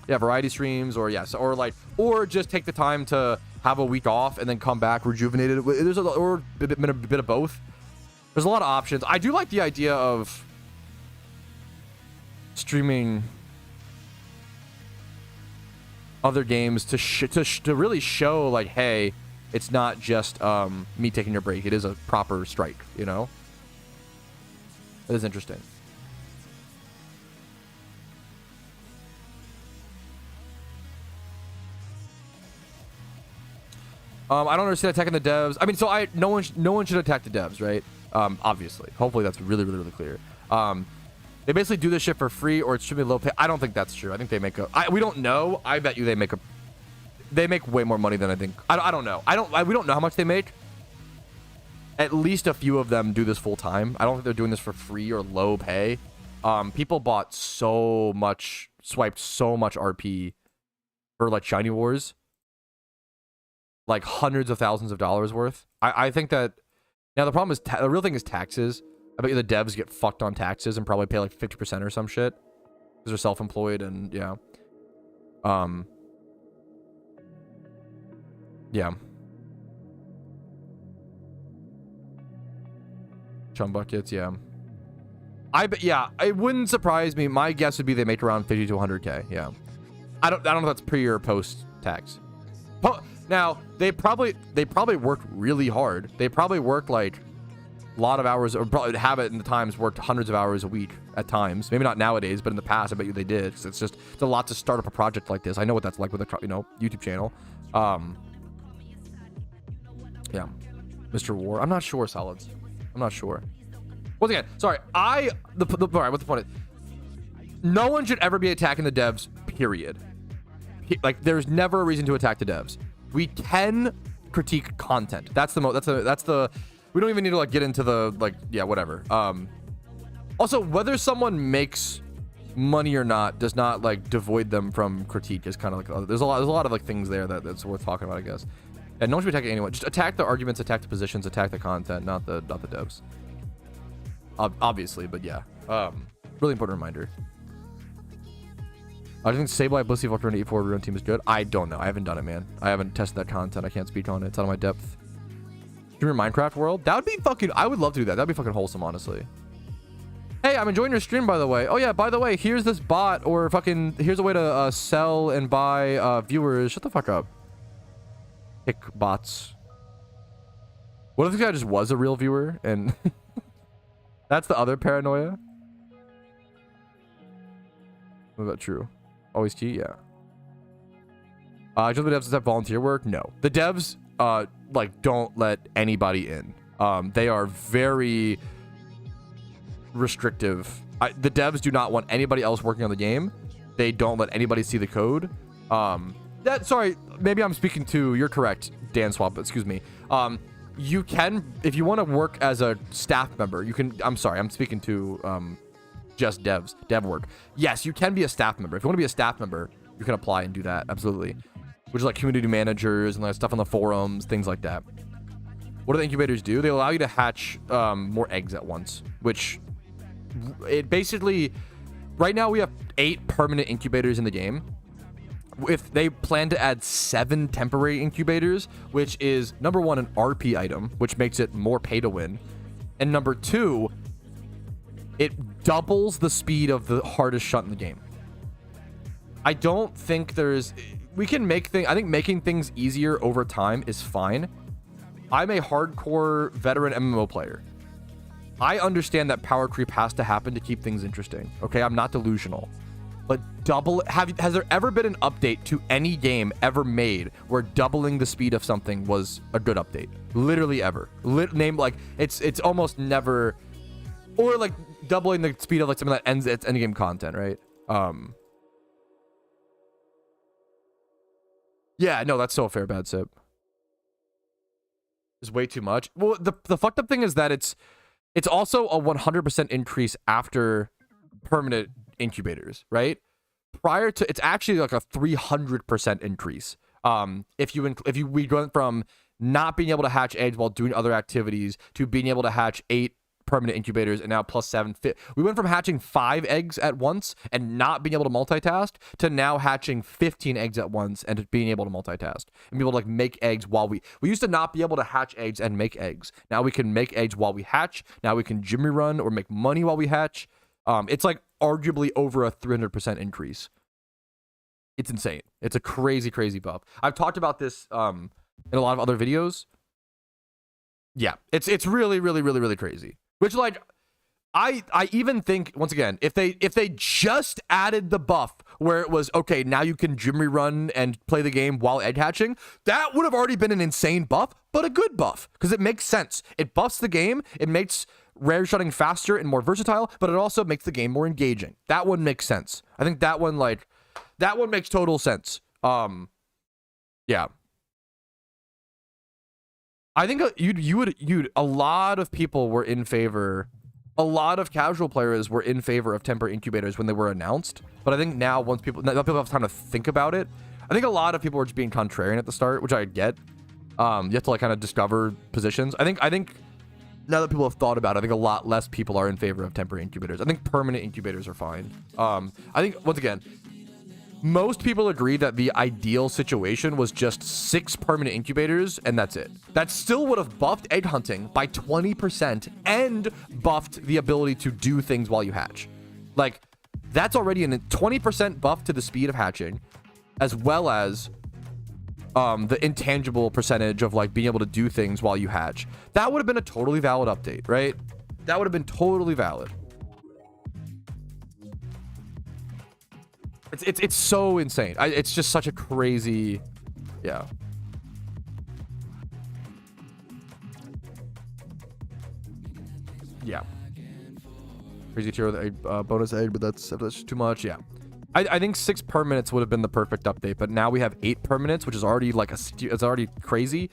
Yeah, variety streams, or yes, or just take the time to have a week off and then come back rejuvenated. There's a bit of both. There's a lot of options. I do like the idea of streaming other games to really show like, hey, it's not just me taking a break. It is a proper strike, you know? It is interesting. I don't understand attacking the devs. I mean, so no one should attack the devs, right? Obviously. Hopefully that's really clear. They basically do this shit for free, or it should be low pay. I don't think that's true. I think they make we don't know. I bet you they make way more money than I think. I don't know. We don't know how much they make. At least a few of them do this full time. I don't think they're doing this for free or low pay. People bought swiped so much RP for like Shiny Wars. Like hundreds of thousands of dollars worth. I think that now the problem is the real thing is taxes. I bet you the devs get fucked on taxes and probably pay like 50% or some shit because they're self-employed, and yeah. Yeah. Chum buckets, yeah. It wouldn't surprise me. My guess would be they make around 50 to 100K. Yeah. I don't know if that's pre or post tax. Now, they probably worked really hard. They probably worked like a lot of hours, or probably have it in the times worked hundreds of hours a week at times. Maybe not nowadays, but in the past, I bet you they did. Cause it's a lot to start up a project like this. I know what that's like with a YouTube channel. Yeah, Mr. War. I'm not sure, Solids. I'm not sure. Once again, sorry. All right, what the point is? No one should ever be attacking the devs. Period. Like, there's never a reason to attack the devs. We can critique content. That's the we don't even need to like get into the like, yeah, whatever. Also, whether someone makes money or not does not like devoid them from critique. Is kind of like there's a lot of like things there that's worth talking about, I guess. And no one should be attacking anyone. Just attack the arguments, attack the positions, attack the content, not the devs. Obviously, but yeah. Really important reminder. I think sableye Blissey Voltron 84 rerun team is good. I don't know. I haven't done it, man. I haven't tested that content. I can't speak on it. It's out of my depth. Stream Minecraft world? That would be fucking... I would love to do that. That'd be fucking wholesome, honestly. Hey, I'm enjoying your stream, by the way. Oh, yeah, by the way, here's this bot, or fucking... Here's a way to sell and buy viewers. Shut the fuck up. Pick bots. What if this guy just was a real viewer and that's the other paranoia? What about true? Always key, yeah. Do the devs accept volunteer work? No. The devs like don't let anybody in. They are very restrictive. The devs do not want anybody else working on the game. They don't let anybody see the code. Sorry, maybe I'm speaking to, you're correct, Dan Swap, excuse me. You can, if you want to work as a staff member, you can, I'm sorry, I'm speaking to just dev work. Yes, you can be a staff member. If you want to be a staff member, you can apply and do that, absolutely. Which is like community managers and like stuff on the forums, things like that. What do the incubators do? They allow you to hatch more eggs at once, which it basically, right now we have 8 permanent incubators in the game. If they plan to add 7 temporary incubators, which is number 1, an RP item, which makes it more pay to win. And number 2, it doubles the speed of the hardest shot in the game. I don't think there's, we can make things, I think making things easier over time is fine. I'm a hardcore veteran MMO player. I understand that power creep has to happen to keep things interesting. Okay, I'm not delusional. But has there ever been an update to any game ever made where doubling the speed of something was a good update? Literally ever. Name like it's almost never, or like doubling the speed of like something that ends its endgame content, right? Yeah, no, that's so fair, bad sip. It's way too much. Well, the fucked up thing is that it's also a 100% increase after permanent incubators, right? Prior to, it's actually like a 300% increase. We went from not being able to hatch eggs while doing other activities to being able to hatch 8 permanent incubators and now plus 7. We went from hatching 5 eggs at once and not being able to multitask to now hatching 15 eggs at once and being able to multitask and be able to like make eggs while we used to not be able to hatch eggs and make eggs. Now we can make eggs while we hatch. Now we can Jimmy run or make money while we hatch. It's like arguably over a 300% increase. It's insane. It's a crazy, crazy buff. I've talked about this in a lot of other videos. Yeah, it's really, really, really, really crazy. Which, like, I even think, once again, if they just added the buff where it was, okay, now you can Jimmy run and play the game while egg hatching, that would have already been an insane buff, but a good buff, because it makes sense. It buffs the game, it makes rare shotting faster and more versatile, but it also makes the game more engaging. That one makes sense. I think that one, like, that one makes total sense. Yeah. I think a lot of people were in favor, a lot of casual players were in favor of temporary incubators when they were announced. But I think now now people have time to think about it. I think a lot of people were just being contrarian at the start, which I get. You have to like kind of discover positions. I think now that people have thought about it, I think a lot less people are in favor of temporary incubators. I think permanent incubators are fine. I think, once again, most people agree that the ideal situation was just 6 permanent incubators and that's it. That still would have buffed egg hunting by 20% and buffed the ability to do things while you hatch. Like, that's already a 20% buff to the speed of hatching, as well as the intangible percentage of like being able to do things while you hatch. That would have been a totally valid update, right? That would have been totally valid. It's so insane. It's just such a crazy, yeah. Yeah. Crazy tier with a bonus egg, but that's too much. Yeah. I think 6 permanents would have been the perfect update, but now we have 8 permanents, which is already like it's already crazy.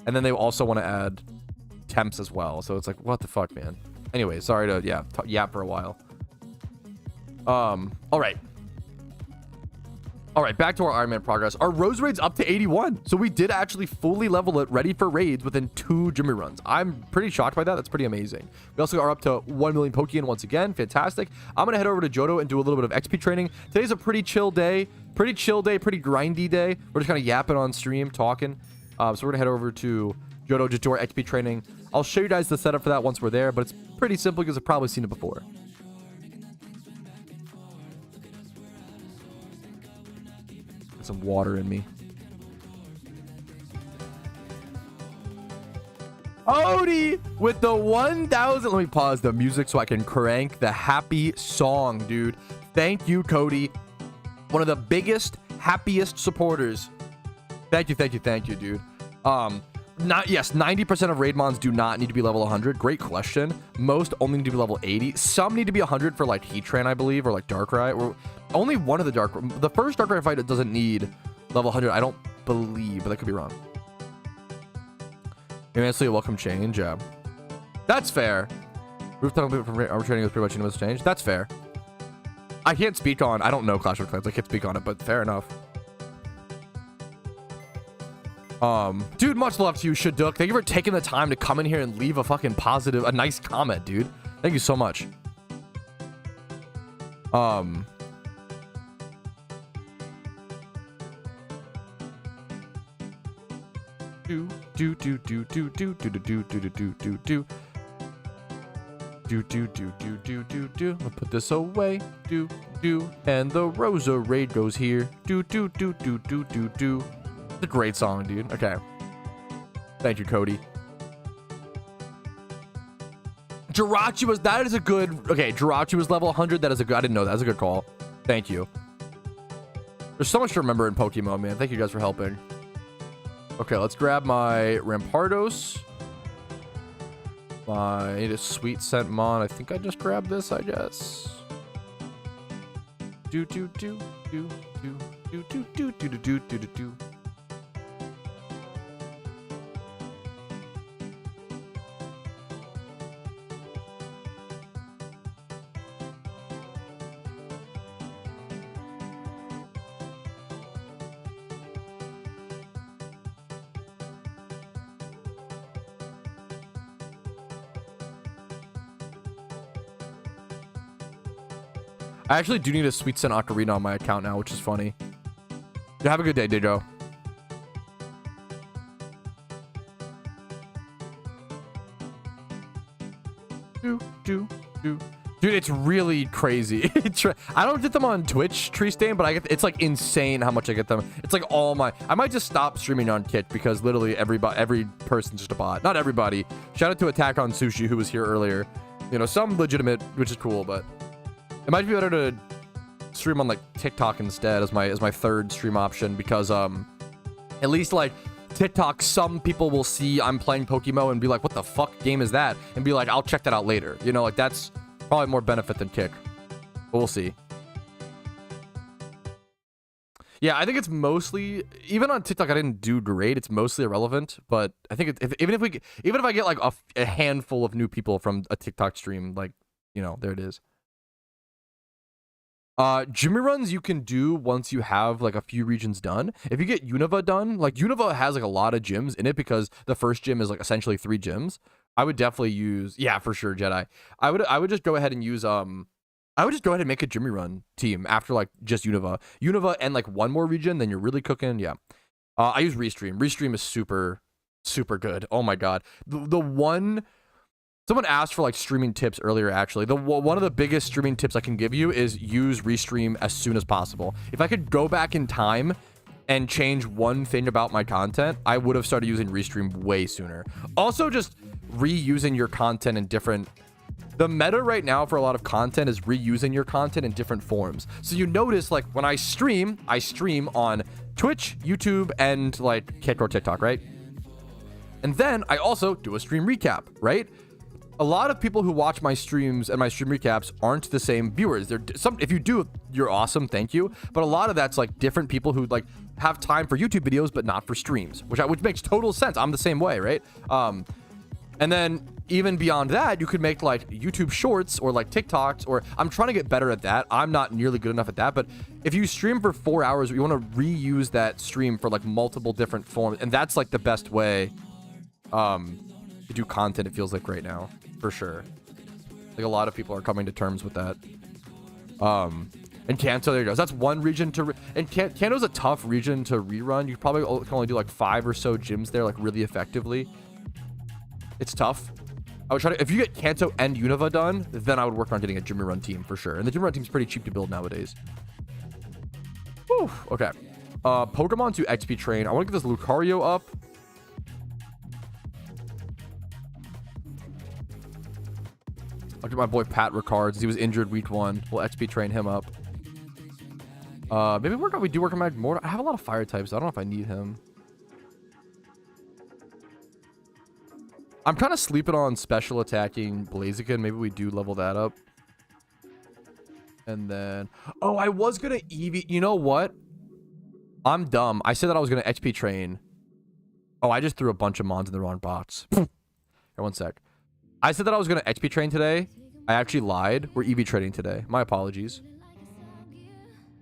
And then they also want to add temps as well. So it's like, what the fuck, man? Anyway, sorry to yap for a while. All right. All right, back to our Iron Man progress. Our Rose Raid's up to 81. So we did actually fully level it, ready for raids within 2 Jimmy runs. I'm pretty shocked by that. That's pretty amazing. We also are up to 1 million Pokeyen once again. Fantastic. I'm going to head over to Johto and do a little bit of XP training. Today's a pretty chill day. Pretty grindy day. We're just kind of yapping on stream, talking. So we're going to head over to Johto, just do our XP training. I'll show you guys the setup for that once we're there, but it's pretty simple because I've probably seen it before. Some water in me. Cody with the 1,000. Let me pause the music so I can crank the happy song, dude. Thank you, Cody. One of the biggest, happiest supporters. Thank you, dude. Yes, 90% of raid mons do not need to be level 100. Great question. Most only need to be level 80. Some need to be 100 for like Heatran, I believe, or like Darkrai. Or only one of the first Darkrai fight doesn't need level 100. I don't believe, but that could be wrong. Immensely a welcome change. Yeah, that's fair. Roof tunnel from armor training was pretty much unanimous change. That's fair. I can't speak on. I don't know Clash of Clans. I can't speak on it, but fair enough. Dude, much love to you, Shaduk. Thank you for taking the time to come in here and leave a fucking positive, a nice comment, dude. Thank you so much. I'll put this away. And the Rosa raid goes here. It's a great song, dude. Okay. Thank you, Cody. Jirachi was, that is a good, okay, Jirachi was level 100. That is a good, I didn't know that. That's a good call. Thank you. There's so much to remember in PokeMMO, man. Thank you guys for helping. Okay, let's grab my Rampardos. I need a sweet scent mon. I think I just grabbed this, I guess. Do. I actually do need a sweet scent ocarina on my account now, which is funny. Yeah, have a good day, Digo. Dude, it's really crazy. I don't get them on Twitch, Tree Stain, but I get, it's like insane how much I get them. It's like all my, I might just stop streaming on Kick because literally every person's just a bot. Not everybody. Shout out to Attack on Sushi who was here earlier. You know, some legitimate, which is cool, but it might be better to stream on like TikTok instead as my third stream option because at least like TikTok, some people will see I'm playing PokeMMO and be like, what the fuck game is that? And be like, I'll check that out later. You know, like that's probably more benefit than Kick. But we'll see. Yeah, I think it's mostly, even on TikTok, I didn't do great. It's mostly irrelevant, but I think even if I get like a handful of new people from a TikTok stream, like, you know, there it is. Jimmy runs you can do once you have like a few regions done. If you get Unova done, like Unova has like a lot of gyms in it because the first gym is like essentially 3 gyms. I would definitely use, yeah, for sure, Jedi. I would just go ahead and use I would just go ahead and make a Jimmy run team after like just Unova and like one more region, then you're really cooking. Yeah. I use Restream. Restream is super good. Oh my god. The one, someone asked for like streaming tips earlier, actually. One of the biggest streaming tips I can give you is use Restream as soon as possible. If I could go back in time and change one thing about my content, I would have started using Restream way sooner. Also, just reusing your content in different... The meta right now for a lot of content is reusing your content in different forms. So you notice, like, when I stream on Twitch, YouTube, and like Kick or TikTok, right? And then I also do a stream recap, right? A lot of people who watch my streams and my stream recaps aren't the same viewers. If you do, you're awesome, thank you. But a lot of that's like different people who like have time for YouTube videos but not for streams, which makes total sense. I'm the same way, right? And then even beyond that, you could make like YouTube shorts or like TikToks, or I'm trying to get better at that. I'm not nearly good enough at that, but if you stream for 4 hours, you want to reuse that stream for like multiple different forms, and that's like the best way to do content, it feels like right now, for sure. Like a lot of people are coming to terms with that. And Kanto, there you go. So that's one region to and Kanto's a tough region to rerun. You probably can only do like 5 or so gyms there, like really effectively. It's tough. I would try to, if you get Kanto and Unova done, then I would work on getting a Jimmy Run team for sure. And the Jimmy Run team's pretty cheap to build nowadays. Whew, okay. Pokemon to XP train. I want to get this Lucario up. I'll get my boy Pat Ricards. He was injured week 1. We'll XP train him up. Maybe we do work on Magmortar. I have a lot of fire types. So I don't know if I need him. I'm kind of sleeping on special attacking Blaziken. Maybe we do level that up. And then... Oh, I was going to EV... You know what? I'm dumb. I said that I was going to XP train. Oh, I just threw a bunch of mons in the wrong box. Here, one sec. I said that I was going to XP train today. I actually lied. We're EV training today. My apologies.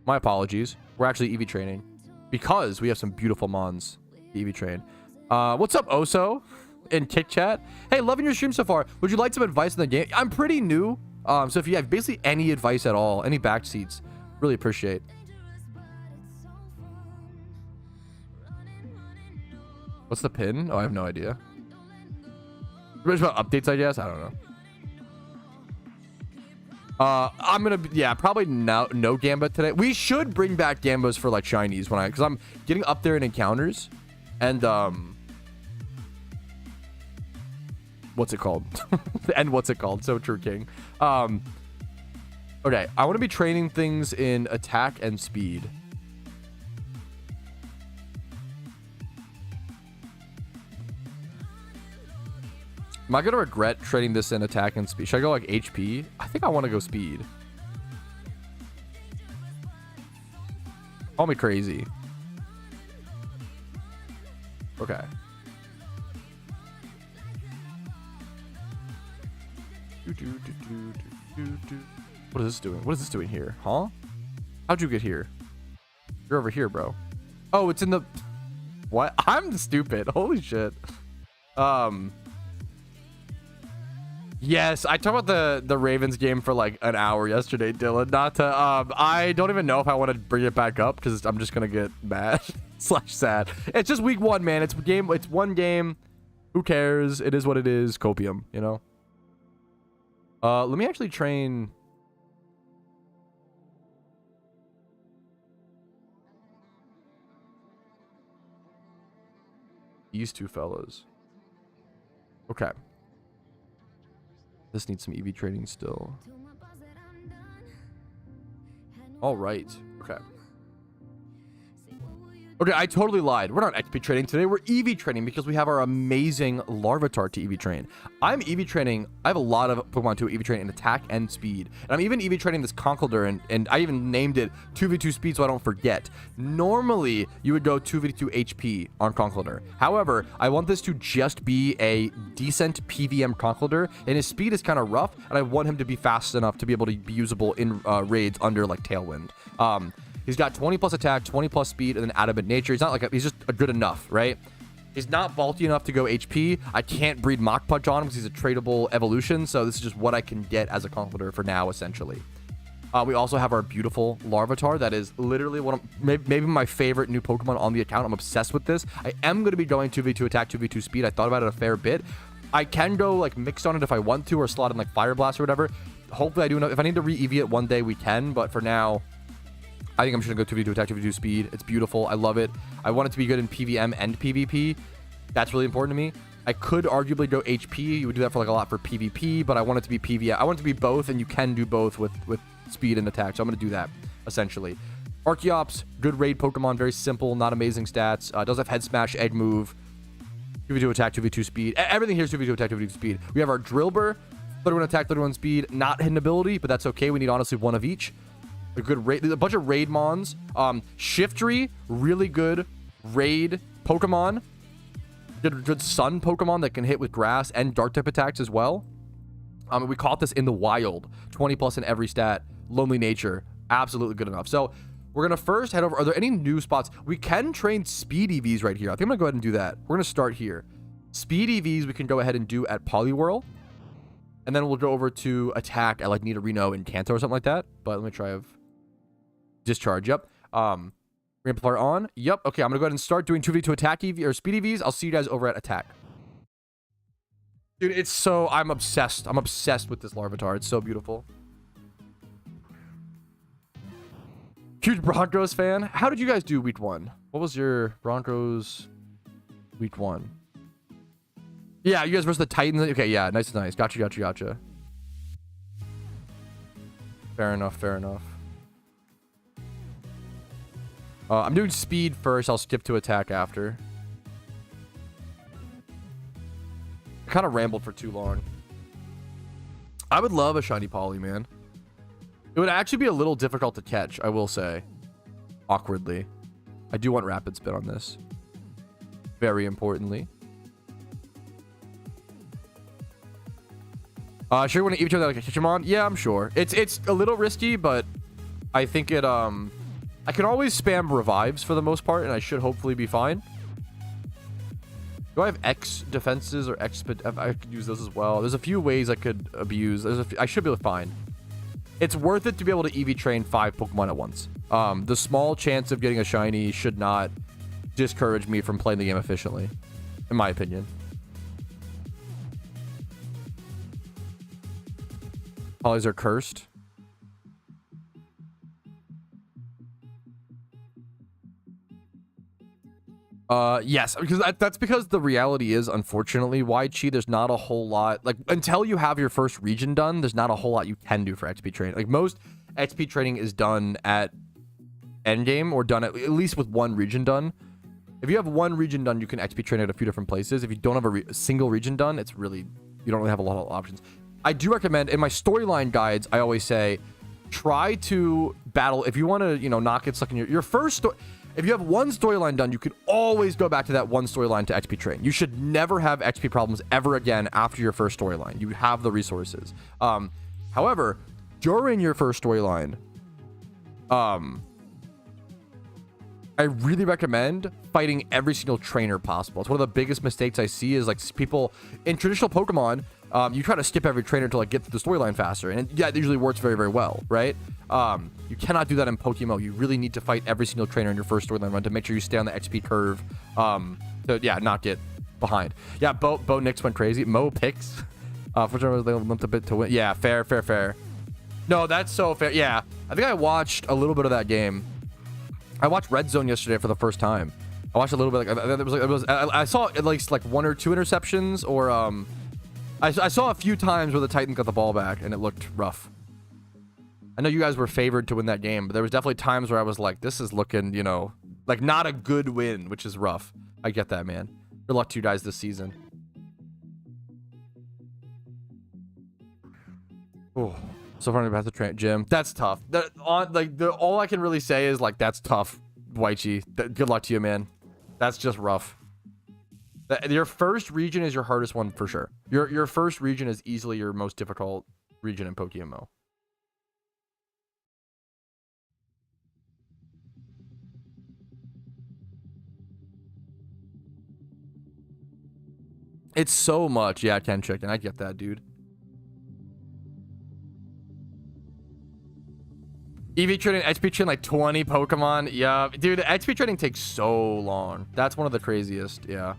My apologies. We're actually EV training. Because we have some beautiful mons to EV train. What's up, Oso? In Kick Chat. Hey, loving your stream so far. Would you like some advice in the game? I'm pretty new. So if you have basically any advice at all, any back seats, really appreciate. What's the pin? Oh, I have no idea. About updates, I guess. I don't know. I'm gonna yeah, probably no Gambit today. We should bring back Gambas for like shinies because I'm getting up there in encounters, and what's it called? And what's it called? So true, King. Okay, I want to be training things in attack and speed. Am I gonna regret trading this in attack and speed? Should I go like HP? I think I want to go speed. Call me crazy. Okay. What is this doing? What is this doing here? Huh? How'd you get here? You're over here, bro. Oh, it's in the... What? I'm stupid. Holy shit. Yes, I talked about the Ravens game for like an hour yesterday, Dylan. Not to, I don't even know if I want to bring it back up because I'm just gonna get mad / sad. It's just week 1, man. It's one game. Who cares? It is what it is. Copium, you know. Let me actually train. These two fellas. Okay. This needs some EV training still. All right. Okay. Okay, I totally lied. We're not XP training today. We're EV training because we have our amazing Larvitar to EV train. I'm EV training. I have a lot of Pokemon to EV train in attack and speed. And I'm even EV training this Conkeldurr, and I even named it 2v2 speed so I don't forget. Normally, you would go 2v2 HP on Conkeldurr. However, I want this to just be a decent PVM Conkeldurr, and his speed is kind of rough, and I want him to be fast enough to be able to be usable in raids under like Tailwind. He's got 20 plus attack, 20 plus speed, and then adamant nature. He's not like he's just a good enough, right? He's not bulky enough to go HP. I can't breed Mach Punch on him because he's a tradable evolution. So this is just what I can get as a Conkeldurr for now, essentially. We also have our beautiful Larvitar. That is literally one of maybe my favorite new Pokemon on the account. I'm obsessed with this. I am going to be going 2v2 attack, 2v2 speed. I thought about it a fair bit. I can go like mixed on it if I want to, or slot in like Fire Blast or whatever. Hopefully I do enough. If I need to re-EV it one day, we can. But for now, I think I'm just going to go 2v2 attack, 2v2 speed. It's beautiful. I love it. I want it to be good in PVM and PvP. That's really important to me. I could arguably go HP. You would do that for like a lot for PvP, but I want it to be PVM. I want it to be both, and you can do both with speed and attack. So I'm going to do that, essentially. Archeops, good raid Pokemon. Very simple, not amazing stats. Does have Head Smash, Egg Move, 2v2 attack, 2v2 speed. Everything here is 2v2 attack, 2v2 speed. We have our Drillbur, 31 attack, 31 speed. Not hidden ability, but that's okay. We need honestly one of each. A good raid, a bunch of raid mons. Shiftry, really good raid Pokemon. Good sun Pokemon that can hit with grass and dark type attacks as well. We caught this in the wild. 20 plus in every stat. Lonely nature, absolutely good enough. So we're gonna first head over. Are there any new spots? We can train speed EVs right here. I think I'm gonna go ahead and do that. We're gonna start here. Speed EVs we can go ahead and do at Poliwhirl. And then we'll go over to attack at like Nidorino and Kanto or something like that. But let me try Discharge. Yep. Amplifier on. Yep. Okay, I'm gonna go ahead and start doing 2v2 attack EV or speed EVs. I'll see you guys over at attack. Dude, it's so... I'm obsessed. I'm obsessed with this Larvitar. It's so beautiful. Huge Broncos fan. How did you guys do week 1? What was your Broncos week 1? Yeah, you guys versus the Titans. Okay, yeah, nice. Gotcha. Fair enough, fair enough. I'm doing speed first. I'll skip to attack after. I kind of rambled for too long. I would love a shiny poly, man. It would actually be a little difficult to catch, I will say. Awkwardly. I do want rapid spin on this. Very importantly. Sure you want to EV like a Kichimon? Yeah, I'm sure. It's a little risky, but I think it I can always spam revives for the most part, and I should hopefully be fine. Do I have X defenses or X? I could use those as well. There's a few ways I could abuse. I should be able to find. It's worth it to be able to EV train 5 Pokemon at once. The small chance of getting a shiny should not discourage me from playing the game efficiently, in my opinion. Polys are cursed. Yes, because that's because the reality is, unfortunately, YG, there's not a whole lot, like, until you have your first region done, there's not a whole lot you can do for XP training. Like, most XP training is done at endgame, or done at least with one region done. If you have one region done, you can XP train at a few different places. If you don't have a single region done, it's really, you don't really have a lot of options. I do recommend, in my storyline guides, I always say, try to battle, if you want to, you know, not get stuck in your first story. If you have one storyline done, you can always go back to that one storyline to XP train. You should never have XP problems ever again after your first storyline. You have the resources. However, during your first storyline, I really recommend fighting every single trainer possible. It's one of the biggest mistakes I see is, like, people in traditional Pokemon, you try to skip every trainer to, like, get through the storyline faster. And yeah, it usually works very, very well, right? You cannot do that in PokeMMO. You really need to fight every single trainer in your first storyline run to make sure you stay on the XP curve. To, yeah, not get behind. Yeah, Bo Nix went crazy. Mo picks. For sure, they limped a bit to win. Yeah, fair. No, that's so fair. Yeah, I think I watched a little bit of that game. I watched Red Zone yesterday for the first time. I watched a little bit. I saw at least like 1 or 2 interceptions, or I saw a few times where the Titan got the ball back and it looked rough. I know you guys were favored to win that game, but there was definitely times where I was like, this is looking, you know, like not a good win, which is rough. I get that, man. Good luck to you guys this season. Oh, so far about the train gym. That's tough. All I can really say is, like, that's tough, Waichi. Good luck to you, man. That's just rough. Your first region is your hardest one for sure. Your first region is easily your most difficult region in PokeMMO. It's so much. Yeah, Ken Chicken. I get that, dude. EV training, XP training, like 20 Pokemon. Yeah, dude, XP training takes so long. That's one of the craziest. Yeah.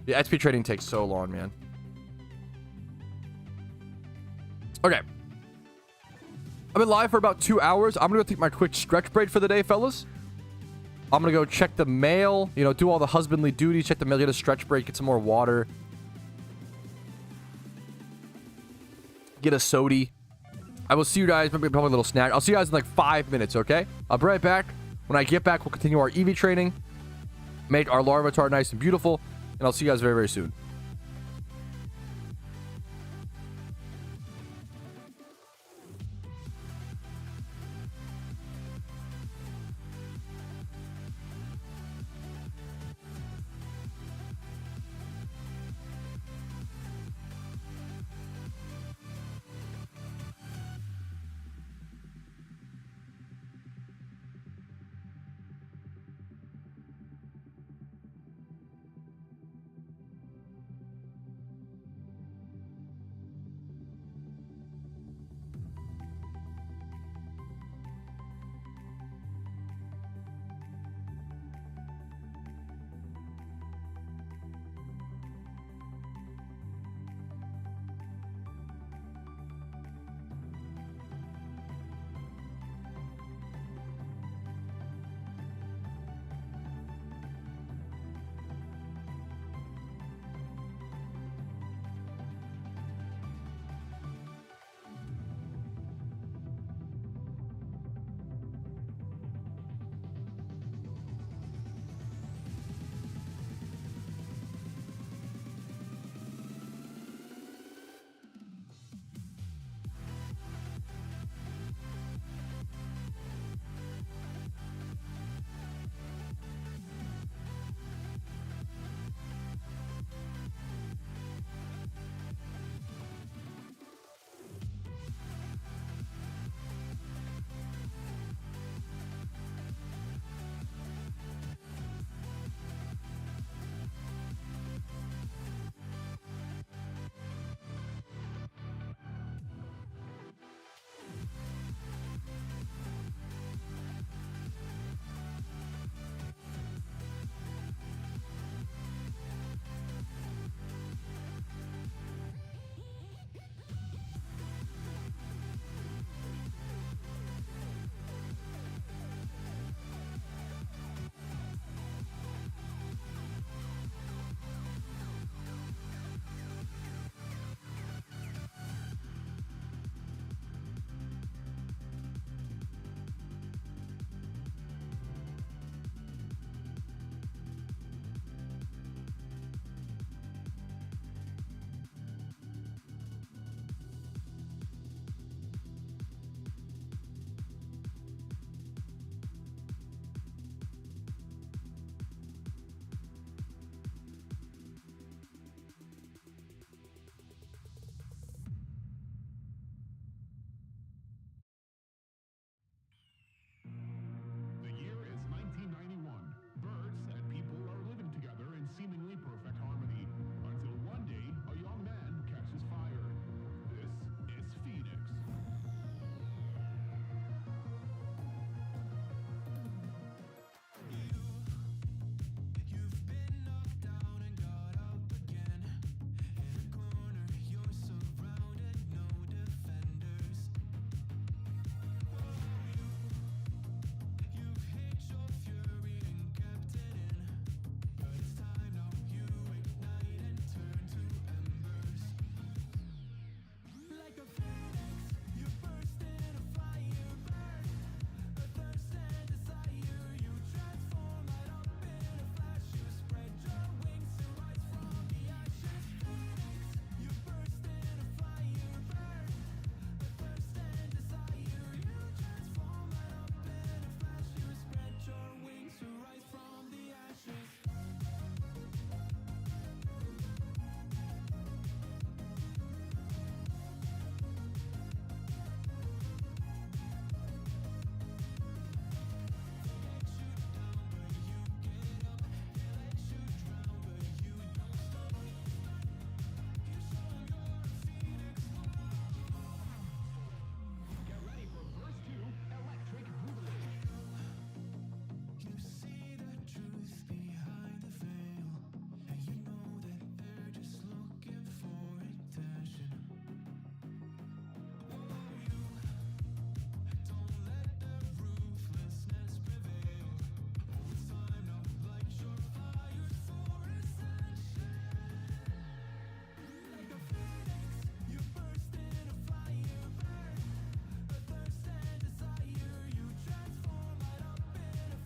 The XP training takes so long, man. Okay. I've been live for about 2 hours. I'm gonna go take my quick stretch break for the day, fellas. I'm gonna go check the mail, you know, do all the husbandly duties, check the mail, get a stretch break, get some more water, get a sody. I will see you guys, maybe probably a little snack. I'll see you guys in like 5 minutes, okay? I'll be right back. When I get back, we'll continue our EV training, make our Larvitar nice and beautiful, and I'll see you guys very, very soon.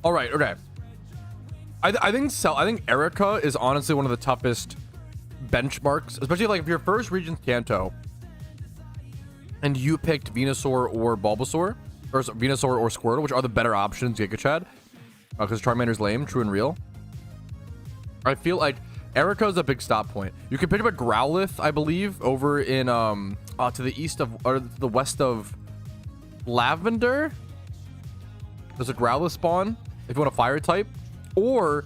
All right, okay. I think Erica is honestly one of the toughest benchmarks, especially like if your first region's Kanto and you picked Venusaur or Bulbasaur, or Venusaur or Squirtle, which are the better options, Giga Chad, because Charmander's lame, true and real. I feel like Erica is a big stop point. You can pick up a Growlithe, I believe, over in to the east of, or the west of Lavender. There's a Growlithe spawn if you want a fire type, or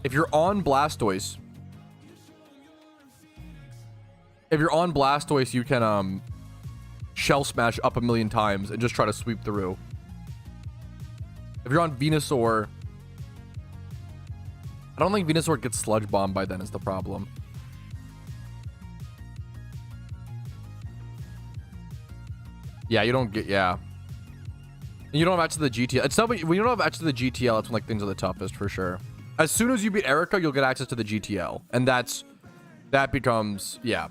if you're on Blastoise. If you're on Blastoise, you can Shell Smash up a million times and just try to sweep through. If you're on Venusaur, I don't think Venusaur gets Sludge Bomb by then is the problem. Yeah, you don't get, yeah. And you don't have access to the GTL. It's not, when you don't have access to the GTL, that's when like things are the toughest for sure. As soon as you beat Erica, you'll get access to the GTL. And that becomes, yeah.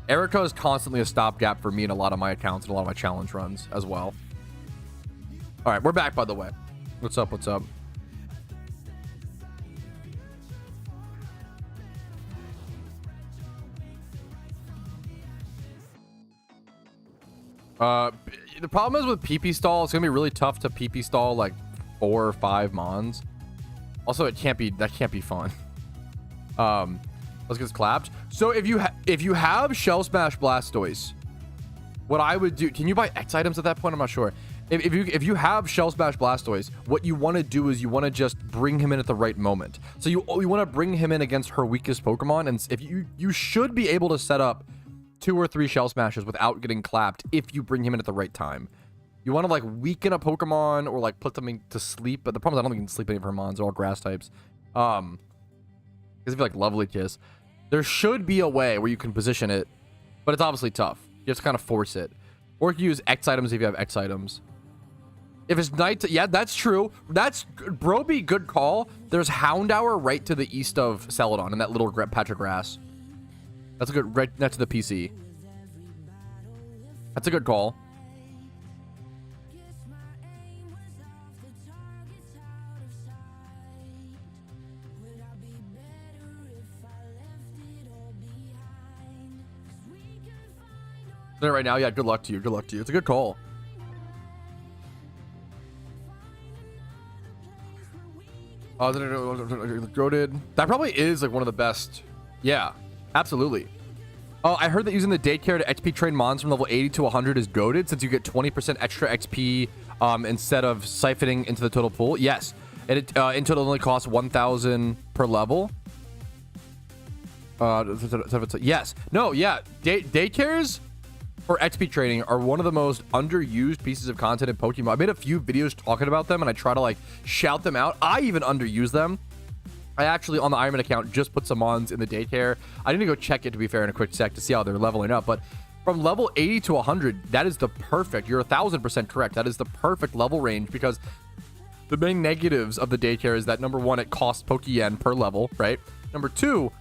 Erica is constantly a stopgap for me in a lot of my accounts and a lot of my challenge runs as well. All right, we're back, by the way. What's up? What's up? The problem is with PP stall, it's gonna be really tough to PP stall like 4 or 5 mons. Also, that can't be fun. Let's get this clapped. So if you have Shell Smash Blastoise, what I would do, can you buy X items at that point? I'm not sure. If you have Shell Smash Blastoise, what you want to do is you want to just bring him in at the right moment. So you want to bring him in against her weakest Pokemon, and if you should be able to set up 2 or 3 Shell Smashes without getting clapped if you bring him in at the right time. You want to like weaken a Pokemon or like put something to sleep, but the problem is I don't think you can sleep any of her mons. They're all grass types. Because if you like Lovely Kiss, there should be a way where you can position it, but it's obviously tough. You have to kind of force it. Or you can use X items if you have X items. If it's night, yeah, that's true. That's Broby, good call. There's Houndour right to the east of Celadon in that little patch of grass. That's a good, right next to the PC. That's a good call. There right now, yeah, good luck to you. Good luck to you. It's a good call. Goated. That probably is like one of the best. Yeah, absolutely. Oh, I heard that using the daycare to XP train mons from level 80 to 100 is goated, since you get 20% extra XP instead of siphoning into the total pool. Yes, and it in total only costs 1,000 per level. Yes. No. Yeah. Daycares for XP training are one of the most underused pieces of content in Pokemon. I made a few videos talking about them, and I try to like shout them out. I even underuse them. I actually, on the Ironman account, just put some mons in the daycare. I need to go check it, to be fair, in a quick sec to see how they're leveling up. But from level 80 to 100, that is the perfect, you're 1,000% correct. That is the perfect level range, because the main negatives of the daycare is that, number one, it costs Pokeyen per level, right? Number two,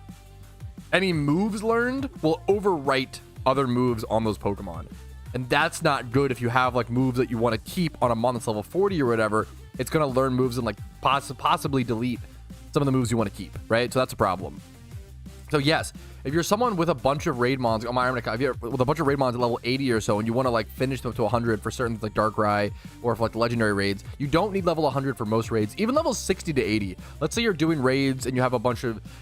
any moves learned will overwrite other moves on those Pokemon. And that's not good if you have like moves that you want to keep on a mon that's level 40 or whatever. It's going to learn moves and like possibly delete some of the moves you want to keep, right? So that's a problem. So yes, if you're someone with a bunch of raid mons on my Iron account, if you're with a bunch of raid mons at level 80 or so, and you want to like finish them to 100 for certain like Darkrai or for like legendary raids, you don't need level 100 for most raids, even level 60 to 80. Let's say you're doing raids and you have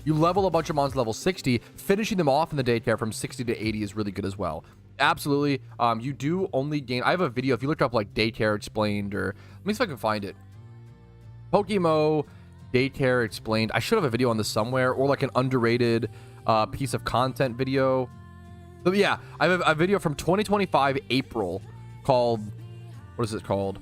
you level a bunch of mons to level 60, finishing them off in the daycare from 60 to 80 is really good as well. Absolutely. You do only gain, I have a video, if you look up like daycare explained, or let me see if I can find it. PokeMMO Daycare explained. I should have a video on this somewhere, or like an underrated piece of content video. So yeah, I have a video from 2025 April called, what is it called?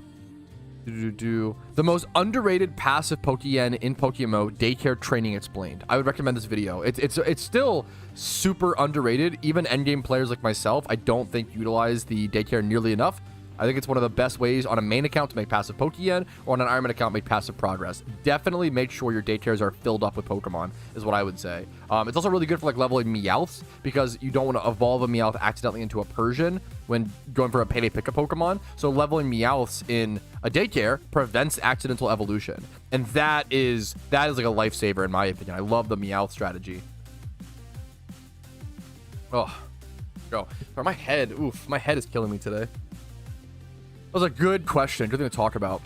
The most underrated passive Pokeyen in PokeMMO Daycare Training Explained. I would recommend this video. It's still super underrated. Even endgame players like myself, I don't think utilize the daycare nearly enough. I think it's one of the best ways on a main account to make passive Pokeyen, or on an Ironman account make passive progress. Definitely make sure your daycares are filled up with Pokemon, is what I would say. It's also really good for like leveling Meowths, because you don't want to evolve a Meowth accidentally into a Persian when going for a payday pickup Pokemon. So leveling Meowths in a daycare prevents accidental evolution, and that is like a lifesaver in my opinion. I love the Meowth strategy. Oh, go. My head, oof, my head is killing me today. That was a good question. Good thing to talk about.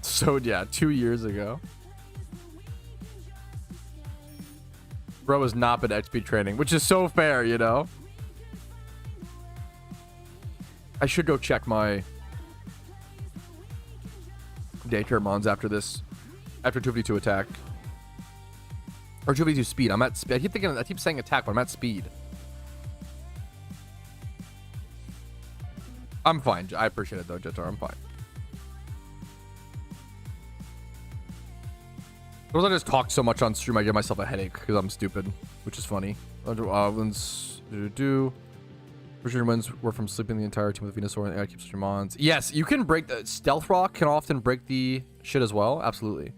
So yeah, 2 years ago. Bro has not been XP training, which is so fair, you know? I should go check my daycare mons after this. After 252 attack. Or 252 speed. I'm at speed. I keep saying attack, but I'm at speed. I'm fine. I appreciate it though, Jetar. I'm fine. Suppose I just talk so much on stream, I give myself a headache because I'm stupid, which is funny. Wins Richard wins were from sleeping the entire team with Venusaur, and AI keeps your mons. Yes, you can break the Stealth Rock can often break the shit as well. Absolutely.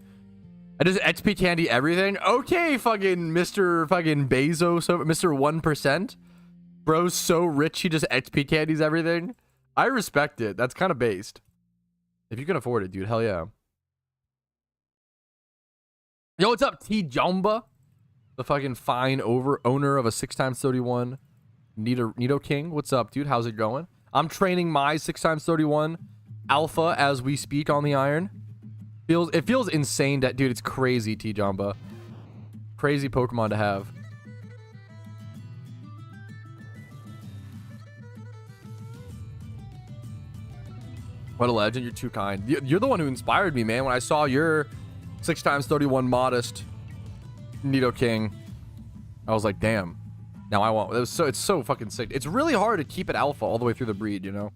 I just XP candy everything. Okay, fucking Mr. fucking Bezos, Mr. 1%. Bro's so rich he just XP candies everything. I respect it. That's kind of based. If you can afford it, dude, hell yeah. Yo, what's up, T Jamba? The fucking fine owner of a 6x31 Nido King. What's up, dude? How's it going? I'm training my 6x31 alpha as we speak on the iron. It feels insane that, dude, it's crazy, T Jamba. Crazy Pokemon to have. What a legend. You're too kind. You're the one who inspired me, man. When I saw your 6x31 modest Nido King, I was like, damn. Now I want. It's so fucking sick. It's really hard to keep it alpha all the way through the breed, you know?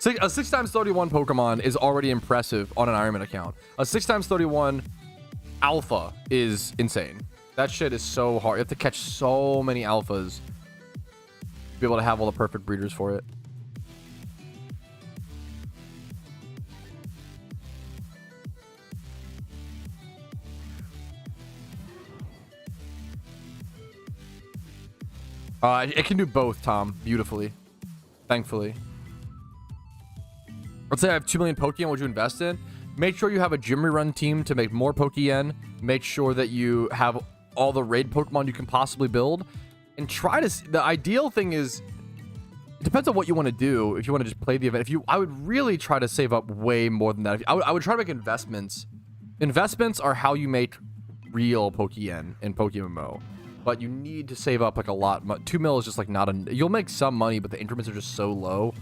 A 6x31 Pokemon is already impressive on an Ironman account. A 6x31 alpha is insane. That shit is so hard. You have to catch so many alphas to be able to have all the perfect breeders for it. It can do both, Tom, beautifully. Thankfully. Let's say I have 2 million Pokeyen. What would you invest in? Make sure you have a gym rerun team to make more Pokeyen. Make sure that you have all the raid Pokemon you can possibly build. And try to... The ideal thing is... It depends on what you want to do. If you want to just play the event. I would really try to save up way more than that. I would try to make investments. Investments are how you make real Pokeyen in PokeMMO. But you need to save up like a lot. 2 mil is just like not a... You'll make some money, but the increments are just so low.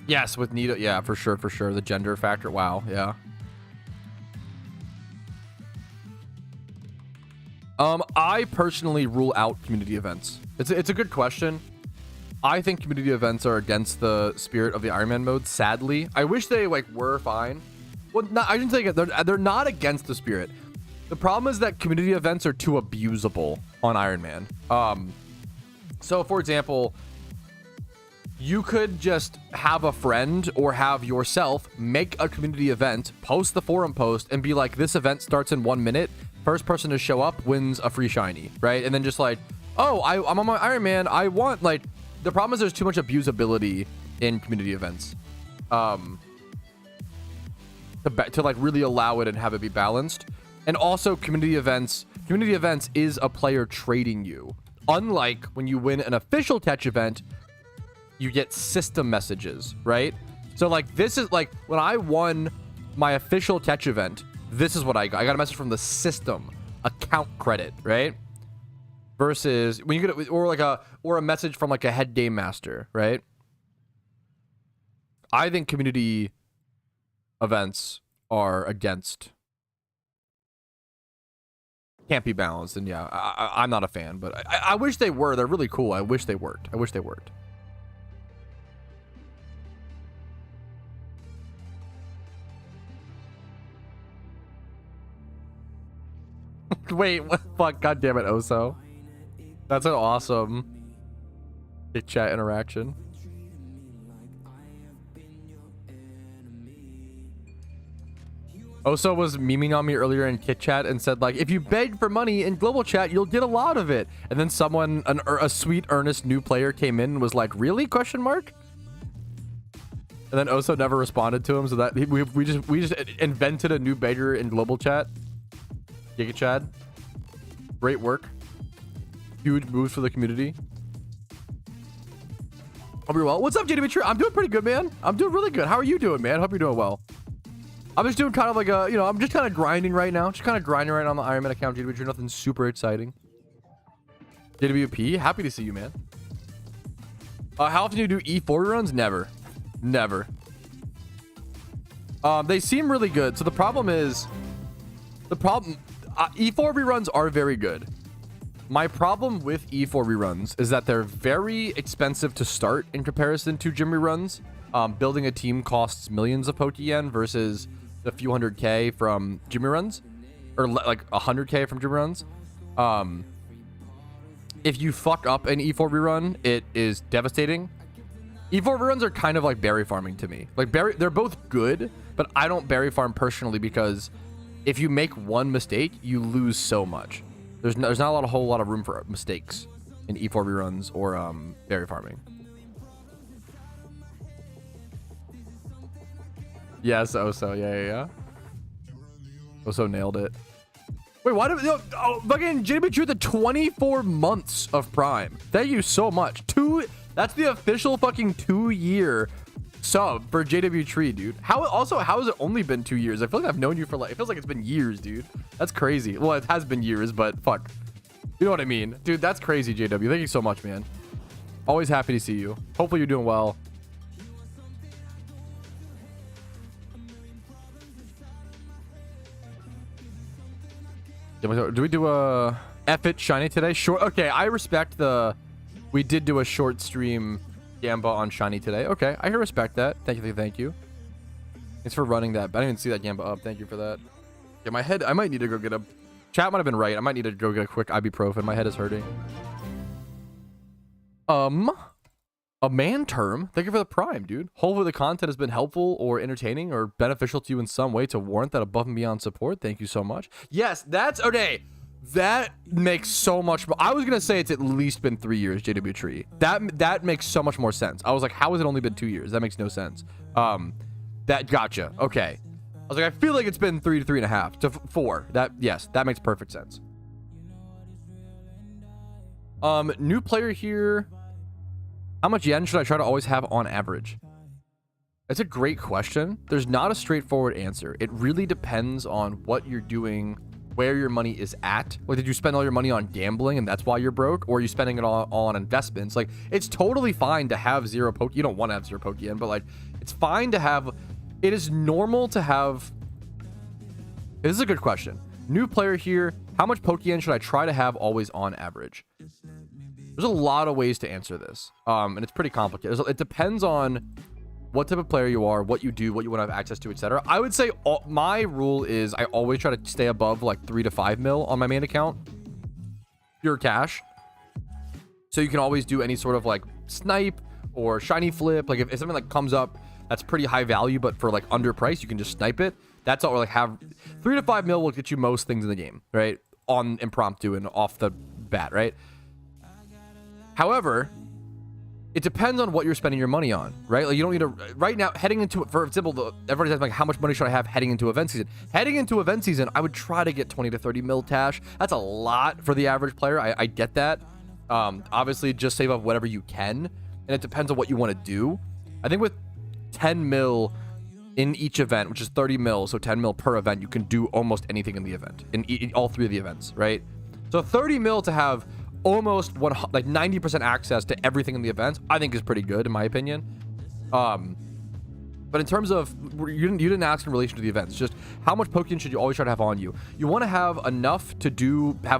Yes, with Nido. Yeah, for sure, for sure. The gender factor. Wow, yeah. I personally rule out community events. It's a good question. I think community events are against the spirit of the Iron Man mode, sadly. I wish they like were fine. Well, no, I didn't say they're not against the spirit. The problem is that community events are too abusable on Iron Man. So for example, you could just have a friend or have yourself make a community event, post the forum post, and be like, this event starts in 1 minute. First person to show up wins a free shiny, right? And then just like, oh, I'm on my Iron Man. I want, like, the problem is there's too much abusability in community events. To like really allow it and have it be balanced. And also community events is a player trading you. Unlike when you win an official catch event, you get system messages, right? So like this is like when I won my official catch event, this is what I got. I got a message from the system, account credit, right? Versus when you get or a message from like a head game master, right? I think community events are against, can't be balanced, and yeah, I'm not a fan, but I wish they were. They're really cool. I wish they worked. I wish they worked. Wait, what? Fuck, god damn it, Oso. That's an awesome big chat interaction. Oso was memeing on me earlier in Kit Chat and said, like, if you beg for money in global chat, you'll get a lot of it. And then someone, a sweet, earnest new player came in and was like, really? Question mark? And then Oso never responded to him, so that we just invented a new beggar in global chat. Giga Chad. Great work. Huge moves for the community. Hope you're well. What's up, JDB True? I'm doing pretty good, man. I'm doing really good. How are you doing, man? Hope you're doing well. I'm just doing kind of like a, you know, I'm just kind of grinding right now. Just kind of grinding right on the Iron Man account, JDB True. Nothing super exciting. JWP, happy to see you, man. How often do you do E4 runs? Never. Never. They seem really good. So the problem is, E4 reruns are very good. My problem with E4 reruns is that they're very expensive to start in comparison to gym reruns. Building a team costs millions of Pokeyen versus the few hundred K from gym reruns, or like 100K from gym reruns. If you fuck up an E4 rerun, it is devastating. E4 reruns are kind of like berry farming to me. Like they're both good, but I don't berry farm personally because if you make one mistake, you lose so much. There's not a whole lot of room for mistakes in E4 reruns or berry farming. Yes, Oso, yeah. Oso nailed it. Wait, why did fucking JB True the 24 months of Prime? Thank you so much. That's the official fucking 2-year sub for JW Tree, dude. How has it only been 2 years? I feel like I've known you for like, it feels like it's been years, dude. That's crazy. Well, it has been years, but fuck. You know what I mean? Dude, that's crazy, JW. Thank you so much, man. Always happy to see you. Hopefully you're doing well. Do we do a F-it shiny today? Short. Okay, I respect we did do a short stream Gamba on shiny today. Okay, I can respect that. Thank you. Thanks for running that. I didn't even see that Gamba up. Thank you for that. Yeah, my head, I might need to go get a... Chat might have been right. I might need to go get a quick ibuprofen. My head is hurting. A man term. Thank you for the prime, dude. Hopefully the content has been helpful or entertaining or beneficial to you in some way to warrant that above and beyond support. Thank you so much. Yes, that's okay. That makes so much more. I was gonna say it's at least been 3 years, JW Tree. That makes so much more sense. I was like, how has it only been 2 years? That makes no sense. That gotcha. Okay. I was like, I feel like it's been 3 to 3.5 to 4. Yes, that makes perfect sense. New player here. How much yen should I try to always have on average? That's a great question. There's not a straightforward answer. It really depends on what you're doing, where your money is at. Like, did you spend all your money on gambling and that's why you're broke? Or are you spending it all on investments? Like, it's totally fine to have zero poke. You don't want to have zero Pokeyen, but like, it's fine to have. It is normal to have. This is a good question. New player here. How much Pokeyen should I try to have always on average? There's a lot of ways to answer this. And it's pretty complicated. It depends on what type of player you are, what you do, what you want to have access to, etc. I would say my rule is I always try to stay above like 3 to 5 mil on my main account. Pure cash. So you can always do any sort of like snipe or shiny flip. Like if something like comes up that's pretty high value, but for like underpriced, you can just snipe it. That's all. Or like have 3 to 5 mil will get you most things in the game, right? On impromptu and off the bat, right? However, it depends on what you're spending your money on, right? Like you don't need to right now heading into, for example, everybody's asking like how much money should I have heading into event season? Heading into event season, I would try to get 20 to 30 mil Tash. That's a lot for the average player. I get that. Obviously just save up whatever you can, and it depends on what you want to do. I think with 10 mil in each event, which is 30 mil, so 10 mil per event, you can do almost anything in the event, in all 3 of the events, right? So 30 mil to have almost 90% access to everything in the events, I think is pretty good in my opinion. But in terms of, you didn't ask in relation to the events, just how much Pokeyen should you always try to have on you? You want to have enough to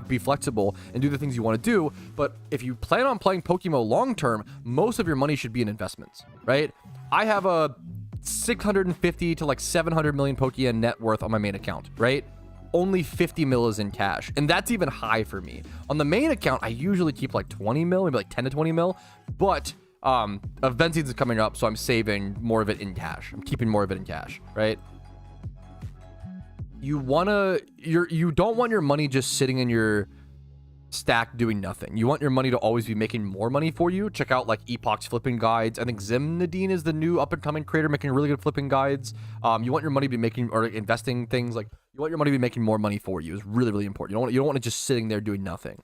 be flexible and do the things you want to do, but if you plan on playing PokeMMO long term, most of your money should be in investments, right? I have a 650 to like 700 million Pokeyen net worth on my main account, right? only 50 mil is in cash, and that's even high for me. On the main account, I usually keep like 20 mil, maybe like 10 to 20 mil, but event season is coming up, so I'm saving more of it in cash. I'm keeping more of it in cash, right? You don't want your money just sitting in your stack doing nothing. You want your money to always be making more money for you. Check out like Epoch's flipping guides. I think Zimnadine is the new up and coming creator making really good flipping guides. You want your money to be making or investing things, like you want your money to be making more money for you. It's really, really important. You don't want it just sitting there doing nothing.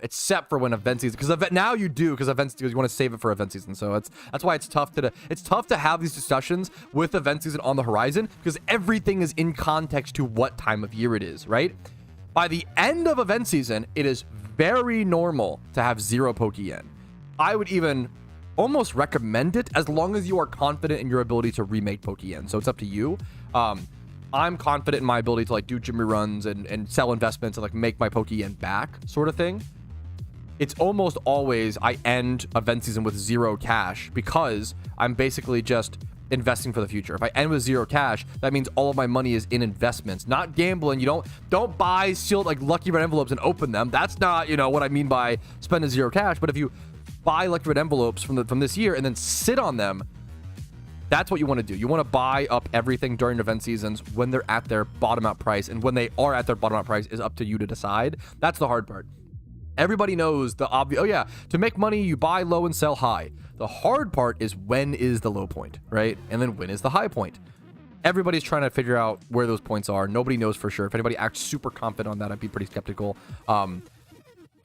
Except for when event season, because now you do, because you want to save it for event season. So that's why it's tough to have these discussions with event season on the horizon, because everything is in context to what time of year it is, right? By the end of event season, it is very normal to have 0 Pokeyen. I would even almost recommend it as long as you are confident in your ability to remake Pokeyen. So it's up to you. I'm confident in my ability to like do gym reruns and sell investments and like make my Pokeyen back, sort of thing. It's almost always I end event season with 0 cash because I'm basically just investing for the future. If I end with 0 cash, that means all of my money is in investments, not gambling. You don't buy sealed like lucky red envelopes and open them. That's not, what I mean by spending 0 cash. But if you buy lucky red envelopes from this year and then sit on them, that's what you want to do. You want to buy up everything during event seasons when they're at their bottom out price, and when they are at their bottom out price is up to you to decide. That's the hard part. Everybody knows the obvious. Oh yeah, to make money, you buy low and sell high. The hard part is when is the low point, right? And then when is the high point? Everybody's trying to figure out where those points are. Nobody knows for sure. If anybody acts super confident on that, I'd be pretty skeptical.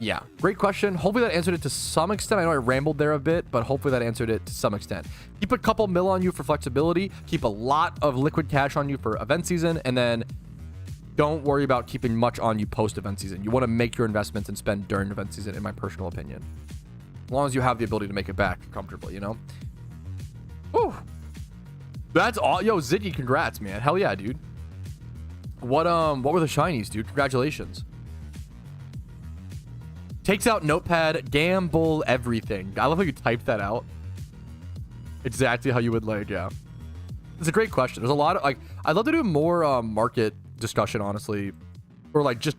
Yeah, great question. Hopefully that answered it to some extent. I know I rambled there a bit, but hopefully that answered it to some extent. Keep a couple mil on you for flexibility. Keep a lot of liquid cash on you for event season, and then don't worry about keeping much on you post-event season. You want to make your investments and spend during event season, in my personal opinion. As long as you have the ability to make it back comfortably, Whew. That's all. Yo, Ziggy, congrats, man. Hell yeah, dude. What were the shinies, dude? Congratulations. Takes out notepad, gamble everything. I love how you typed that out. Exactly how you would yeah. It's a great question. There's a lot of I'd love to do more market discussion, honestly, or like just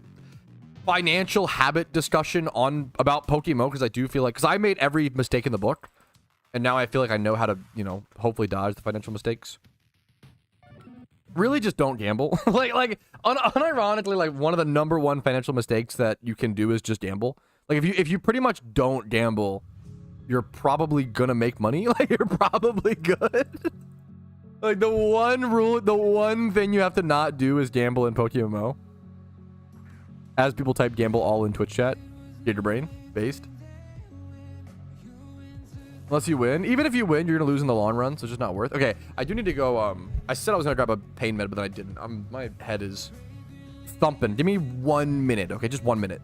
financial habit discussion about PokeMMO, because I do feel like, because I made every mistake in the book, and now I feel like I know how to hopefully dodge the financial mistakes. Really, just don't gamble. Unironically, like one of the #1 financial mistakes that you can do is just gamble. Like if you pretty much don't gamble, you're probably gonna make money. Like you're probably good. Like the one thing you have to not do is gamble in PokeMMO. As people type gamble all in Twitch chat, get your brain based. Unless you win. Even if you win, you're gonna lose in the long run, so it's just not worth. Okay, I do need to go. I said I was gonna grab a pain med, but then I didn't. My head is thumping. Give me 1 minute, okay? Just 1 minute.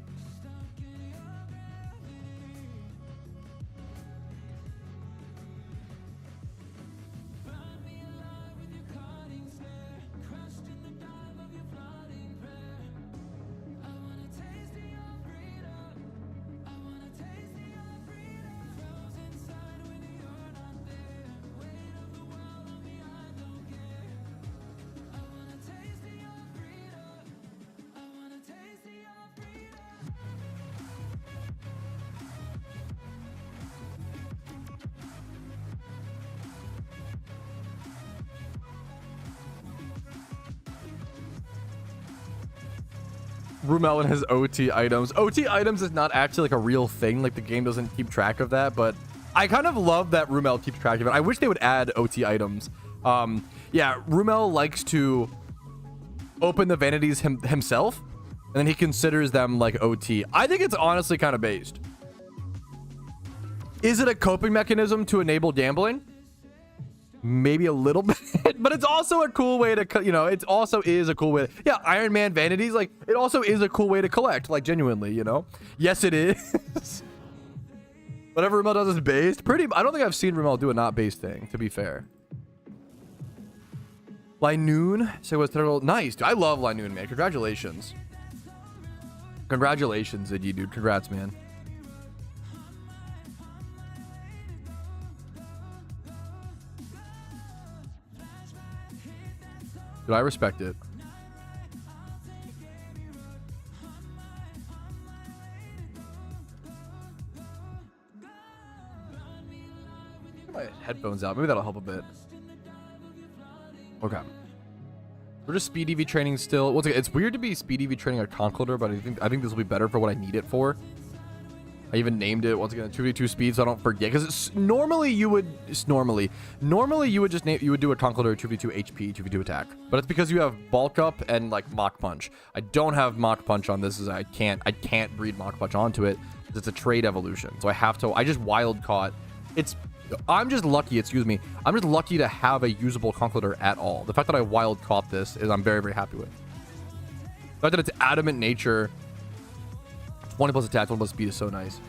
Rumelin has OT items. OT items is not actually like a real thing. Like the game doesn't keep track of that, but I kind of love that Rumel keeps track of it. I wish they would add OT items. Yeah, Rumel likes to open the vanities himself, and then he considers them like OT. I think it's honestly kind of based. Is it a coping mechanism to enable gambling? Maybe a little bit, but it's also a cool way to, it also is a cool way. Yeah, Iron Man vanities, like it also is a cool way to collect, like genuinely, Yes, it is. Whatever Rumel does is based. I don't think I've seen Rumel do a not based thing, to be fair. Linoon, say what's terrible. Nice, dude. I love Linoon, man. Congratulations. Congratulations, Ziggy, dude. Congrats, man. Dude, I respect it. headphones out. Maybe that'll help a bit. Okay. We're just speed EV training still. Once again, it's weird to be speed EV training a conkeldurr, but I think this will be better for what I need it for. I even named it once again 2v2 speed, so I don't forget. Because normally you would just do a conkeldurr 2v2 HP, 2v2 attack. But it's because you have bulk up and like Mach Punch. I don't have Mach Punch on this, as I can't breed Mach Punch onto it. It's a trade evolution, so I just wild caught. I'm just lucky, excuse me. I'm just lucky to have a usable conkeldurr at all. The fact that I wild caught this is I'm very, very happy with. The fact that it's adamant nature, 20 plus attack, 20 plus speed is so nice.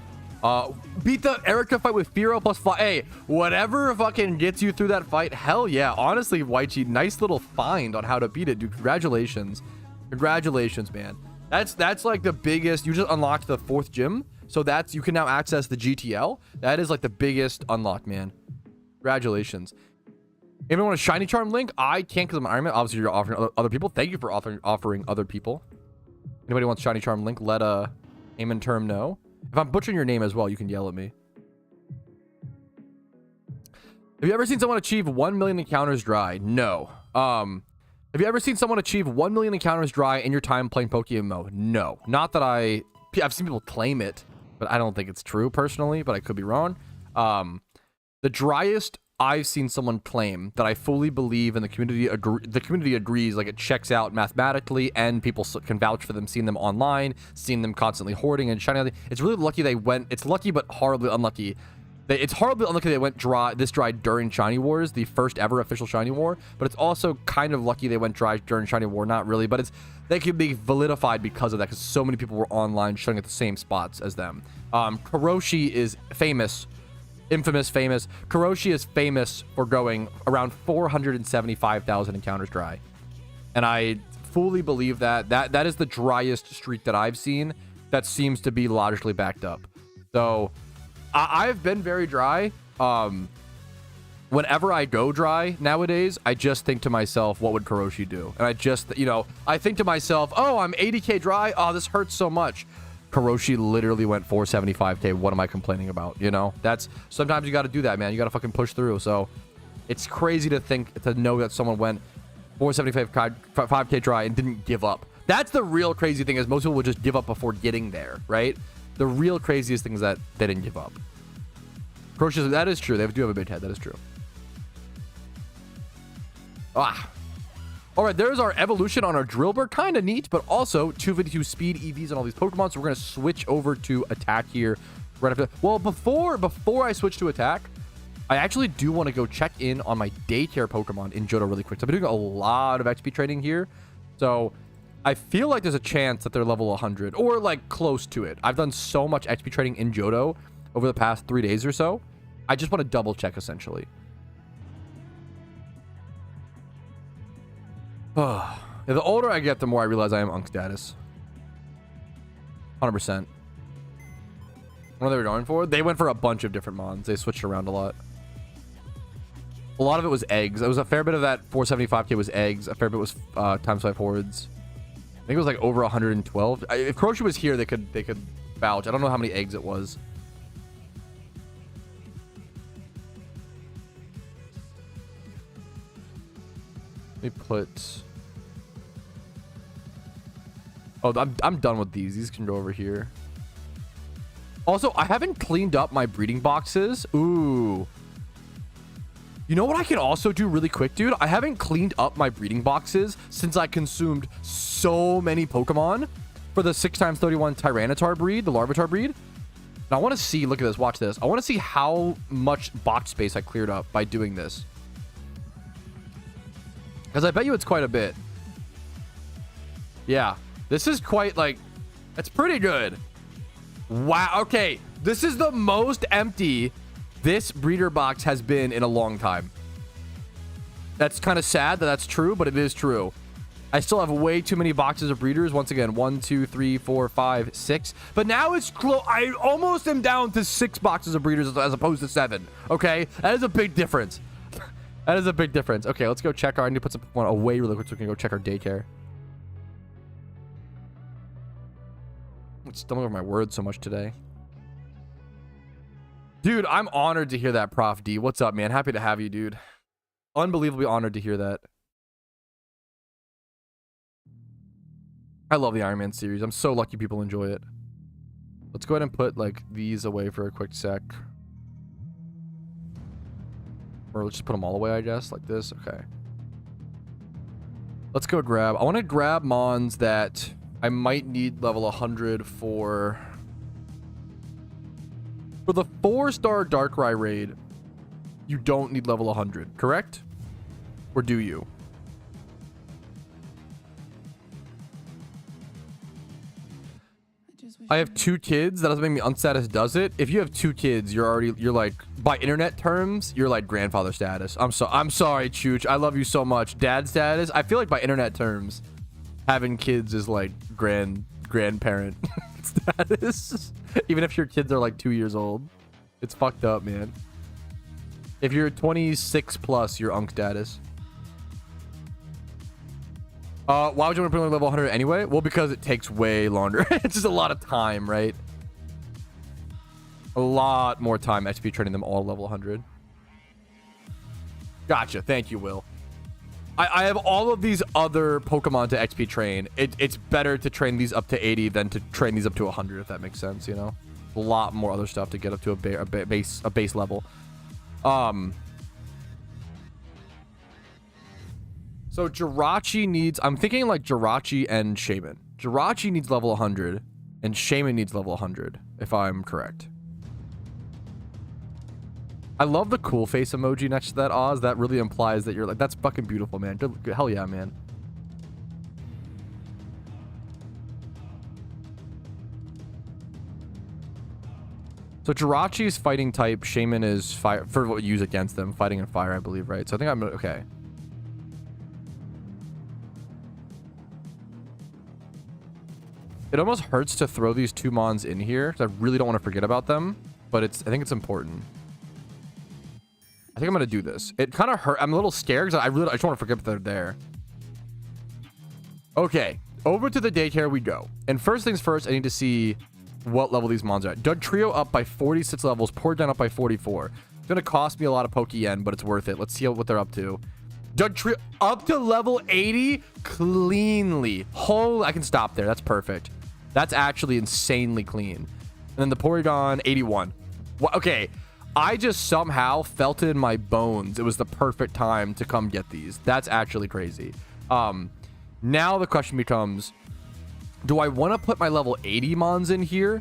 Beat the Erica fight with Firo plus fly. Hey, whatever fucking gets you through that fight, hell yeah. Honestly, Waichi, nice little find on how to beat it, dude. Congratulations. Congratulations, man. That's like the biggest. You just unlocked the 4th gym. So you can now access the GTL. That is like the biggest unlock, man. Congratulations. Anyone want a shiny charm link? I can't because I'm Iron Man. Obviously, you're offering other people. Thank you for offering other people. Anybody wants shiny charm link? Let aim and term know. If I'm butchering your name as well, you can yell at me. Have you ever seen someone achieve 1 million encounters dry? No. Have you ever seen someone achieve 1 million encounters dry in your time playing PokeMMO? No. Not that I've seen people claim it, but I don't think it's true personally, but I could be wrong. The driest I've seen someone claim that I fully believe, and the community agrees, like it checks out mathematically, and people can vouch for them, seeing them online, seeing them constantly hoarding and shining. It's really lucky they went. It's lucky but horribly unlucky. It's horribly unlucky they went dry during Shiny Wars, the first ever official Shiny War. But it's also kind of lucky they went dry during Shiny War. Not really, but they could be validified because of that, because so many people were online showing at the same spots as them. Kuroshi is famous. Infamous, famous. Kuroshi is famous for going around 475,000 encounters dry. And I fully believe that is the driest streak that I've seen that seems to be logically backed up. So I've been very dry. Whenever I go dry nowadays, I just think to myself, what would Kuroshi do? And I think to myself, oh, I'm 80k dry. Oh, this hurts so much. Kuroshi literally went 475k. What am I complaining about? That's sometimes you got to do that, man. You got to fucking push through. So it's crazy to know that someone went 475k dry and didn't give up. That's the real crazy thing, is most people would just give up before getting there, right? The real craziest thing is that they didn't give up. Kuroshi, that is true. They do have a big head. That is true. All right, there's our evolution on our Drillbur. Kind of neat, but also 252 speed EVs and all these Pokemon. So we're going to switch over to attack here right after. Well, before I switch to attack, I actually do want to go check in on my daycare Pokemon in Johto really quick. So I've been doing a lot of XP trading here. So I feel like there's a chance that they're level 100 or like close to it. I've done so much XP trading in Johto over the past 3 days or so. I just want to double check essentially. The older I get, the more I realize I am Unk status. 100%. What are they going for? They went for a bunch of different mons. They switched around a lot. A lot of it was eggs. It was a fair bit of that 475k was eggs. A fair bit was times 5 hordes. I think it was like over 112. If Kuroshi was here, they could vouch. I don't know how many eggs it was. Let me put... Oh, I'm done with these. These can go over here. Also, I haven't cleaned up my breeding boxes. Ooh. You know what I can also do really quick, dude? I haven't cleaned up my breeding boxes since I consumed so many Pokemon for the 6x31 Tyranitar breed, the Larvitar breed. And I want to see, look at this, watch this. I want to see how much box space I cleared up by doing this. Because I bet you it's quite a bit. Yeah. This is quite, like, that's pretty good. Wow. Okay. This is the most empty this breeder box has been in a long time. That's kind of sad that that's true, but it is true. I still have way too many boxes of breeders. Once again, 1, 2, 3, 4, 5, 6. But now it's close. I almost am down to 6 boxes of breeders as opposed to 7. Okay. That is a big difference. That is a big difference. Okay. Let's go check I need to put one away really quick so we can go check our daycare. I'm stumbling over my words so much today. Dude, I'm honored to hear that, Prof D. What's up, man? Happy to have you, dude. Unbelievably honored to hear that. I love the Iron Man series. I'm so lucky people enjoy it. Let's go ahead and put, like, these away for a quick sec. Or let's just put them all away, I guess, like this. Okay. Let's go grab... I want to grab mons that I might need level 100 for... For the 4-star Darkrai raid, you don't need level 100, correct? Or do you? I have 2 kids. That doesn't make me unstatus, does it? If you have 2 kids, you're like, by internet terms, you're like grandfather status. I'm sorry, Chooch. I love you so much. Dad status. I feel like by internet terms, having kids is like grandparent status. Even if your kids are like 2 years old. It's fucked up, man. If you're 26 plus, you're unk status. Why would you want to put on level 100 anyway? Well, because it takes way longer. It's just a lot of time, right? A lot more time XP training them all level 100. Gotcha. Thank you, Will. I have all of these other Pokemon to XP train. It's better to train these up to 80 than to train these up to 100, if that makes sense, you know? A lot more other stuff to get up to a base level. So Jirachi needs... I'm thinking like Jirachi and Shaman. Jirachi needs level 100, and Shaman needs level 100, if I'm correct. I love the cool face emoji next to that, Oz. That really implies that you're like, that's fucking beautiful, man. Good, hell yeah, man. So Jirachi's fighting type, Shaman is fire, for what you use against them, fighting and fire, I believe, right? So I think I'm okay. It almost hurts to throw these 2 mons in here, because I really don't want to forget about them, but I think it's important. I think I'm gonna do this. It kind of hurt. I'm a little scared because I just want to forget that they're there. Okay, over to the daycare we go. And first things first, I need to see what level these mons are at. Doug Trio up by 46 levels, Poor down up by 44. It's gonna cost me a lot of Pokeyen, but it's worth it. Let's see what they're up to. Doug Trio up to level 80 cleanly. Holy, I can stop there. That's perfect. That's actually insanely clean. And then the Porygon 81. Okay. I just somehow felt it in my bones. It was the perfect time to come get these. That's actually crazy. Now the question becomes, do I want to put my level 80 mons in here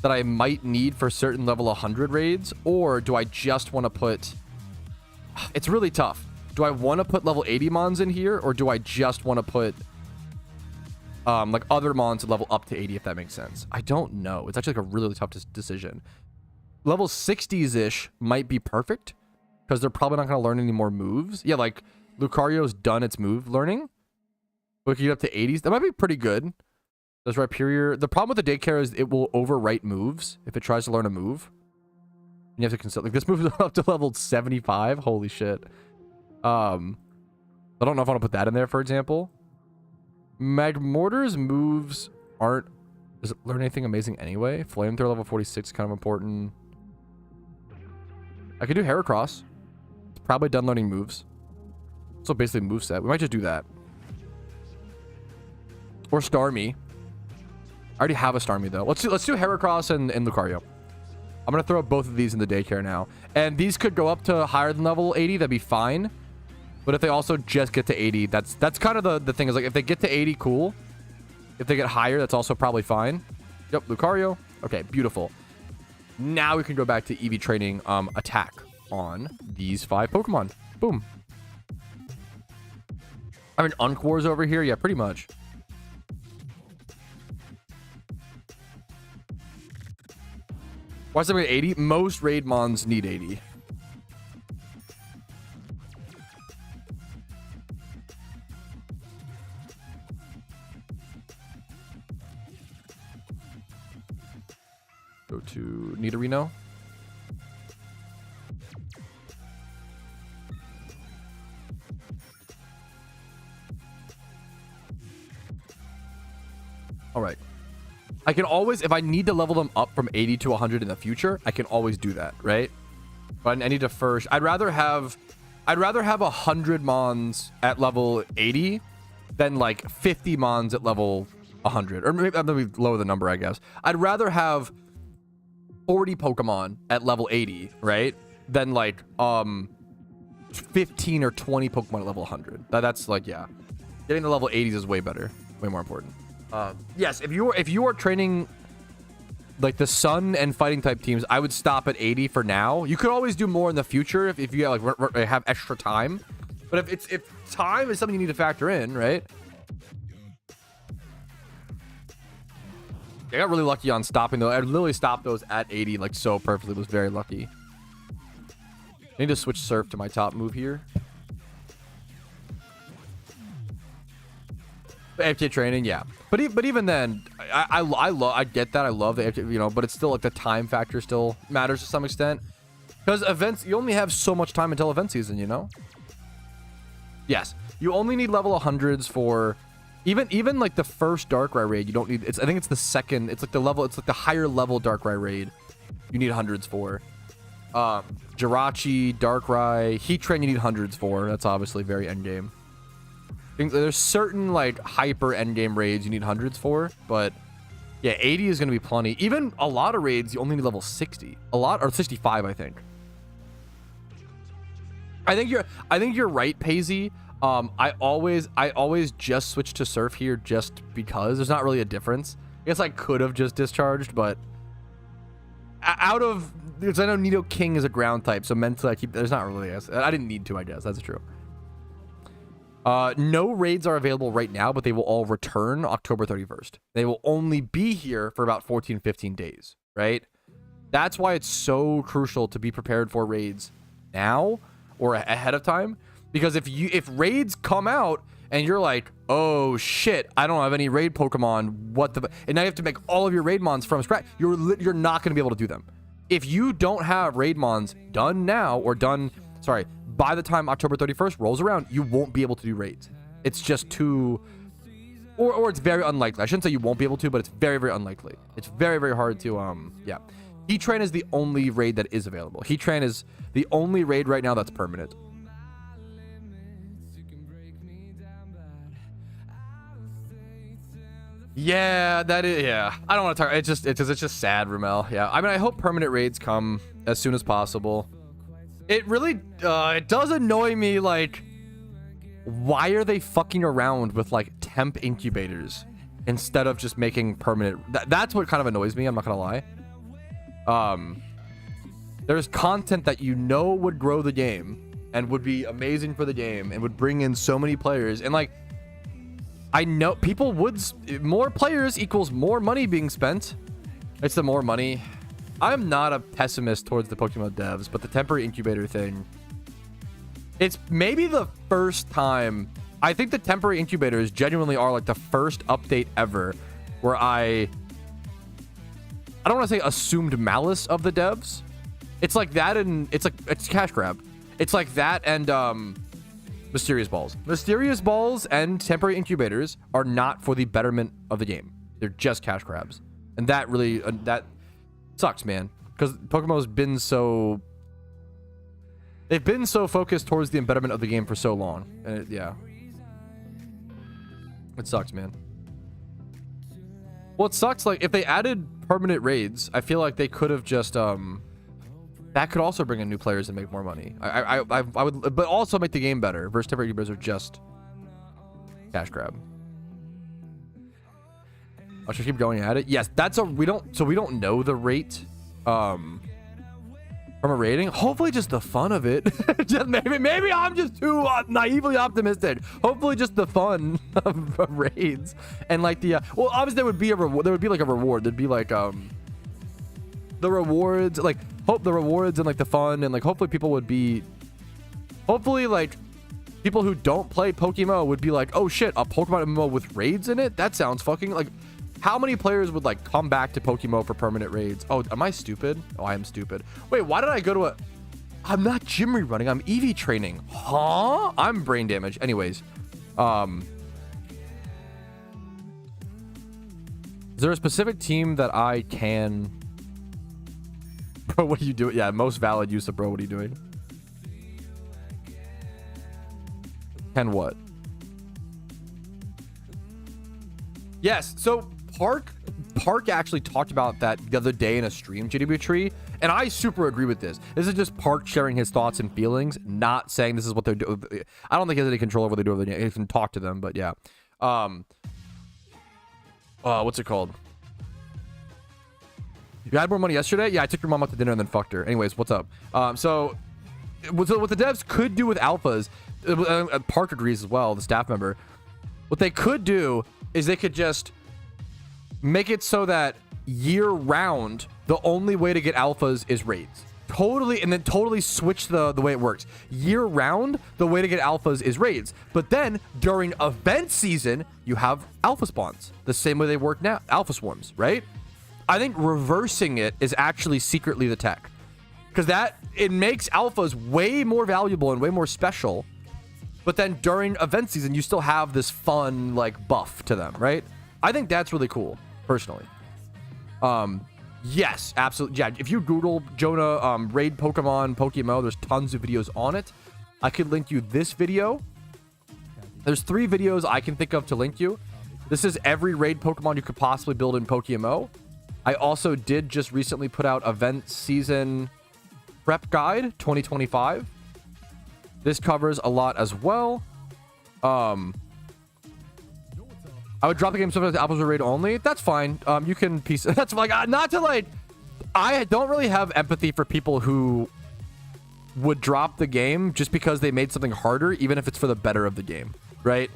that I might need for certain level 100 raids? Or do I just want to put... It's really tough. Do I want to put level 80 mons in here? Or do I just want to put like other mons to level up to 80, if that makes sense? I don't know. It's actually like a really tough decision. Level 60s-ish might be perfect because they're probably not going to learn any more moves. Yeah, like Lucario's done its move learning. We can get up to 80s. That might be pretty good. Does Rhyperior... The problem with the daycare is it will overwrite moves if it tries to learn a move. And you have to consider... Like, this move is up to level 75. Holy shit. I don't know if I want to put that in there, for example. Magmortar's moves aren't... Does it learn anything amazing anyway? Flamethrower level 46 is kind of important. I could do Heracross. It's probably done learning moves. So basically moveset. We might just do that. Or Starmie. I already have a Starmie though. Let's do Heracross and Lucario. I'm gonna throw both of these in the daycare now. And these could go up to higher than level 80, that'd be fine. But if they also just get to 80, that's kind of the thing is like if they get to 80, cool. If they get higher, that's also probably fine. Yep, Lucario. Okay, beautiful. Now we can go back to EV training attack on these 5 Pokemon. Boom. I mean, Uncwar's over here. Yeah, pretty much. Why is something at 80? Most raid mons need 80. Go to Nidorino. All right. I can always, if I need to level them up from 80 to 100 in the future, I can always do that, right? But I need to first, I'd rather have 100 mons at level 80 than like 50 mons at level 100. Or maybe let me lower the number, I guess. I'd rather have 40 Pokemon at level 80, right? Than like 15 or 20 Pokemon at level 100. That's like, yeah. Getting to level 80s is way better. Way more important. Yes, if you are training like the sun and fighting type teams, I would stop at 80 for now. You could always do more in the future if you like have extra time. But if time is something you need to factor in, right? I got really lucky on stopping though. I literally stopped those at 80 like so perfectly. It was very lucky. I need to switch surf to my top move here. AFK training, yeah, but even then, I get that. I love the AFK, you know, but it's still like the time factor still matters to some extent because events, you only have so much time until event season, you know. Yes, you only need level 100s for even like the first Darkrai raid. You don't need. I think it's the second. It's like the level. It's like the higher level Darkrai raid. You need 100s for. Jirachi, Darkrai, Heat Train. You need 100s for. That's obviously very end game. There's certain like hyper endgame raids you need 100s for, but yeah, 80 is going to be plenty. Even a lot of raids you only need level 60, a lot, or 65, I think. I think you're right, Paisley. I always just switch to surf here just because there's not really a difference. I guess I could have just discharged, but because I know Nido King is a ground type, so mentally there's not really. I didn't need to, I guess that's true. No raids are available right now, but they will all return October 31st. They will only be here for about 14-15 days, right? That's why it's so crucial to be prepared for raids now or ahead of time, because if raids come out and you're like, oh shit, I don't have any raid Pokemon, and now you have to make all of your raid mons from scratch, you're not going to be able to do them. If you don't have raid mons done now or by the time October 31st rolls around, you won't be able to do raids. It's just too, or it's very unlikely. I shouldn't say you won't be able to, but it's very, very unlikely. It's very, very hard to, yeah. Heat Train is the only raid that is available. Heat Train is the only raid right now that's permanent. Yeah, that is, yeah. I don't want to talk, it's just sad, Ramel. Yeah, I mean, I hope permanent raids come as soon as possible. It really, it does annoy me, like, why are they fucking around with, like, temp incubators instead of just making permanent? That's what kind of annoys me, I'm not gonna lie. There's content that you know would grow the game and would be amazing for the game and would bring in so many players. And, like, I know people would, more players equals more money being spent. It's the more money. I'm not a pessimist towards the Pokemon devs, but the temporary incubator thing, it's maybe the first time. I think the temporary incubators genuinely are like the first update ever where I don't want to say assumed malice of the devs. It's like that, and it's cash grab. It's like that and Mysterious Balls. Mysterious Balls and temporary incubators are not for the betterment of the game. They're just cash grabs, and that really that sucks, man, because Pokemon's been so, they've been so focused towards the betterment of the game for so long, and yeah, it sucks, man. Well, it sucks, like, if they added permanent raids, I feel like they could have just that could also bring in new players and make more money. I would, but also make the game better. Versus temporary incubators are just cash grab. I should keep going at it. Yes, that's we don't know the rate from a rating. Hopefully just the fun of it. Just maybe I'm just too naively optimistic. Hopefully just the fun of raids and like the well, obviously there would be a reward. There would be like a reward. There'd be like the rewards, like the rewards and like the fun, and like hopefully people would be, hopefully like people who don't play Pokemon would be like, oh shit, a Pokemon MMO with raids in it? That sounds fucking like. How many players would like come back to Pokemon for permanent raids? Oh, am I stupid? Oh, I am stupid. Wait, why did I go to I'm not gym rerunning. I'm EV training. Huh? I'm brain damaged. Anyways, there a specific team that I can... Bro, what are you doing? Yeah, most valid use of bro, what are you doing? Can what? Yes, so Park actually talked about that the other day in a stream, JW Tree, and I super agree with this. This is just Park sharing his thoughts and feelings, not saying this is what they're doing. I don't think he has any control over what they do over there. He can talk to them, but yeah. What's it called? You had more money yesterday? Yeah, I took your mom out to dinner and then fucked her. Anyways, what's up? So what the devs could do with alphas, Park agrees as well, the staff member. What they could do is they could just make it so that year round, the only way to get alphas is raids. Totally switch the way it works. Year round, the way to get alphas is raids. But then during event season, you have alpha spawns. The same way they work now, alpha swarms, right? I think reversing it is actually secretly the tech. Because it makes alphas way more valuable and way more special. But then during event season, you still have this fun, like, buff to them, right? I think that's really cool, personally. Yes, absolutely. Yeah, if you Google Jonah raid Pokemon PokeMMO, there's tons of videos on it. I could link you this video. There's 3 videos I can think of to link you. This is every raid Pokemon you could possibly build in PokeMMO. I also did just recently put out event season prep guide 2025. This covers a lot as well. I would drop the game sometimes apples are raid only. That's fine. You can piece. That's like not to like. I don't really have empathy for people who would drop the game just because they made something harder, even if it's for the better of the game, right?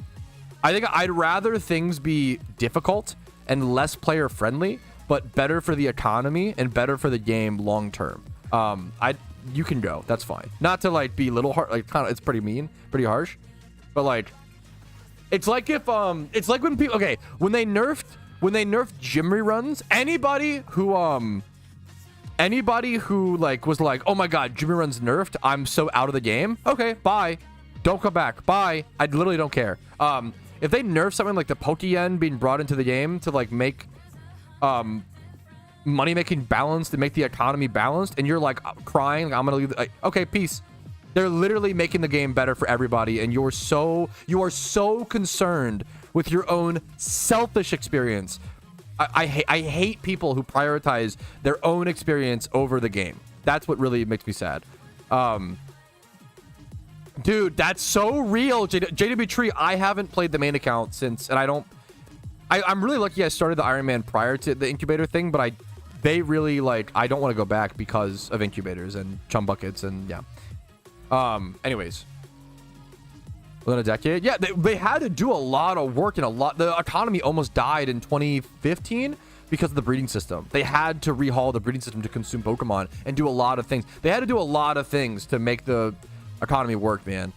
I think I'd rather things be difficult and less player friendly, but better for the economy and better for the game long term. You can go. That's fine. Not to like be little hard. Like kind of, it's pretty mean, pretty harsh, but like. It's like if it's like when people when they nerfed gym reruns, anybody who like was like, oh my god, gym reruns nerfed, I'm so out of the game. Okay, bye, don't come back, bye. I literally don't care. If they nerf something like the Pokeyen being brought into the game to like make money making balanced, to make the economy balanced, and you're like crying, like, I'm gonna leave. Like, okay, peace. They're literally making the game better for everybody, and you are so concerned with your own selfish experience. I hate people who prioritize their own experience over the game. That's what really makes me sad. Dude, that's so real. JW Tree, I haven't played the main account since, and I'm really lucky I started the Iron Man prior to the incubator thing, but they really like, I don't want to go back because of incubators and chum buckets and yeah. Anyways, within a decade, yeah, they had to do a lot of work and the economy almost died in 2015 because of the breeding system. They had to rehaul the breeding system to consume Pokemon and do a lot of things. They had to do a lot of things to make the economy work, man.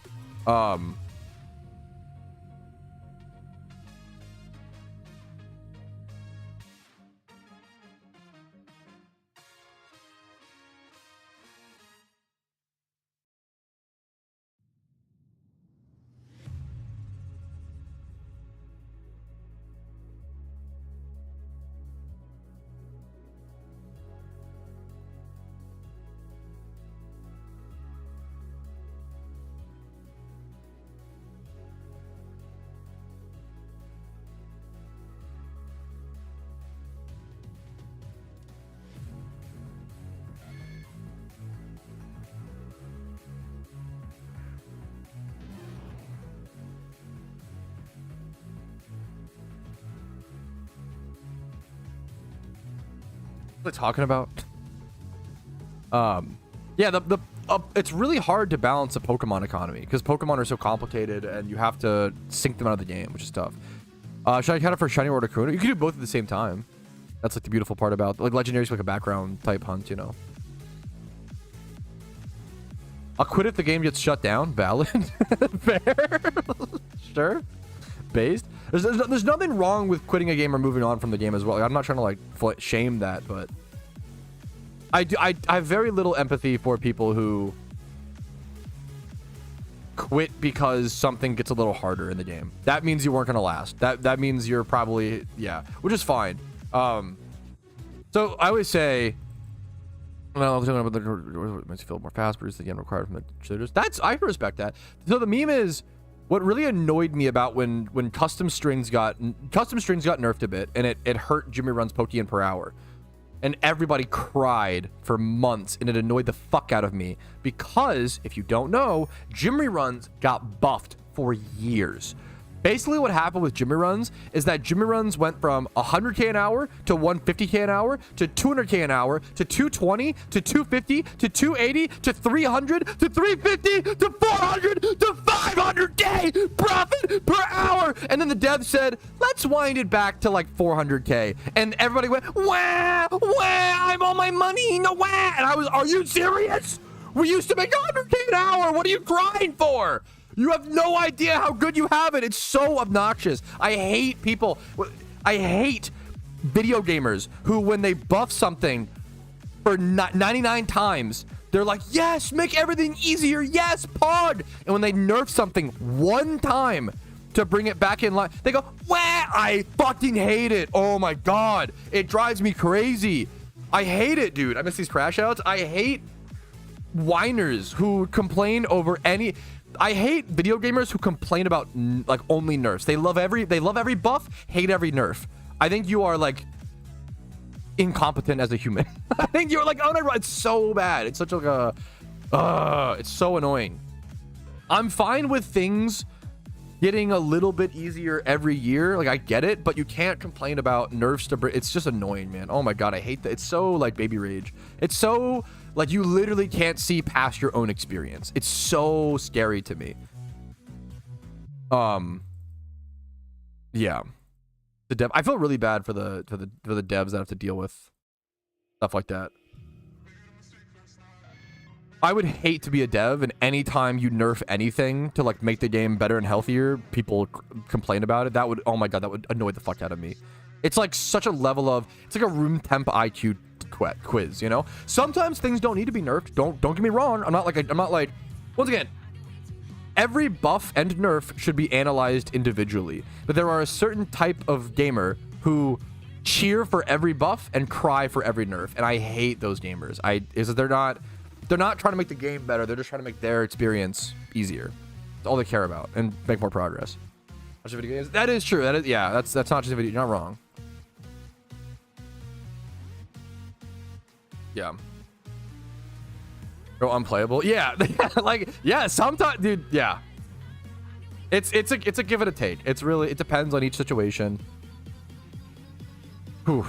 What are they talking about? Yeah, it's really hard to balance a Pokemon economy because Pokemon are so complicated and you have to sync them out of the game, which is tough. Should I count it for Shiny or Articuno? You can do both at the same time. That's like the beautiful part about like Legendary's like a background type hunt, you know. I'll quit if the game gets shut down. Valid. Fair. Sure. Based. There's nothing wrong with quitting a game or moving on from the game as well. Like, I'm not trying to like shame that, but I have very little empathy for people who quit because something gets a little harder in the game. That means you weren't gonna last. That means you're probably, yeah, which is fine. So I always say, well, it makes you feel more fast, produce the game required from the cheerleaders. I respect that. So the meme is, what really annoyed me about when custom strings got nerfed a bit, and it hurt Jimmy Run's Pokeyen per hour, and everybody cried for months, and it annoyed the fuck out of me because, if you don't know, Jimmy Runs got buffed for years. Basically, what happened with Jimmy Runs is that Jimmy Runs went from 100k an hour to 150k an hour to 200k an hour to 220 to 250 to 280 to 300 to 350 to 400 to 500k profit per hour. And then the dev said, let's wind it back to like 400k. And everybody went, wah, wah, I'm all my money, no wah. And I was, are you serious? We used to make 100k an hour. What are you crying for? You have no idea how good you have it. It's so obnoxious. I hate people. I hate video gamers who, when they buff something for 99 times, they're like, yes, make everything easier. Yes, Pog. And when they nerf something one time to bring it back in line, they go, wah, I fucking hate it. Oh my God. It drives me crazy. I hate it, dude. I miss these crash outs. I hate whiners who complain over any... I hate video gamers who complain about like only nerfs. They love every buff, hate every nerf. I think you are like incompetent as a human. I think you're like, oh no, it's so bad. It's such like a it's so annoying. I'm fine with things getting a little bit easier every year. Like I get it, but you can't complain about nerfs to it's just annoying, man. Oh my God, I hate that. It's so like baby rage. It's so like you literally can't see past your own experience. It's so scary to me. Yeah. The dev, I feel really bad for the devs that have to deal with stuff like that. I would hate to be a dev, and anytime you nerf anything to like make the game better and healthier, people complain about it. That would, oh my God, that would annoy the fuck out of me. It's like such a level of, it's like a room temp IQ quiz, you know? Sometimes things don't need to be nerfed. Don't get me wrong. I'm not like, once again, every buff and nerf should be analyzed individually, but there are a certain type of gamer who cheer for every buff and cry for every nerf, and I hate those gamers. They're not trying to make the game better. They're just trying to make their experience easier. That's all they care about, and make more progress. Watch the video games. That is true. That is, yeah. That's not just a video. You're not wrong. Yeah. Go unplayable. Yeah. Like, yeah. Sometimes, dude. Yeah. It's a give and a take. It's really, it depends on each situation. Whew.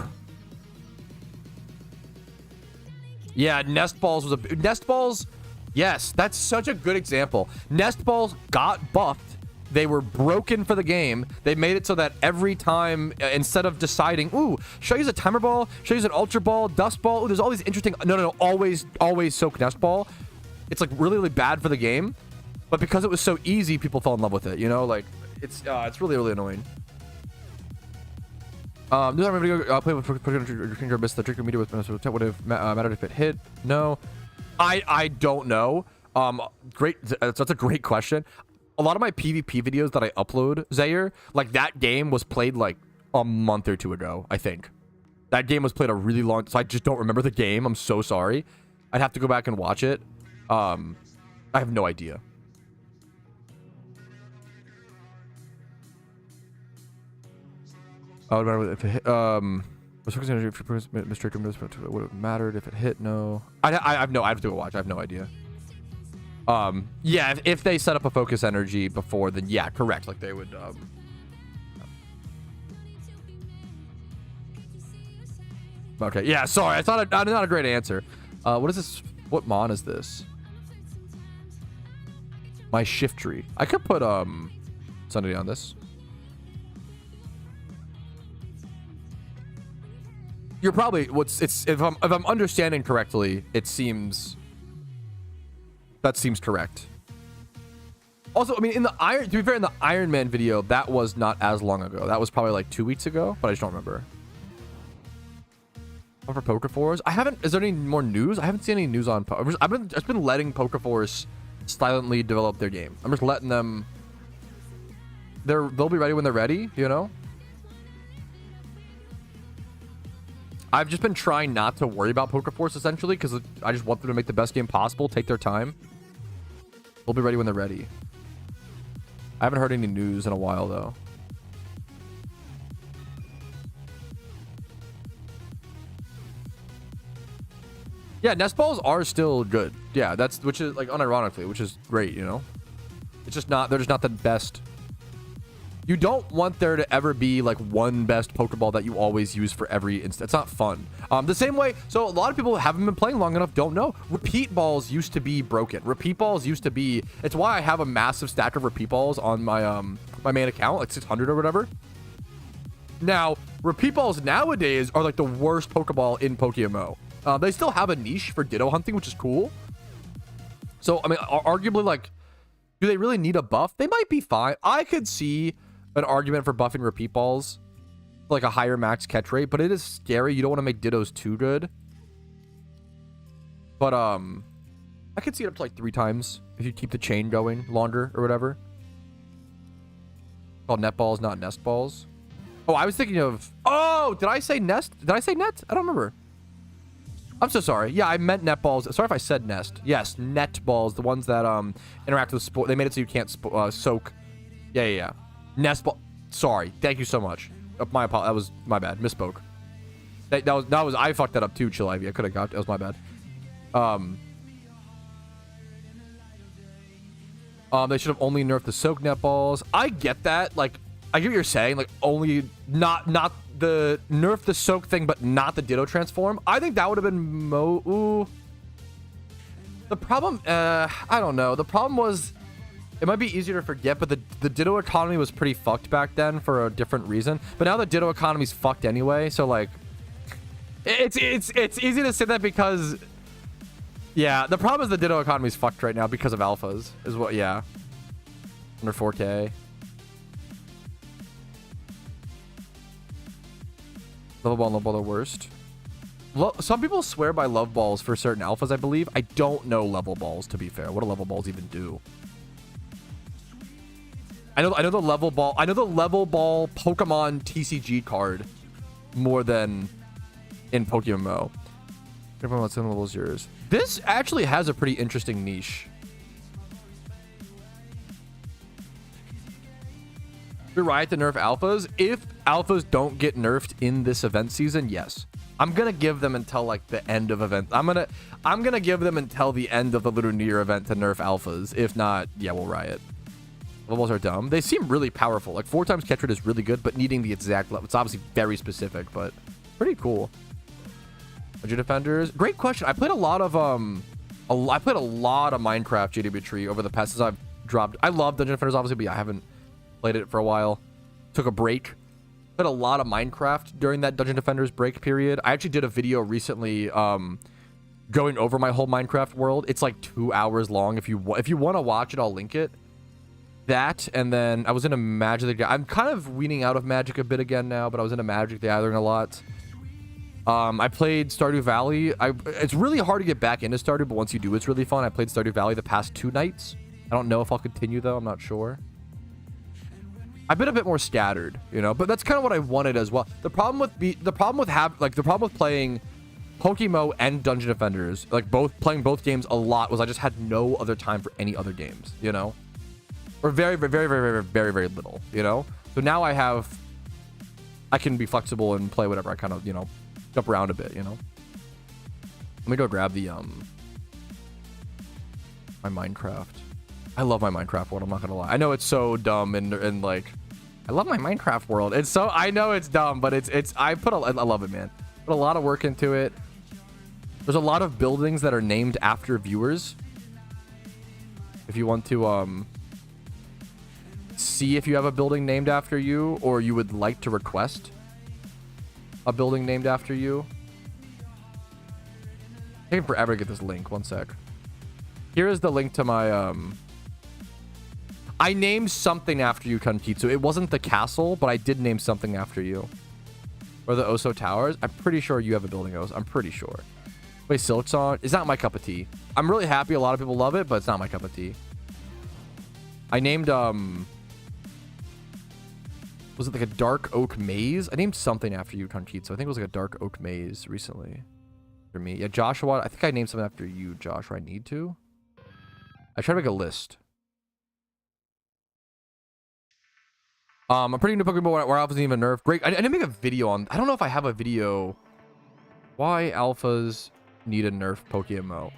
Yeah, Nest Balls was a... Nest Balls, yes, that's such a good example. Nest Balls got buffed. They were broken for the game. They made it so that every time, instead of deciding, ooh, should I use a Timer Ball? Should I use an Ultra Ball? Dust Ball? Ooh, there's all these interesting... No. Always soak Nest Ball. It's like really, really bad for the game. But because it was so easy, people fell in love with it, you know? Like, it's really, really annoying. This video play with Pokemon missed the trigger meter with would have mattered if it hit. No, I don't know. Great, that's a great question. A lot of my PvP videos that I upload, Zaire, like that game was played like a month or two ago. I think that game was played a really long. So I just don't remember the game. I'm so sorry. I'd have to go back and watch it. I have no idea. If it hit, was focusing on if it would have mattered if it hit. No, I have to go watch. I have no idea. Yeah, if they set up a focus energy before, then yeah, correct. Like they would. Okay, yeah. Sorry, I thought not a great answer. What is this? What mon is this? My shift tree. I could put Sunday on this. You're probably if I'm understanding correctly, it seems that seems correct. Also, I mean, to be fair, in the Iron Man video, that was not as long ago. That was probably like 2 weeks ago, but I just don't remember. For Pokeforce, is there any more news? I haven't seen any news on. I've just been letting Pokeforce silently develop their game. I'm just letting them. They'll be ready when they're ready, you know. I've just been trying not to worry about Poker Force essentially because I just want them to make the best game possible, take their time. They'll be ready when they're ready. I haven't heard any news in a while though. Yeah, nest balls are still good. Yeah, which is like unironically, which is great, you know. It's just not, they're just not the best. You don't want there to ever be like one best Pokeball that you always use for every instance. It's not fun. The same way, so a lot of people haven't been playing long enough, don't know. Repeat balls used to be broken. Repeat balls used to be, it's why I have a massive stack of repeat balls on my my main account, like 600 or whatever. Now, repeat balls nowadays are like the worst Pokeball in PokeMMO. They still have a niche for Ditto hunting, which is cool. So, I mean, arguably, like, do they really need a buff? They might be fine. I could see an argument for buffing repeat balls, like a higher max catch rate, but it is scary. You don't want to make Dittos too good. But, I could see it up to like 3 times if you keep the chain going longer or whatever. Called net balls, not nest balls. Oh, I was thinking of... Oh, did I say nest? Did I say net? I don't remember. I'm so sorry. Yeah, I meant net balls. Sorry if I said nest. Yes, net balls. The ones that interact with sport. They made it so you can't soak. Yeah. Nest ball. Sorry. Thank you so much. My apologies. That was my bad. Misspoke. That was. I fucked that up too. Chill Ivy. I could have got. That was my bad. They should have only nerfed the soak net balls. I get that. Like, I get what you're saying. Like, only not the nerf the soak thing, but not the Ditto transform. I think that would have been ooh. The problem, I don't know. The problem was, it might be easier to forget, but the Ditto economy was pretty fucked back then for a different reason. But now the Ditto economy's fucked anyway. So like, it's easy to say that because, yeah, the problem is the Ditto economy's fucked right now because of alphas. Is what, yeah. Under 4K. Level ball and love ball are worst. Some people swear by love balls for certain alphas, I believe. I don't know level balls, to be fair. What do level balls even do? I know the level ball. I know the level ball Pokemon TCG card more than in PokeMMO. Everyone wants 10 levels yours. This actually has a pretty interesting niche. You're right to nerf alphas. If alphas don't get nerfed in this event season, yes. I'm gonna give them until like the end of event. I'm gonna give them until the end of the Lunar New Year event to nerf alphas. If not, yeah, we'll riot. Levels are dumb. They seem really powerful. Like 4 times catch rate is really good, but needing the exact level. It's obviously very specific, but pretty cool. Dungeon Defenders. Great question. I played a lot of Minecraft JW Tree over the past since I've dropped. I love Dungeon Defenders obviously, but yeah, I haven't played it for a while. Took a break. Played a lot of Minecraft during that Dungeon Defenders break period. I actually did a video recently going over my whole Minecraft world. It's like 2 hours long. If you want to watch it, I'll link it. That, and then I was into Magic the Gathering. I'm kind of weaning out of Magic a bit again now, but I was into Magic the Gathering a lot. I played Stardew Valley. It's really hard to get back into Stardew, but once you do, it's really fun. I played Stardew Valley the past 2 nights. I don't know if I'll continue though. I'm not sure. I've been a bit more scattered, you know, but that's kind of what I wanted as well. The problem with playing PokeMMO and Dungeon Defenders, like playing both games a lot, was I just had no other time for any other games, you know, or very little, you know. So now I can be flexible and play whatever. I kind of, you know, jump around a bit, you know. Let me go grab the my Minecraft. I love my Minecraft world, I'm not gonna lie. I know it's so dumb and like, I love my Minecraft world. It's so, I know it's dumb, but I love it, man. Put a lot of work into it. There's a lot of buildings that are named after viewers. If you want to see if you have a building named after you, or you would like to request a building named after you. It's taking forever to get this link. One sec. Here is the link to my I named something after you, Kankitsu. It wasn't the castle, but I did name something after you. Or the Oso Towers. I'm pretty sure you have a building, Oso. I'm pretty sure. Wait, Silk Song? It's not my cup of tea. I'm really happy a lot of people love it, but it's not my cup of tea. I named, Was it like a dark oak maze? I named something after you, Conchito. So I think it was like a dark oak maze recently for me. Yeah, Joshua. I think I named something after you, Josh. Or I need to. I try to make a list. I'm pretty new Pokemon where alphas need a nerf. Great. I didn't make a video on. I don't know if I have a video. Why alphas need a nerf PokeMMO.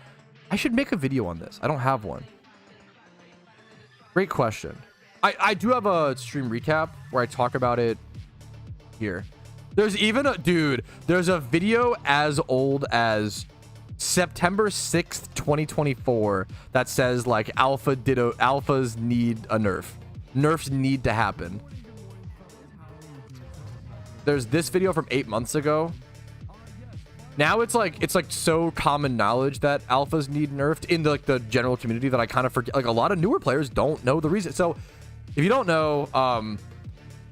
I should make a video on this. I don't have one. Great question. I do have a stream recap where I talk about it here. There's even a dude. There's a video as old as September 6th, 2024 that says like alphas need a nerf. Nerfs need to happen. There's this video from 8 months ago. Now it's like so common knowledge that alphas need nerfed in the general community that I kind of forget. Like a lot of newer players don't know the reason. So if you don't know,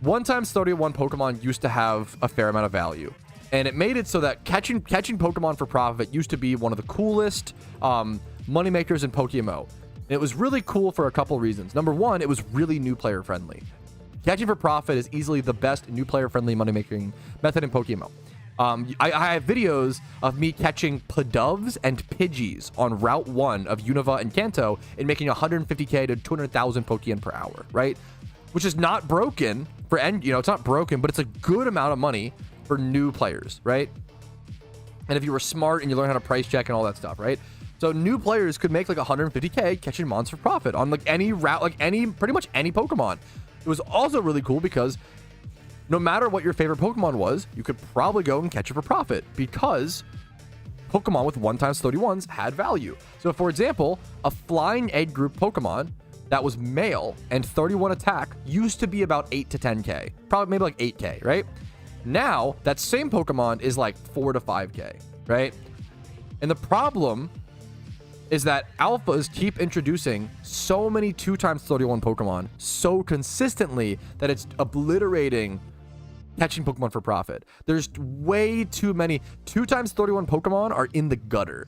1x31 Pokemon used to have a fair amount of value, and it made it so that catching Pokemon for profit used to be one of the coolest money makers in PokeMMO. And it was really cool for a couple reasons. Number one, it was really new player friendly. Catching for profit is easily the best new player friendly money making method in PokeMMO. I have videos of me catching Pidovs and Pidgeys on Route 1 of Unova and Kanto and making 150k to 200,000 Pokeyen per hour, right? Which is not broken for it's not broken, but it's a good amount of money for new players, right? And if you were smart and you learn how to price check and all that stuff, right? So new players could make like 150k catching monster profit on like any route, like pretty much any Pokemon. It was also really cool because no matter what your favorite Pokemon was, you could probably go and catch it for profit because Pokemon with 1x31s had value. So for example, a flying egg group Pokemon that was male and 31 attack used to be about 8 to 10k, probably maybe like 8k, right? Now that same Pokemon is like 4 to 5k, right? And the problem is that alphas keep introducing so many 2x31 Pokemon so consistently that it's obliterating catching Pokemon for profit. There's way too many 2x31 Pokemon are in the gutter,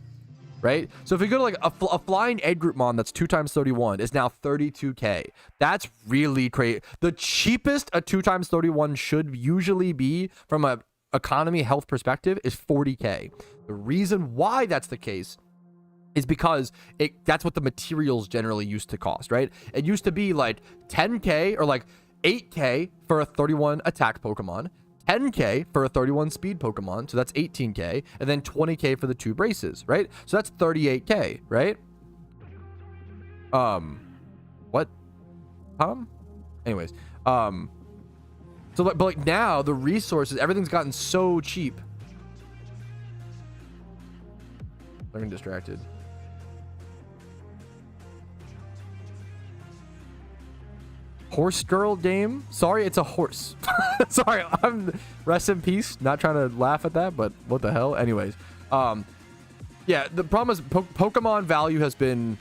right? So if you go to like a flying egg group mon that's 2x31 is now 32k. That's really crazy. The cheapest a 2x31 should usually be from a economy health perspective is 40k. The reason why that's the case is because that's what the materials generally used to cost, right? It used to be like 10k or like 8k for a 31 attack Pokemon, 10k for a 31 speed Pokemon, so that's 18k, and then 20k for the 2 braces, right? So that's 38k, right? What? Anyways, so but like now the resources, everything's gotten so cheap. I'm getting distracted. Horse girl game. Sorry, it's a horse. Sorry, I'm rest in peace. Not trying to laugh at that, but what the hell? Anyways, yeah, the problem is Pokemon value has been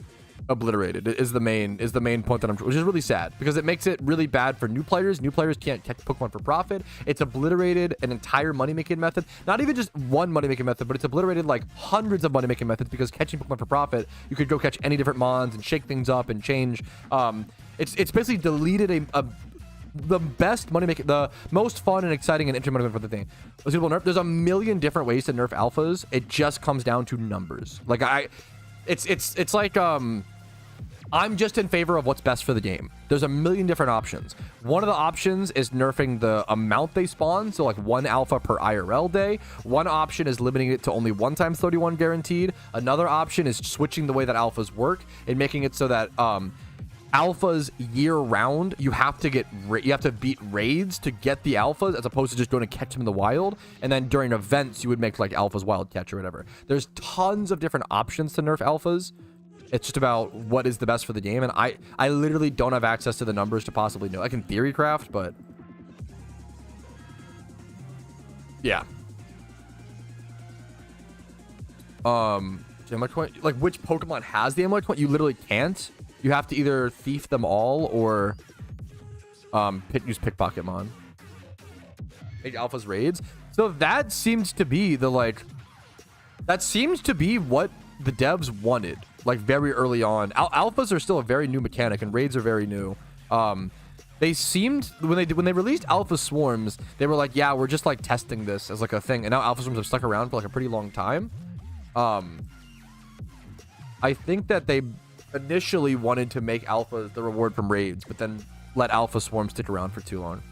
obliterated. Is the main point that which is really sad because it makes it really bad for new players. New players can't catch Pokemon for profit. It's obliterated an entire money making method. Not even just one money making method, but it's obliterated like hundreds of money making methods because catching Pokemon for profit, you could go catch any different mons and shake things up and change. It's basically deleted the best money making, the most fun and exciting and interesting for the thing. There's a million different ways to nerf alphas. It just comes down to numbers. Like it's like I'm just in favor of what's best for the game. There's a million different options. One of the options is nerfing the amount they spawn, so like 1 alpha per IRL day. One option is limiting it to only 1x31 guaranteed. Another option is switching the way that alphas work and making it so that alphas year round, you have to beat raids to get the alphas as opposed to just going to catch them in the wild. And then during events, you would make like alphas wild catch or whatever. There's tons of different options to nerf alphas. It's just about what is the best for the game. And I literally don't have access to the numbers to possibly know. I can theory craft, but yeah. Amulet coin, like which Pokemon has the amulet coin? You literally can't. You have to either thief them all or use Pickpocketmon. Make alphas raids. So that seems to be what the devs wanted, like very early on. Alphas are still a very new mechanic and raids are very new. they seemed when they released alpha swarms, they were like, yeah, we're just like testing this as like a thing, and now alpha swarms have stuck around for like a pretty long time. I think that they initially wanted to make alpha the reward from raids, but then let alpha swarms stick around for too long.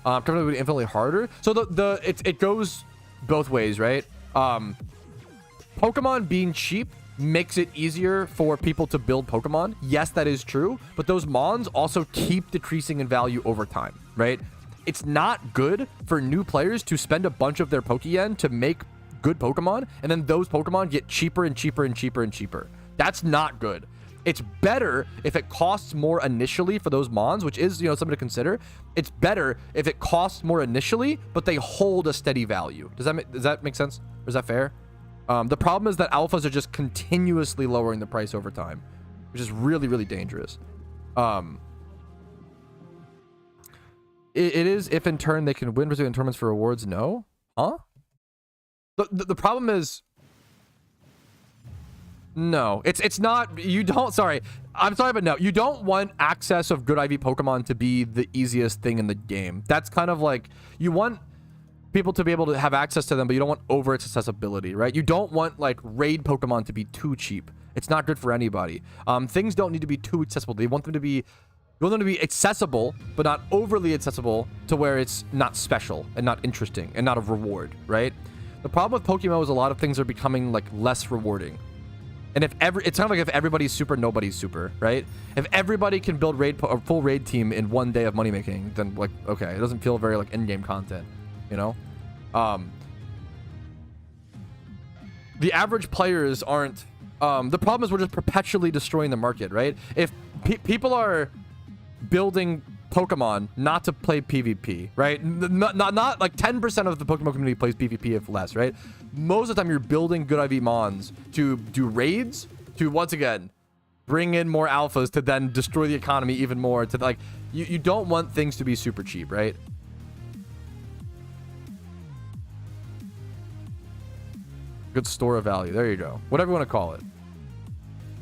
Probably would be infinitely harder. So it goes both ways, right? Pokemon being cheap makes it easier for people to build Pokemon. Yes, that is true, but those mons also keep decreasing in value over time, right? It's not good for new players to spend a bunch of their Pokeyen to make good Pokemon, and then those Pokemon get cheaper and cheaper and cheaper and cheaper. That's not good. It's better if it costs more initially for those mons, which is, you know, something to consider. It's better if it costs more initially, but they hold a steady value. Does that make sense? Or is that fair? The problem is that alphas are just continuously lowering the price over time, which is really, really dangerous. It is if in turn they can win in tournaments for rewards. No? Huh? The problem is... No, it's not. You don't. Sorry, I'm sorry, but no, you don't want access of good IV Pokemon to be the easiest thing in the game. That's kind of like, you want people to be able to have access to them, but you don't want over its accessibility, right? You don't want like raid Pokemon to be too cheap. It's not good for anybody. Things don't need to be too accessible. They want them to be, you want them to be accessible, but not overly accessible to where it's not special and not interesting and not a reward, right? The problem with Pokemon is a lot of things are becoming like less rewarding. And it's kind of like if everybody's super, nobody's super, right? If everybody can build a full raid team in one day of money making, then like, okay, it doesn't feel very like in-game content, you know? The average players aren't, the problem is we're just perpetually destroying the market, right? If people are building Pokemon not to play PvP, right? Not like 10% of the Pokemon community plays PvP if less, right? Most of the time you're building good IV mons to do raids, to once again bring in more alphas, to then destroy the economy even more, to like, you don't want things to be super cheap, right? Good store of value, there you go, whatever you want to call it.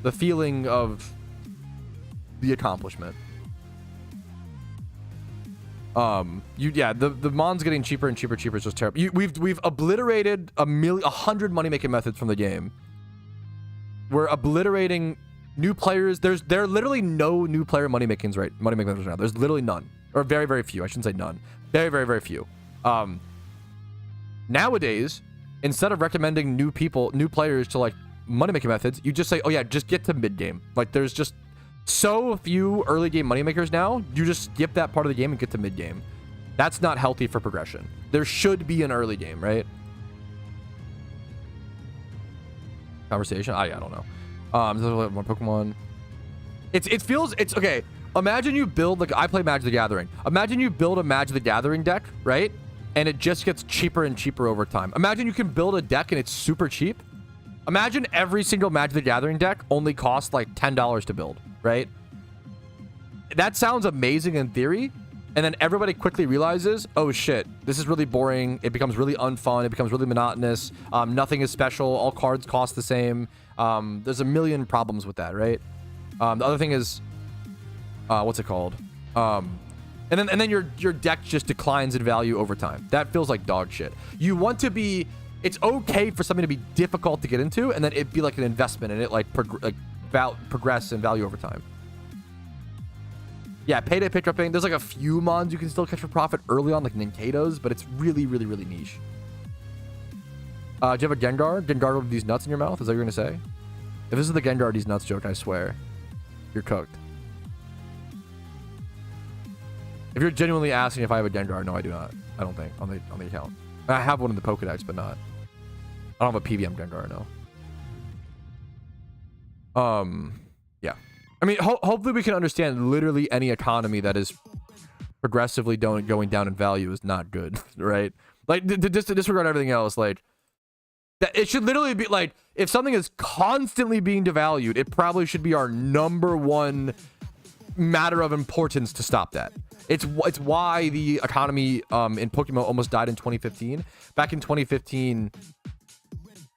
The feeling of the accomplishment. The mons getting cheaper and cheaper is just terrible. We've obliterated 100 money making methods from the game. We're obliterating new players. There are literally no new player money making methods right now. There's literally none, or very, very few. I shouldn't say none. Very, very, very few. Nowadays, instead of recommending new players to like money making methods, you just say, oh yeah, just get to mid game. Like there's just so few early game moneymakers now, you just skip that part of the game and get to mid game. That's not healthy for progression. There should be an early game, right? Conversation? I don't know. More Pokemon. It feels, it's okay. Imagine you build, like, I play Magic the Gathering. Imagine you build a Magic the Gathering deck, right? And it just gets cheaper and cheaper over time. Imagine you can build a deck and it's super cheap. Imagine every single Magic the Gathering deck only costs like $10 to build, right? That sounds amazing in theory, and then everybody quickly realizes, oh shit, this is really boring. It becomes really unfun. It becomes really monotonous. Nothing is special. All cards cost the same. There's a million problems with that, right? The other thing is, what's it called? And then your deck just declines in value over time. That feels like dog shit. You want to be... It's okay for something to be difficult to get into, and then it be like an investment, and it like progress in value over time. Yeah, payday pick upping. There's like a few mons you can still catch for profit early on, like Nintendo's, but it's really, really, really niche. Do you have a Gengar? Gengar with these nuts in your mouth? Is that what you're gonna say? If this is the Gengar these nuts joke, I swear, you're cooked. If you're genuinely asking if I have a Gengar, no, I do not. I don't think on the account. I have one in the Pokedex, but not. I don't have a PVM Gengar, no. Yeah. I mean, hopefully we can understand literally any economy that is progressively going down in value is not good, right? Like, just to disregard everything else, like, that it should literally be like, if something is constantly being devalued, it probably should be our #1 matter of importance to stop that. It's why the economy in Pokemon almost died in 2015. Back in 2015,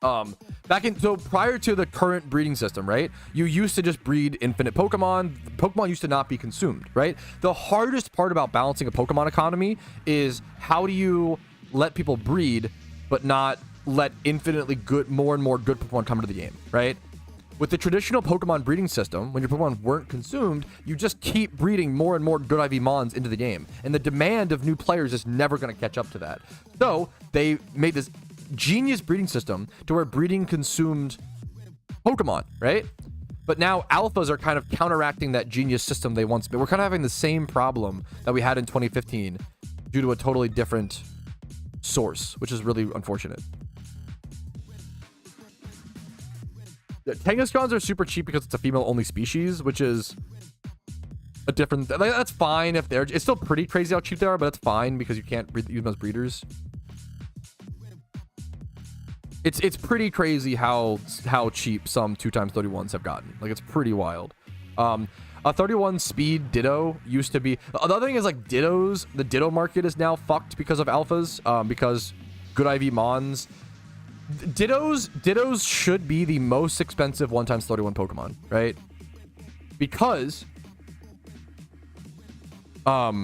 So prior to the current breeding system, right, you used to just breed infinite Pokemon used to not be consumed, right? The hardest part about balancing a Pokemon economy is how do you let people breed but not let infinitely good, more and more good Pokemon come into the game, right? With the traditional Pokemon breeding system, when your Pokemon weren't consumed, you just keep breeding more and more good IV Mons into the game, and the demand of new players is never going to catch up to that. So they made this genius breeding system to where breeding consumed Pokemon, right? But now alphas are kind of counteracting that genius system they once made. We're kind of having the same problem that we had in 2015 due to a totally different source, which is really unfortunate. Kangaskhan's are super cheap because it's a female-only species, which is a different... That's fine if they're... It's still pretty crazy how cheap they are, but that's fine because you can't use them as breeders. It's pretty crazy how cheap some 2x31s have gotten. Like, it's pretty wild. A 31 speed Ditto used to be... The other thing is, like, Dittos... The Ditto market is now fucked because of alphas, because good IV Mons... Dittos should be the most expensive 1x31 Pokemon, right? Because a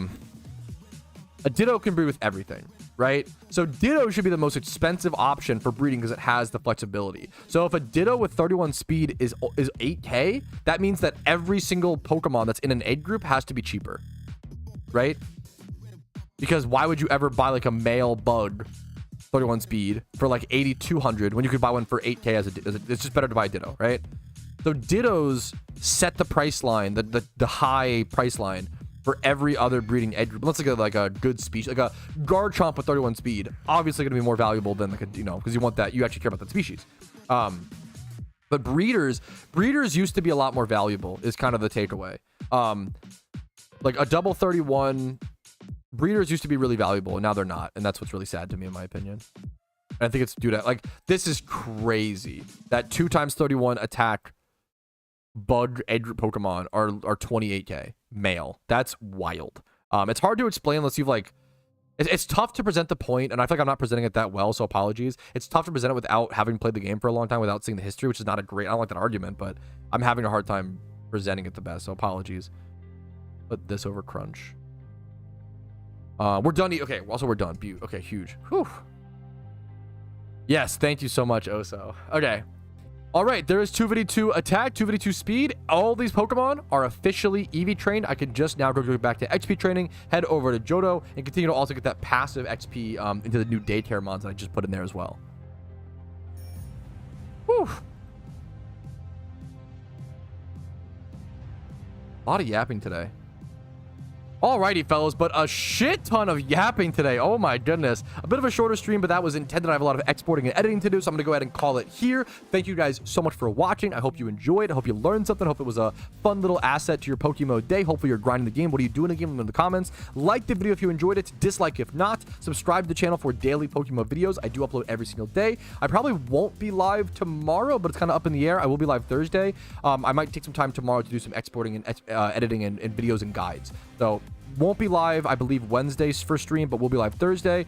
Ditto can breed with everything, right? So Ditto should be the most expensive option for breeding because it has the flexibility. So if a Ditto with 31 speed is 8k, that means that every single Pokemon that's in an egg group has to be cheaper, right? Because why would you ever buy like a male bug 31 speed for like 8,200 when you could buy one for 8k as it's just better to buy a Ditto, right? So Dittos set the price line, the high price line for every other breeding egg group. Let's look at like a good species, like a Garchomp with 31 speed, obviously going to be more valuable than like a, because you want that, you actually care about that species. But breeders used to be a lot more valuable is kind of the takeaway. Like a double 31 breeders used to be really valuable, and now they're not, and that's what's really sad to me, in my opinion. And I think it's due to, like, this is crazy that 2x31 attack bug egg group Pokemon are 28k male. That's wild. It's hard to explain unless you've like, it's tough to present the point, and I feel like I'm not presenting it that well, so apologies. It's tough to present it without having played the game for a long time, without seeing the history, which is not a great, I don't like that argument, but I'm having a hard time presenting it the best, so apologies. Put this over Crunch. We're done. Okay, also we're done. Okay, huge. Whew. Yes, thank you so much, Oso. Okay. All right, there is 2v2 attack, 2v2 speed. All these Pokemon are officially EV trained. I can just now go back to XP training, head over to Johto, and continue to also get that passive XP into the new daycare mons that I just put in there as well. Whew. A lot of yapping today. Alrighty, fellas, but a shit ton of yapping today. Oh my goodness. A bit of a shorter stream, but that was intended. I have a lot of exporting and editing to do, so I'm going to go ahead and call it here. Thank you guys so much for watching. I hope you enjoyed. I hope you learned something. I hope it was a fun little asset to your PokeMMO day. Hopefully you're grinding the game. What are you doing in the game? Let me know in the comments. Like the video if you enjoyed it. Dislike if not. Subscribe to the channel for daily PokeMMO videos. I do upload every single day. I probably won't be live tomorrow, but it's kind of up in the air. I will be live Thursday. I might take some time tomorrow to do some exporting and editing and videos and guides. So won't be live, I believe, Wednesday's first stream, but we'll be live Thursday.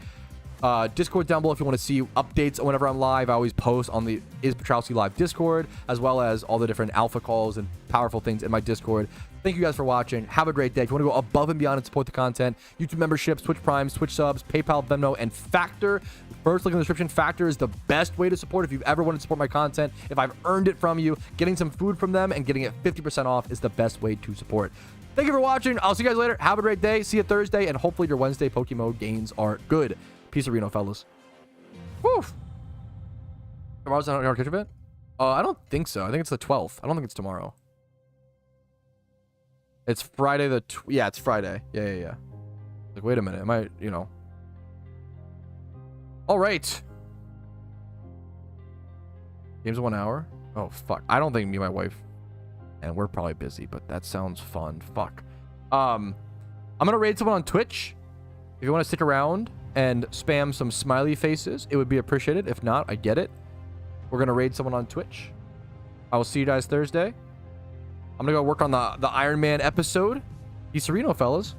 Discord down below if you want to see updates whenever I'm live. I always post on the Is Patrouski Live Discord, as well as all the different alpha calls and powerful things in my Discord. Thank you guys for watching. Have a great day. If you want to go above and beyond and support the content, YouTube memberships, Twitch Primes, Twitch subs, PayPal, Venmo, and Factor. First, link in the description. Factor is the best way to support if you've ever wanted to support my content. If I've earned it from you, getting some food from them and getting it 50% off is the best way to support. Thank you for watching. I'll see you guys later. Have a great day. See you Thursday, and hopefully your Wednesday PokeMMO gains are good. Peace, Reno, fellas. Woo! Tomorrow's not our kitchen event? I don't think so. I think it's the 12th. I don't think it's tomorrow. It's Friday the... Yeah, it's Friday. Yeah. Like, wait a minute. Am I, All right. Game's 1 hour? Oh, fuck. I don't think me and my wife... And we're probably busy, but that sounds fun. Fuck. I'm gonna raid someone on Twitch. If you want to stick around and spam some smiley faces, it would be appreciated. If not, I get it. We're gonna raid someone on Twitch. I will see you guys Thursday. I'm gonna go work on the Iron Man episode. Peace, Reno, fellas.